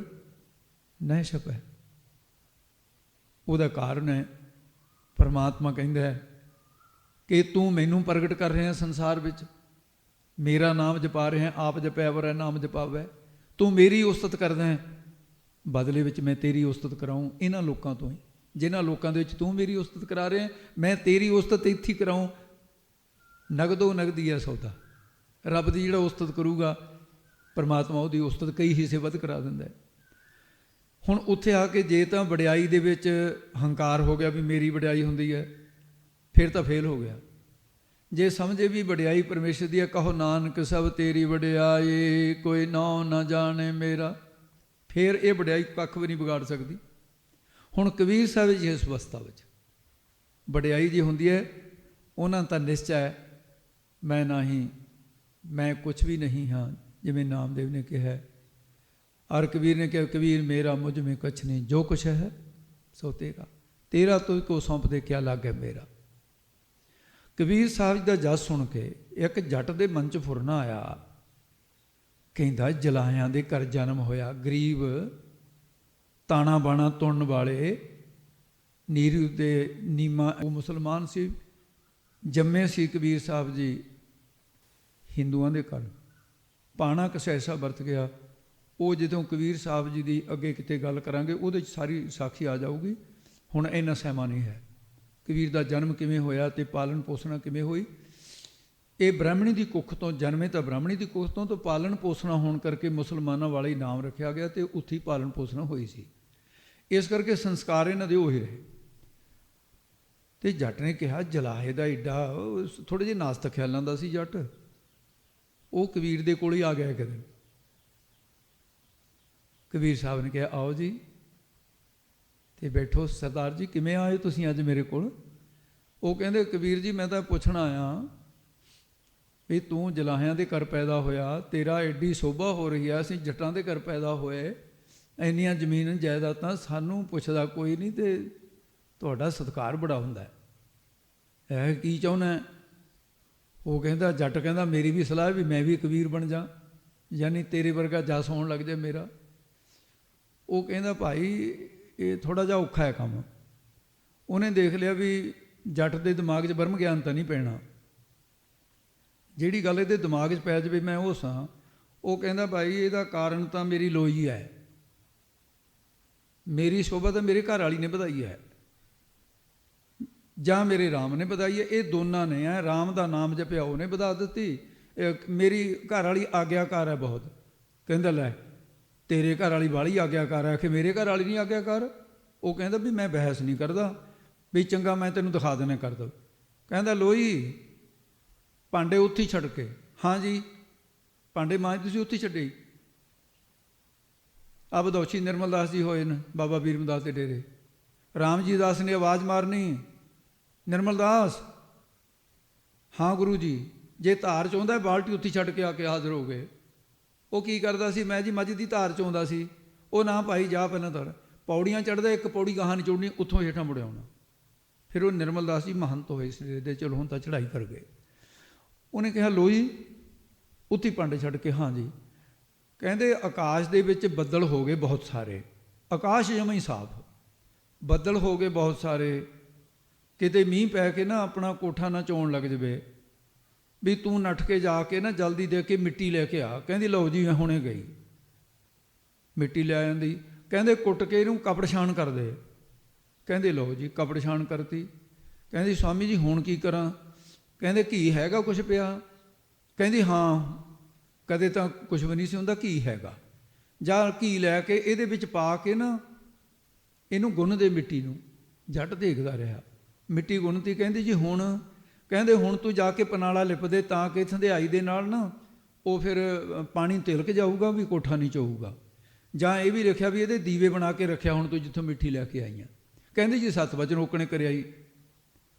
S2: ਨਹਿ ਛਪੈ। ਉਹਦਾ ਕਾਰਨ ਹੈ ਪਰਮਾਤਮਾ ਕਹਿੰਦਾ ਹੈ ਕਿ ਤੂੰ ਮੈਨੂੰ ਪ੍ਰਗਟ ਕਰ ਰਿਹਾ ਸੰਸਾਰ ਵਿੱਚ, ਮੇਰਾ ਨਾਮ ਜਪਾ ਰਿਹਾ, ਆਪ ਜਪਿਆ ਵਰੈ ਨਾਮ ਜਪਾਵੈ। ਤੂੰ ਮੇਰੀ ਉਸਤਤ ਕਰਦਾ ਹੈ, ਬਦਲੇ ਵਿੱਚ ਮੈਂ ਤੇਰੀ ਉਸਤਤ ਕਰਾਊਂ ਇਹਨਾਂ ਲੋਕਾਂ ਤੋਂ ਹੀ, ਜਿਨ੍ਹਾਂ ਲੋਕਾਂ ਦੇ ਵਿੱਚ ਤੂੰ ਮੇਰੀ ਉਸਤਤ ਕਰਾ ਰਿਹਾ, ਮੈਂ ਤੇਰੀ ਉਸਤਤ ਇੱਥੇ ਕਰਾਊਂ। ਨਗਦੋ ਨਗਦੀ ਹੈ ਸੌਦਾ। ਰੱਬ ਦੀ ਜਿਹੜਾ ਉਸਤਤ ਕਰੂਗਾ, ਪਰਮਾਤਮਾ ਉਹਦੀ ਉਸਤਤ ਕਈ ਹਿੱਸੇ ਵੱਧ ਕਰਾ ਦਿੰਦਾ ਹੈ। ਹੁਣ ਉੱਥੇ ਆ ਕੇ ਜੇ ਤਾਂ ਵਡਿਆਈ ਦੇ ਵਿੱਚ ਹੰਕਾਰ ਹੋ ਗਿਆ ਵੀ ਮੇਰੀ ਵਡਿਆਈ ਹੁੰਦੀ ਹੈ, ਫਿਰ ਤਾਂ ਫੇਲ ਹੋ ਗਿਆ। ਜੇ ਸਮਝੇ ਵੀ ਵਡਿਆਈ ਪਰਮੇਸ਼ਰ ਦੀ ਹੈ, ਕਹੋ ਨਾਨਕ ਸਭ ਤੇਰੀ ਵਡਿਆਈ, ਕੋਈ ਨਾਉ ਨਾ ਜਾਣੇ ਮੇਰਾ, ਫਿਰ ਇਹ ਵਡਿਆਈ ਕੱਖ ਵੀ ਨਹੀਂ ਵਿਗਾੜ ਸਕਦੀ। ਹੁਣ ਕਬੀਰ ਸਾਹਿਬ ਜੀ ਇਸ ਅਵਸਥਾ ਵਿੱਚ ਵਡਿਆਈ ਜੀ ਹੁੰਦੀ ਹੈ, ਉਹਨਾਂ ਤਾਂ ਨਿਸ਼ਚੈ ਹੈ ਮੈਂ ਨਹੀਂ, ਮੈਂ ਕੁਛ ਵੀ ਨਹੀਂ ਹਾਂ, ਜਿਵੇਂ ਨਾਮਦੇਵ ਨੇ ਕਿਹਾ। ਔਰ ਕਬੀਰ ਨੇ ਕਿਹਾ ਕਬੀਰ ਮੇਰਾ ਮੁਝ ਮੇਂ ਕੁਛ ਨਹੀਂ, ਜੋ ਕੁਛ ਹੈ ਸੋ ਤੇਰਾ, ਤੇਰਾ ਤੁਝ ਕੋ ਸੌਂਪਦੇ ਕਿਆ ਲਾਗੇ ਮੇਰਾ। ਕਬੀਰ ਸਾਹਿਬ ਜੀ ਦਾ ਜਸ ਸੁਣ ਕੇ ਇੱਕ ਜੱਟ ਦੇ ਮਨ 'ਚ ਫੁਰਨਾ ਆਇਆ, ਕਹਿੰਦਾ ਜਲਾਹਿਆਂ ਦੇ ਘਰ ਜਨਮ ਹੋਇਆ, ਗਰੀਬ ਤਾਣਾ ਬਾਣਾ ਤੁਣਨ ਵਾਲੇ ਨੀਰੂ ਦੇ ਨੀਮਾ, ਉਹ ਮੁਸਲਮਾਨ ਸੀ, ਜੰਮੇ ਸੀ ਕਬੀਰ ਸਾਹਿਬ ਜੀ ਹਿੰਦੂਆਂ ਦੇ ਘਰ। ਪਾਣਾ ਕਸੈਸਾ ਵਰਤ ਗਿਆ। ਉਹ ਜਦੋਂ ਕਬੀਰ ਸਾਹਿਬ ਜੀ ਦੀ ਅੱਗੇ ਕਿਤੇ ਗੱਲ ਕਰਾਂਗੇ ਉਹਦੇ 'ਚ ਸਾਰੀ ਸਾਖੀ ਆ ਜਾਊਗੀ। ਹੁਣ ਇੰਨਾ ਸਹਿਮਾ ਨਹੀਂ ਹੈ ਕਬੀਰ ਦਾ ਜਨਮ ਕਿਵੇਂ ਹੋਇਆ ਅਤੇ ਪਾਲਣ ਪੋਸ਼ਣਾ ਕਿਵੇਂ ਹੋਈ। ਇਹ ਬ੍ਰਾਹਮਣੀ ਦੀ ਕੁੱਖ ਤੋਂ ਜਨਮੇ, ਤਾਂ ਬ੍ਰਾਹਮਣੀ ਦੀ ਕੁੱਖ ਤੋਂ ਪਾਲਣ ਪੋਸ਼ਣਾ ਹੋਣ ਕਰਕੇ ਮੁਸਲਮਾਨਾਂ ਵਾਲਾ ਹੀ ਨਾਮ ਰੱਖਿਆ ਗਿਆ ਅਤੇ ਉੱਥੇ ਹੀ ਪਾਲਣ ਪੋਸ਼ਣਾ ਹੋਈ ਸੀ। ਇਸ ਕਰਕੇ ਸੰਸਕਾਰ ਇਹਨਾਂ ਦੇ ਉਹੀ ਰਹੇ। ਅਤੇ ਜੱਟ ਨੇ ਕਿਹਾ ਜਲਾਹੇ ਦਾ ਏਡਾ, ਥੋੜ੍ਹੇ ਜਿਹੇ ਨਾਸਤਕ ਖਿਆਲਾਂ ਦਾ ਸੀ ਜੱਟ, ਉਹ ਕਬੀਰ ਦੇ ਕੋਲ ਹੀ ਆ ਗਿਆ ਕਦੇ। ਕਬੀਰ ਸਾਹਿਬ ਨੇ ਕਿਹਾ ਆਓ ਜੀ ਅਤੇ ਬੈਠੋ। ਸਰਦਾਰ ਜੀ ਕਿਵੇਂ ਆਏ ਤੁਸੀਂ ਅੱਜ ਮੇਰੇ ਕੋਲ? ਉਹ ਕਹਿੰਦੇ ਕਬੀਰ ਜੀ ਮੈਂ ਤਾਂ ਪੁੱਛਣਾ ਆਇਆ ਵੀ ਤੂੰ ਜਲਾਹਿਆਂ ਦੇ ਘਰ ਪੈਦਾ ਹੋਇਆ, ਤੇਰਾ ਐਡੀ ਸੋਭਾ ਹੋ ਰਹੀ ਆ, ਅਸੀਂ ਜੱਟਾਂ ਦੇ ਘਰ ਪੈਦਾ ਹੋਏ, ਇੰਨੀਆਂ ਜ਼ਮੀਨ ਜਾਇਦਾਦਾਂ, ਸਾਨੂੰ ਪੁੱਛਦਾ ਕੋਈ ਨਹੀਂ ਅਤੇ ਤੁਹਾਡਾ ਸਤਿਕਾਰ ਬੜਾ ਹੁੰਦਾ ਹੈ, ਇਹ ਕੀ ਚਾਹੁੰਦਾ? ਉਹ ਕਹਿੰਦਾ ਜੱਟ ਕਹਿੰਦਾ ਮੇਰੀ ਵੀ ਸਲਾਹ ਵੀ ਮੈਂ ਵੀ ਕਬੀਰ ਬਣ ਜਾ, ਯਾਨੀ ਤੇਰੇ ਵਰਗਾ ਜਸ ਹੋਣ ਲੱਗ ਜਾਏ ਮੇਰਾ। ਉਹ ਕਹਿੰਦਾ ਭਾਈ ਇਹ ਥੋੜ੍ਹਾ ਜਿਹਾ ਔਖਾ ਹੈ ਕੰਮ। ਉਹਨੇ ਦੇਖ ਲਿਆ ਵੀ ਜੱਟ ਦੇ ਦਿਮਾਗ 'ਚ ਬ੍ਰਹਮ ਗਿਆਨ ਤਾਂ ਨਹੀਂ ਪੈਣਾ, ਜਿਹੜੀ ਗੱਲ ਇਹਦੇ ਦਿਮਾਗ 'ਚ ਪੈ ਜਾਵੇ ਮੈਂ ਉਹ ਸਾਂ। ਉਹ ਕਹਿੰਦਾ ਭਾਈ ਇਹਦਾ ਕਾਰਨ ਤਾਂ ਮੇਰੀ ਲੋਈ ਹੈ, ਮੇਰੀ ਸ਼ੋਭਾ ਤਾਂ ਮੇਰੇ ਘਰ ਵਾਲੀ ਨੇ ਵਧਾਈ ਹੈ ਜਾਂ ਮੇਰੇ ਰਾਮ ਨੇ ਵਧਾਈ ਹੈ, ਇਹ ਦੋਨਾਂ ਨੇ ਹੈ। ਰਾਮ ਦਾ ਨਾਮ ਜਪਿਆ ਉਹਨੇ ਵਧਾ ਦਿੱਤੀ, ਮੇਰੀ ਘਰ ਵਾਲੀ ਆਗਿਆਕਾਰ ਹੈ ਬਹੁਤ। ਕਹਿੰਦਾ ਲੈ ਤੇਰੇ ਘਰ ਵਾਲੀ ਬਾਹਲੀ ਆਗਿਆਕਾਰ ਹੈ, ਕਿ ਮੇਰੇ ਘਰ ਵਾਲੀ ਨਹੀਂ ਆਗਿਆਕਾਰ। ਉਹ ਕਹਿੰਦਾ ਵੀ ਮੈਂ ਬਹਿਸ ਨਹੀਂ ਕਰਦਾ, ਵੀ ਚੰਗਾ ਮੈਂ ਤੈਨੂੰ ਦਿਖਾ ਦੇਣਾ ਕਰ ਦੋ। ਕਹਿੰਦਾ ਲੋਈ ਭਾਂਡੇ ਉੱਥੇ ਹੀ ਛੱਡ ਕੇ। ਹਾਂ ਜੀ, ਭਾਂਡੇ ਮਾਂਜ ਤੁਸੀਂ ਉੱਥੇ ਛੱਡੇ। ਆ ਬਦੋਸ਼ੀ ਨਿਰਮਲ ਦਾਸ ਜੀ ਹੋਏ ਨੇ ਬਾਬਾ ਬੀਰਮ ਦਾਸ ਦੇ ਡੇਰੇ। ਰਾਮ ਜੀ ਦਾਸ ਨੇ ਆਵਾਜ਼ ਮਾਰਨੀ, ਨਿਰਮਲ ਦਾਸ। ਹਾਂ ਗੁਰੂ ਜੀ। ਜੇ ਧਾਰ ਚਾਹੁੰਦਾ ਬਾਲਟੀ ਉੱਥੇ ਛੱਡ ਕੇ ਆ ਕੇ ਹਾਜ਼ਰ ਹੋ ਗਏ। ਉਹ ਕੀ ਕਰਦਾ ਸੀ, ਮੈਂ ਜੀ ਮੱਝ ਦੀ ਧਾਰ ਚਾਹੁੰਦਾ ਸੀ। ਉਹ ਨਾ ਭਾਈ ਜਾ ਪਹਿਲਾਂ ਧਾਰ। ਪੌੜੀਆਂ ਚੜ੍ਹਦਾ, ਇੱਕ ਪੌੜੀ ਗਾਹਾਂ ਨਹੀਂ ਚੜ੍ਹਨੀ, ਉੱਥੋਂ ਹੇਠਾਂ ਮੁੜ ਆਉਣਾ। ਫਿਰ ਉਹ ਨਿਰਮਲ ਦਾਸ ਜੀ ਮਹੰਤ ਹੋਏ ਇਸ ਦੇ, ਚਲੋ ਹੁਣ ਤਾਂ ਚੜ੍ਹਾਈ ਕਰ ਗਏ। ਉਹਨੇ ਕਿਹਾ ਲੋਈ ਉੱਥੇ ਭਾਂਡੇ ਛੱਡ ਕੇ। ਹਾਂ ਜੀ। ਕਹਿੰਦੇ ਆਕਾਸ਼ ਦੇ ਵਿੱਚ ਬੱਦਲ ਹੋ ਗਏ ਬਹੁਤ ਸਾਰੇ, ਆਕਾਸ਼ ਜਮਾਂ ਹੀ ਸਾਫ਼, ਬੱਦਲ ਹੋ ਗਏ ਬਹੁਤ ਸਾਰੇ। ਕਿਤੇ ਮੀਂਹ ਪੈ ਕੇ ਨਾ ਆਪਣਾ ਕੋਠਾ ਨਾ ਚੋਣ ਲੱਗ ਜਾਵੇ, ਵੀ ਤੂੰ ਨੱਠ ਕੇ ਜਾ ਕੇ ਨਾ ਜਲਦੀ ਦੇ ਕੇ ਮਿੱਟੀ ਲੈ ਕੇ ਆ। ਕਹਿੰਦੀ ਲਓ ਜੀ ਮੈਂ ਹੁਣੇ ਗਈ, ਮਿੱਟੀ ਲੈ ਆਂਦੀ। ਕਹਿੰਦੇ ਕੁੱਟ ਕੇ ਇਹਨੂੰ ਕਪੜ ਛਾਣ ਕਰ ਦੇ। ਕਹਿੰਦੇ ਲਓ ਜੀ ਕਪੜ ਛਾਣ ਕਰਤੀ। ਕਹਿੰਦੀ ਸਵਾਮੀ ਜੀ ਹੁਣ ਕੀ ਕਰਾਂ। ਕਹਿੰਦੇ ਘੀ ਹੈਗਾ ਕੁਛ ਪਿਆ। ਕਹਿੰਦੀ ਹਾਂ, ਕਦੇ ਤਾਂ ਕੁਛ ਵੀ ਨਹੀਂ ਸੀ ਹੁੰਦਾ, ਘੀ ਹੈਗਾ। ਜਾਂ ਘੀ ਲੈ ਕੇ ਇਹਦੇ ਵਿੱਚ ਪਾ ਕੇ ਨਾ ਇਹਨੂੰ ਗੁੰਨ ਦੇ ਮਿੱਟੀ ਨੂੰ। ਜੱਟ ਦੇਖਦਾ ਰਿਹਾ, ਮਿੱਟੀ ਗੁੰਨਤੀ। ਕਹਿੰਦੀ ਜੀ ਹੁਣ। ਕਹਿੰਦੇ ਹੁਣ ਤੂੰ ਜਾ ਕੇ ਪਨਾਲਾ ਲਿਪ ਦੇ, ਤਾਂ ਕਿ ਥੰਧਿਆਈ ਦੇ ਨਾਲ ਨਾ ਉਹ ਫਿਰ ਪਾਣੀ ਤਿਲਕ ਜਾਊਗਾ, ਵੀ ਕੋਠਾ ਨਹੀਂ ਚੋਊਗਾ। ਜਾਂ ਇਹ ਵੀ ਲਿਖਿਆ ਵੀ ਇਹਦੇ ਦੀਵੇ ਬਣਾ ਕੇ ਰੱਖਿਆ ਹੁਣ ਤੂੰ ਜਿੱਥੋਂ ਮਿੱਟੀ ਲੈ ਕੇ ਆਈਆਂ। ਕਹਿੰਦੀ ਜੀ 7 ਵਚਨ ਓਕਣੇ ਕਰਿਆਈ।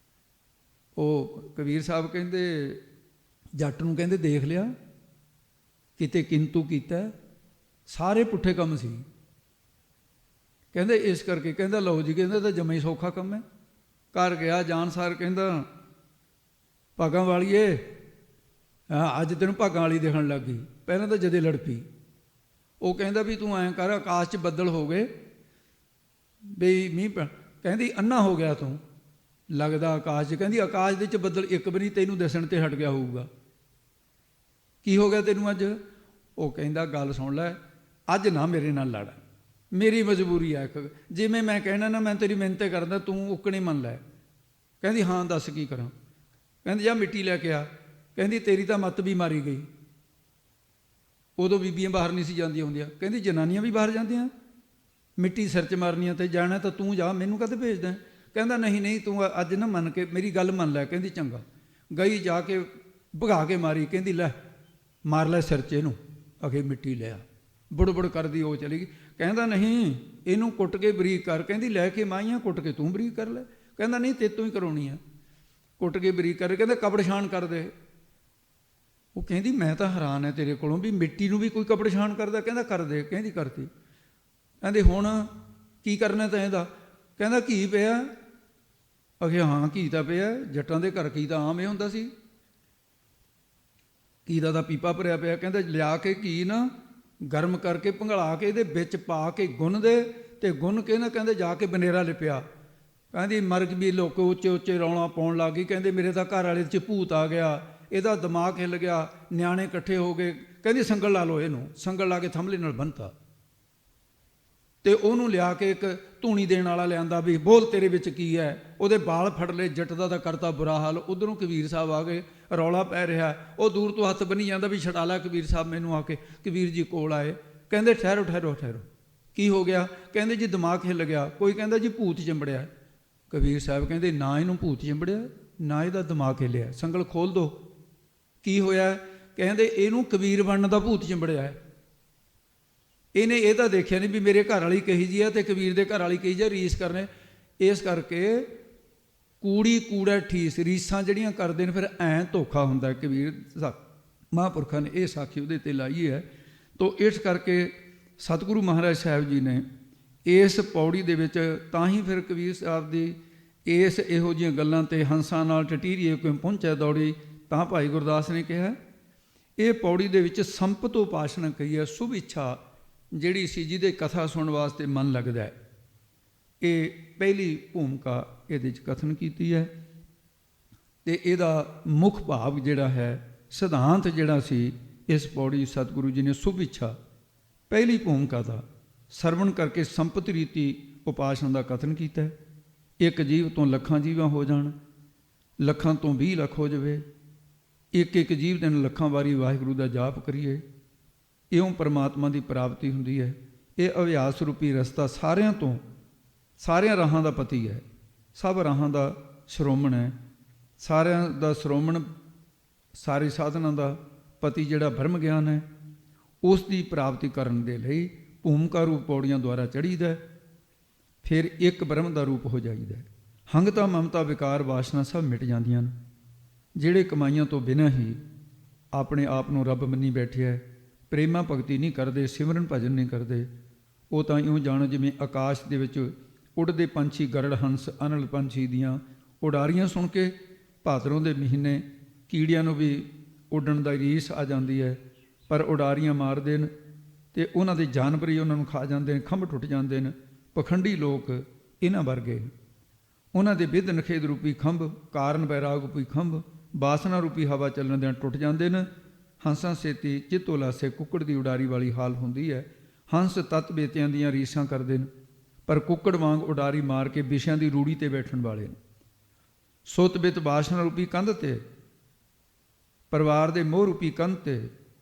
S2: ਉਹ ਕਬੀਰ ਸਾਹਿਬ ਕਹਿੰਦੇ ਜੱਟ ਨੂੰ ਕਹਿੰਦੇ ਦੇਖ ਲਿਆ ਕਿਤੇ ਕਿੰਤੂ ਕੀਤਾ, ਸਾਰੇ ਪੁੱਠੇ ਕੰਮ ਸੀ। ਕਹਿੰਦੇ ਇਸ ਕਰਕੇ। ਕਹਿੰਦਾ ਲਓ ਜੀ, ਕਹਿੰਦਾ ਤਾਂ ਜਮਾ ਹੀ ਸੌਖਾ ਕੰਮ ਹੈ। ਘਰ ਗਿਆ ਜਾਨਸਾਰ, ਕਹਿੰਦਾ ਭਾਗਾਂ ਵਾਲੀਏ ਅੱਜ ਤੈਨੂੰ ਭਾਗਾਂ ਵਾਲੀ ਦੇਖਣ ਲੱਗ ਗਈ, ਪਹਿਲਾਂ ਤਾਂ ਜਦੇ ਲੜ ਪਈ। ਉਹ ਕਹਿੰਦਾ ਵੀ ਤੂੰ ਐਂ ਕਰ, ਆਕਾਸ਼ 'ਚ ਬੱਦਲ ਹੋ ਗਏ ਬਈ ਮੀਂਹ ਪੈ। ਕਹਿੰਦੀ ਅੰਨਾ ਹੋ ਗਿਆ ਤੂੰ ਲੱਗਦਾ ਆਕਾਸ਼ 'ਚ। ਕਹਿੰਦੀ ਆਕਾਸ਼ ਦੇ 'ਚ ਬੱਦਲ ਇੱਕ ਵੀ ਨਹੀਂ ਤੈਨੂੰ ਦਿਸਣ ਤੇ ਹਟ ਗਿਆ ਹੋਊਗਾ। ਕੀ ਹੋ ਗਿਆ ਤੈਨੂੰ ਅੱਜ। ਉਹ ਕਹਿੰਦਾ ਗੱਲ ਸੁਣ ਲੈ, ਅੱਜ ਨਾ ਮੇਰੇ ਨਾਲ ਲੜ, ਮੇਰੀ ਮਜਬੂਰੀ ਹੈ। ਜਿਵੇਂ ਮੈਂ ਕਹਿਣਾ ਨਾ, ਮੈਂ ਤੇਰੀ ਮਿਹਨਤ ਕਰਦਾ, ਤੂੰ ਉਕਣੇ ਮੰਨ ਲੈ। ਕਹਿੰਦੀ ਹਾਂ ਦੱਸ ਕੀ ਕਰਾਂ। ਕਹਿੰਦੀ ਜਾ ਮਿੱਟੀ ਲੈ ਕੇ ਆ। ਕਹਿੰਦੀ ਤੇਰੀ ਤਾਂ ਮੱਤ ਵੀ ਮਾਰੀ ਗਈ। ਉਦੋਂ ਬੀਬੀਆਂ ਬਾਹਰ ਨਹੀਂ ਸੀ ਜਾਂਦੀਆਂ ਹੁੰਦੀਆਂ। ਕਹਿੰਦੀ ਜਨਾਨੀਆਂ ਵੀ ਬਾਹਰ ਜਾਂਦੀਆਂ, ਮਿੱਟੀ ਸਿਰ 'ਚ ਮਾਰਨੀਆਂ ਤੇ ਜਾਣਾ ਤਾਂ ਤੂੰ ਜਾ, ਮੈਨੂੰ ਕਦੇ ਭੇਜਦਾ। ਕਹਿੰਦਾ ਨਹੀਂ ਨਹੀਂ ਤੂੰ ਅੱਜ ਨਾ ਮੰਨ ਕੇ ਮੇਰੀ ਗੱਲ ਮੰਨ ਲੈ। ਕਹਿੰਦੀ ਚੰਗਾ। ਗਈ ਜਾ ਕੇ ਭਗਾ ਕੇ ਮਾਰੀ। ਕਹਿੰਦੀ ਲੈ ਮਾਰ ਲੈ ਸਿਰ 'ਚ ਇਹਨੂੰ, ਅਗੇ ਮਿੱਟੀ ਲਿਆ। ਬੁੜ ਕਰਦੀ ਉਹ ਚਲੀ ਗਈ। ਕਹਿੰਦਾ ਨਹੀਂ ਇਹਨੂੰ ਕੁੱਟ ਕੇ ਬਰੀਕ ਕਰ। ਕਹਿੰਦੀ ਲੈ ਕੇ ਮਾਈਆਂ ਕੁੱਟ ਕੇ ਤੂੰ ਬਰੀਕ ਕਰ ਲੈ। ਕਹਿੰਦਾ ਨਹੀਂ ਤੇਤੋਂ ਹੀ ਕਰਾਉਣੀ ਆ, ਕੁੱਟ ਕੇ ਬਰੀਕ ਕਰ। ਕਹਿੰਦਾ ਕਪੜ ਛਾਣ ਕਰ ਦੇ। ਉਹ ਕਹਿੰਦੀ ਮੈਂ ਤਾਂ ਹੈਰਾਨ ਹੈ ਤੇਰੇ ਕੋਲੋਂ ਵੀ ਮਿੱਟੀ ਨੂੰ ਵੀ ਕੋਈ ਕਪੜ ਛਾਣ ਕਰਦਾ। ਕਹਿੰਦਾ ਕਰ ਦੇ। ਕਹਿੰਦੀ ਕਰਤੀ। ਕਹਿੰਦੇ ਹੁਣ ਕੀ ਕਰਨਾ ਤਾਂ ਇਹਦਾ। ਕਹਿੰਦਾ ਘੀ ਪਿਆ। ਅਖੇ ਹਾਂ ਘੀ ਤਾਂ ਪਿਆ, ਜੱਟਾਂ ਦੇ ਘਰ ਘੀ ਤਾਂ ਆਮ ਇਹ ਹੁੰਦਾ ਸੀ, ਘੀ ਦਾ ਪੀਪਾ ਭਰਿਆ ਪਿਆ। ਕਹਿੰਦਾ ਲਿਆ ਕੇ ਘੀ ਨਾ ਗਰਮ ਕਰਕੇ ਭੰਗਲਾ ਕੇ ਇਹਦੇ ਵਿੱਚ ਪਾ ਕੇ ਗੁੰਨ ਦੇ, ਤੇ ਗੁੰਨ ਕੇ ਨਾ ਕਹਿੰਦੇ ਜਾ ਕੇ ਬਨੇਰਾ ਲਿਪਿਆ। ਕਹਿੰਦੀ ਮਰਗ ਵੀ ਲੋਕ ਉੱਚੇ ਉੱਚੇ ਰੌਲਾ ਪਾਉਣ ਲੱਗ ਗਈ। ਕਹਿੰਦੇ ਮੇਰੇ ਤਾਂ ਘਰ ਵਾਲੇ 'ਚ ਭੂਤ ਆ ਗਿਆ, ਇਹਦਾ ਦਿਮਾਗ ਹਿੱਲ ਗਿਆ, ਨਿਆਣੇ ਇਕੱਠੇ ਹੋ ਗਏ। ਕਹਿੰਦੀ ਸੰਗਲ ਲਾ ਲਓ ਇਹਨੂੰ। ਸੰਗਲ ਲਾ ਕੇ ਥੰਮਲੇ ਨਾਲ ਬੰਨ੍ਹਤਾ, ਤੇ ਉਹਨੂੰ ਲਿਆ ਕੇ ਇੱਕ ਧੂਣੀ ਦੇਣ ਵਾਲਾ ਲਿਆਂਦਾ ਵੀ ਬੋਲ ਤੇਰੇ ਵਿੱਚ ਕੀ ਹੈ। ਉਹਦੇ ਬਾਲ ਫੜ ਲਏ, ਜੱਟ ਦਾ ਤਾਂ ਕਰਤਾ ਬੁਰਾ ਹਾਲ। ਉੱਧਰੋਂ ਕਬੀਰ ਸਾਹਿਬ ਆ ਗਏ, ਰੌਲਾ ਪੈ ਰਿਹਾ। ਉਹ ਦੂਰ ਤੋਂ ਹੱਥ ਬੰਨੀ ਜਾਂਦਾ ਵੀ ਛਡਾ ਲੈ ਕਬੀਰ ਸਾਹਿਬ ਮੈਨੂੰ। ਆ ਕੇ ਕਬੀਰ ਜੀ ਕੋਲ ਆਏ। ਕਹਿੰਦੇ ਠਹਿਰੋ ਠਹਿਰੋ ਠਹਿਰੋ, ਕੀ ਹੋ ਗਿਆ। ਕਹਿੰਦੇ ਜੀ ਦਿਮਾਗ ਹਿੱਲ ਗਿਆ। ਕੋਈ ਕਹਿੰਦਾ ਜੀ ਭੂਤ ਚਿੰਬੜਿਆ। ਕਬੀਰ ਸਾਹਿਬ ਕਹਿੰਦੇ ਨਾ ਇਹਨੂੰ ਭੂਤ ਚਿੰਬੜਿਆ, ਨਾ ਇਹਦਾ ਦਿਮਾਗ ਹਿੱਲਿਆ, ਸੰਗਲ ਖੋਲ ਦੋ। ਕੀ ਹੋਇਆ। ਕਹਿੰਦੇ ਇਹਨੂੰ ਕਬੀਰ ਬਣਨ ਦਾ ਭੂਤ ਚਿੰਬੜਿਆ ਹੈ। ਇਹਨੇ ਇਹ ਤਾਂ ਦੇਖਿਆ ਨਹੀਂ ਵੀ ਮੇਰੇ ਘਰ ਵਾਲੀ ਕਹੀ ਜੀ ਹੈ ਤੇ ਕਬੀਰ ਦੇ ਘਰ ਵਾਲੀ ਕਹੀ ਜੀ, ਰੀਸ ਕਰਨੇ। ਇਸ ਕਰਕੇ ਕੂੜੀ ਕੂੜਾ ਠੀਸ, ਰੀਸਾਂ ਜਿਹੜੀਆਂ ਕਰਦੇ ਨੇ ਫਿਰ ਐਂ ਧੋਖਾ ਹੁੰਦਾ। ਕਬੀਰ ਮਹਾਂਪੁਰਖਾਂ ਨੇ ਇਹ ਸਾਖੀ ਉਹਦੇ 'ਤੇ ਲਾਈ ਹੈ। ਤੋ ਇਸ ਕਰਕੇ ਸਤਿਗੁਰੂ ਮਹਾਰਾਜ ਸਾਹਿਬ ਜੀ ਨੇ ਇਸ ਪੌੜੀ ਦੇ ਵਿੱਚ ਤਾਂ ਹੀ ਫਿਰ ਕਬੀਰ ਸਾਹਿਬ ਦੀ ਇਸ ਇਹੋ ਜਿਹੀਆਂ ਗੱਲਾਂ 'ਤੇ ਹੰਸਾਂ ਨਾਲ ਟਟੀਰੀਏ ਕੋਈ ਪਹੁੰਚਿਆ ਦੌੜੀ, ਤਾਂ ਭਾਈ ਗੁਰਦਾਸ ਨੇ ਕਿਹਾ ਇਹ ਪੌੜੀ ਦੇ ਵਿੱਚ ਸੰਪਤ ਉਪਾਸਨਾ ਕਹੀ ਹੈ, ਸ਼ੁਭ ਇੱਛਾ ਜਿਹੜੀ ਸੀ ਜਿਹਦੇ ਕਥਾ ਸੁਣਨ ਵਾਸਤੇ ਮਨ ਲੱਗਦਾ ਹੈ। ਇਹ ਪਹਿਲੀ ਭੂਮਿਕਾ ਇਹਦੇ 'ਚ ਕਥਨ ਕੀਤੀ ਹੈ। ਅਤੇ ਇਹਦਾ ਮੁੱਖ ਭਾਵ ਜਿਹੜਾ ਹੈ, ਸਿਧਾਂਤ ਜਿਹੜਾ ਸੀ ਇਸ ਪੌੜੀ ਸਤਿਗੁਰੂ ਜੀ ਨੇ ਸ਼ੁਭ ਇੱਛਾ ਪਹਿਲੀ ਭੂਮਿਕਾ ਦਾ ਸਰਵਣ ਕਰਕੇ ਸੰਪਤ ਰੀਤੀ ਉਪਾਸਨਾ ਦਾ ਕਥਨ ਕੀਤਾ ਹੈ। ਇੱਕ ਜੀਵ ਤੋਂ ਲੱਖਾਂ ਜੀਵਾਂ ਹੋ ਜਾਣ, ਲੱਖਾਂ ਤੋਂ 20 ਲੱਖ ਹੋ ਜਾਵੇ, ਇੱਕ ਇੱਕ ਜੀਵ ਦਿਨ ਲੱਖਾਂ ਵਾਰੀ ਵਾਹਿਗੁਰੂ ਦਾ ਜਾਪ ਕਰੀਏ, ਇਉਂ ਪਰਮਾਤਮਾ ਦੀ ਪ੍ਰਾਪਤੀ ਹੁੰਦੀ ਹੈ। ਇਹ ਅਭਿਆਸ ਰੂਪੀ ਰਸਤਾ ਸਾਰਿਆਂ ਰਾਹਾਂ ਦਾ ਪਤੀ ਹੈ, ਸਭ ਰਾਹਾਂ ਦਾ ਸ਼੍ਰੋਮਣ ਹੈ, ਸਾਰਿਆਂ ਦਾ ਸ਼੍ਰੋਮਣ, ਸਾਰੇ ਸਾਧਨਾਂ ਦਾ ਪਤੀ ਜਿਹੜਾ ਬ੍ਰਹਮ ਗਿਆਨ ਹੈ, ਉਸ ਦੀ ਪ੍ਰਾਪਤੀ ਕਰਨ ਦੇ ਲਈ ਭੂਮਿਕਾ ਰੂਪ ਪੌੜੀਆਂ ਦੁਆਰਾ ਚੜ੍ਹੀਦਾ, ਫਿਰ ਇੱਕ ਬ੍ਰਹਮ ਦਾ ਰੂਪ ਹੋ ਜਾਈਦਾ। ਹੰਗਤਾ ਮਮਤਾ ਵਿਕਾਰ ਵਾਸ਼ਨਾ ਸਭ ਮਿਟ ਜਾਂਦੀਆਂ ਨੇ। ਜਿਹੜੇ ਕਮਾਈਆਂ ਤੋਂ ਬਿਨਾਂ ਹੀ ਆਪਣੇ ਆਪ ਨੂੰ ਰੱਬ ਮੰਨੀ ਬੈਠੇ ਹੈ, ਪ੍ਰੇਮਾ ਭਗਤੀ ਨਹੀਂ ਕਰਦੇ, ਸਿਮਰਨ ਭਜਨ ਨਹੀਂ ਕਰਦੇ, ਉਹ ਤਾਂ ਇਉਂ ਜਾਣੋ ਜਿਵੇਂ ਆਕਾਸ਼ ਦੇ ਵਿੱਚ ਉੱਡਦੇ ਪੰਛੀ, ਗਰੜ ਹੰਸ, ਅਨਲ ਪੰਛੀ ਦੀਆਂ ਉਡਾਰੀਆਂ ਸੁਣ ਕੇ ਭਾਦਰੋਂ ਦੇ ਮਹੀਨੇ ਕੀੜਿਆਂ ਨੂੰ ਵੀ ਉੱਡਣ ਦਾ ਰੀਸ ਆ ਜਾਂਦੀ ਹੈ, ਪਰ ਉਡਾਰੀਆਂ ਮਾਰਦੇ ਨੇ ਅਤੇ ਉਹਨਾਂ ਦੇ ਜਾਨਵਰ ਹੀ ਉਹਨਾਂ ਨੂੰ ਖਾ ਜਾਂਦੇ ਨੇ, ਖੰਭ ਟੁੱਟ ਜਾਂਦੇ ਨੇ। ਪਖੰਡੀ ਲੋਕ ਇਹਨਾਂ ਵਰਗੇ, ਉਹਨਾਂ ਦੇ ਵਿਧ ਨਖੇਦ ਰੂਪੀ ਖੰਭ, ਕਾਰਨ ਬੈਰਾਗ ਰੂਪੀ ਖੰਭ, ਬਾਸਨਾ ਰੂਪੀ ਹਵਾ ਚੱਲਣ ਦੇ ਟੁੱਟ ਜਾਂਦੇ ਨੇ। ਹੰਸਾਂ ਸੇਤੀ ਚਿੱਤ ਉਲਾਸੇ ਕੁੱਕੜ ਦੀ ਉਡਾਰੀ ਵਾਲੀ ਹਾਲ ਹੁੰਦੀ ਹੈ। ਹੰਸ ਤੱਤ ਬੇਤਿਆਂ ਦੀਆਂ ਰੀਸਾਂ ਕਰਦੇ ਨੇ, ਪਰ ਕੁੱਕੜ ਵਾਂਗ ਉਡਾਰੀ ਮਾਰ ਕੇ ਵਿਸ਼ਿਆਂ ਦੀ ਰੂੜੀ ਤੇ ਬੈਠਣ ਵਾਲੇ ਨੇ। ਸੁੱਤ ਬਿਤ ਬਾਸਨਾ ਰੂਪੀ ਕੰਧ ਤੇ, ਪਰਿਵਾਰ ਦੇ ਮੋਹ ਰੂਪੀ ਕੰਧ ਤੇ,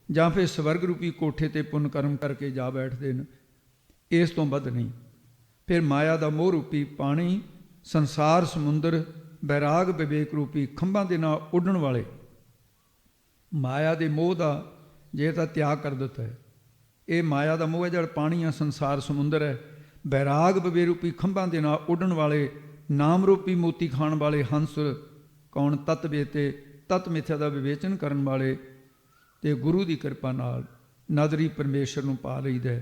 S2: ਜਾਂ ਫਿਰ ਸਵਰਗ ਰੂਪੀ ਕੋਠੇ ਤੇ ਪੁੰਨ ਕਰਮ ਕਰਕੇ ਜਾ ਬੈਠਦੇ ਨੇ, ਇਸ ਤੋਂ ਵੱਧ ਨਹੀਂ। ਫਿਰ ਮਾਇਆ ਦਾ ਮੋਹ ਰੂਪੀ ਪਾਣੀ, ਸੰਸਾਰ ਸਮੁੰਦਰ, ਬੈਰਾਗ ਵਿਵੇਕ ਰੂਪੀ ਖੰਭਾਂ ਦੇ ਨਾਲ ਉੱਡਣ ਵਾਲੇ, ਮਾਇਆ ਦੇ ਮੋਹ ਦਾ ਜੇ ਤਾਂ ਤਿਆਗ ਕਰ ਦਿੱਤਾ ਹੈ। ਇਹ ਮਾਇਆ ਦਾ ਮੋਹ ਹੈ ਜਿਹੜਾ ਪਾਣੀ ਆ, ਸੰਸਾਰ ਸਮੁੰਦਰ ਹੈ। ਬੈਰਾਗ ਵਿਵੇਕ ਰੂਪੀ ਖੰਭਾਂ ਦੇ ਨਾਲ ਉੱਡਣ ਵਾਲੇ, ਨਾਮ ਰੂਪੀ ਮੋਤੀ ਖਾਣ ਵਾਲੇ ਹੰਸ ਕੌਣ? ਤਤ ਵੇਤੇ, ਤਤ ਮਿਥਿਆ ਦਾ ਵਿਵੇਚਨ ਕਰਨ ਵਾਲੇ, ਅਤੇ ਗੁਰੂ ਦੀ ਕਿਰਪਾ ਨਾਲ ਨਦਰੀ ਪਰਮੇਸ਼ਰ ਨੂੰ ਪਾ ਲਈਦਾ।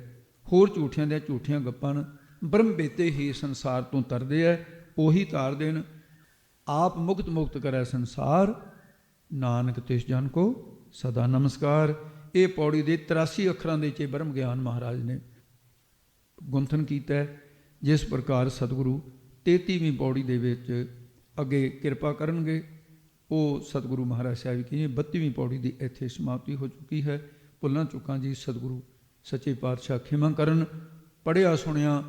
S2: ਹੋਰ ਝੂਠਿਆਂ ਦੀਆਂ ਝੂਠੀਆਂ ਗੱਪਾਂ ਨੇ, ਬ੍ਰਹਮ ਵੇਤੇ ਹੀ ਸੰਸਾਰ ਤੋਂ ਤਰਦੇ ਹੈ, ਉਹੀ ਤਾਰਦੇ ਨੇ। ਆਪ ਮੁਕਤ ਕਰੈ ਸੰਸਾਰ, ਨਾਨਕ ਤਿਸ ਜਨ ਕੋ ਸਦਾ ਨਮਸਕਾਰ। ਇਹ ਪੌੜੀ ਦੇ 83 ਅੱਖਰਾਂ ਦੇ 'ਚ ਬ੍ਰਹਮ ਗਿਆਨ ਮਹਾਰਾਜ ਨੇ ਗੁੰਥਨ ਕੀਤਾ। ਜਿਸ ਪ੍ਰਕਾਰ ਸਤਿਗੁਰੂ 33ਵੀਂ ਪੌੜੀ ਦੇ ਵਿੱਚ ਅੱਗੇ ਕਿਰਪਾ ਕਰਨਗੇ, ਉਹ ਸਤਿਗੁਰੂ ਮਹਾਰਾਜ ਸਾਹਿਬ ਕੀ 32ਵੀਂ ਪੌੜੀ ਦੀ ਇੱਥੇ ਸਮਾਪਤੀ ਹੋ ਚੁੱਕੀ ਹੈ। ਭੁੱਲਾਂ ਚੁੱਕਾਂ ਜੀ ਸਤਿਗੁਰੂ ਸੱਚੇ ਪਾਤਸ਼ਾਹ ਖਿਮਾ ਕਰਨ। ਪੜ੍ਹਿਆ ਸੁਣਿਆ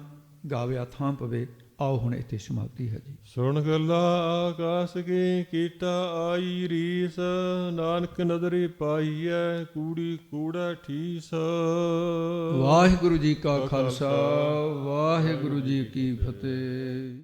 S2: ਗਾਵਿਆ ਥਾਂ ਪਵੇ। ਆਓ ਹੁਣ ਇੱਥੇ ਸਮਾਪਤੀ ਹੈ ਜੀ।
S1: ਸੁਣ ਗੱਲਾ ਆਕਾਸ ਕੀ ਕੀਟਾ ਆਈ ਰੀਸ, ਨਾਨਕ ਨਦਰੀ ਪਾਈਐ ਕੂੜੀ ਕੂੜਾ ਠੀਸ।
S2: ਵਾਹਿਗੁਰੂ ਜੀ ਕਾ ਖਾਲਸਾ, ਵਾਹਿਗੁਰੂ ਜੀ ਕੀ ਫਤਿਹ।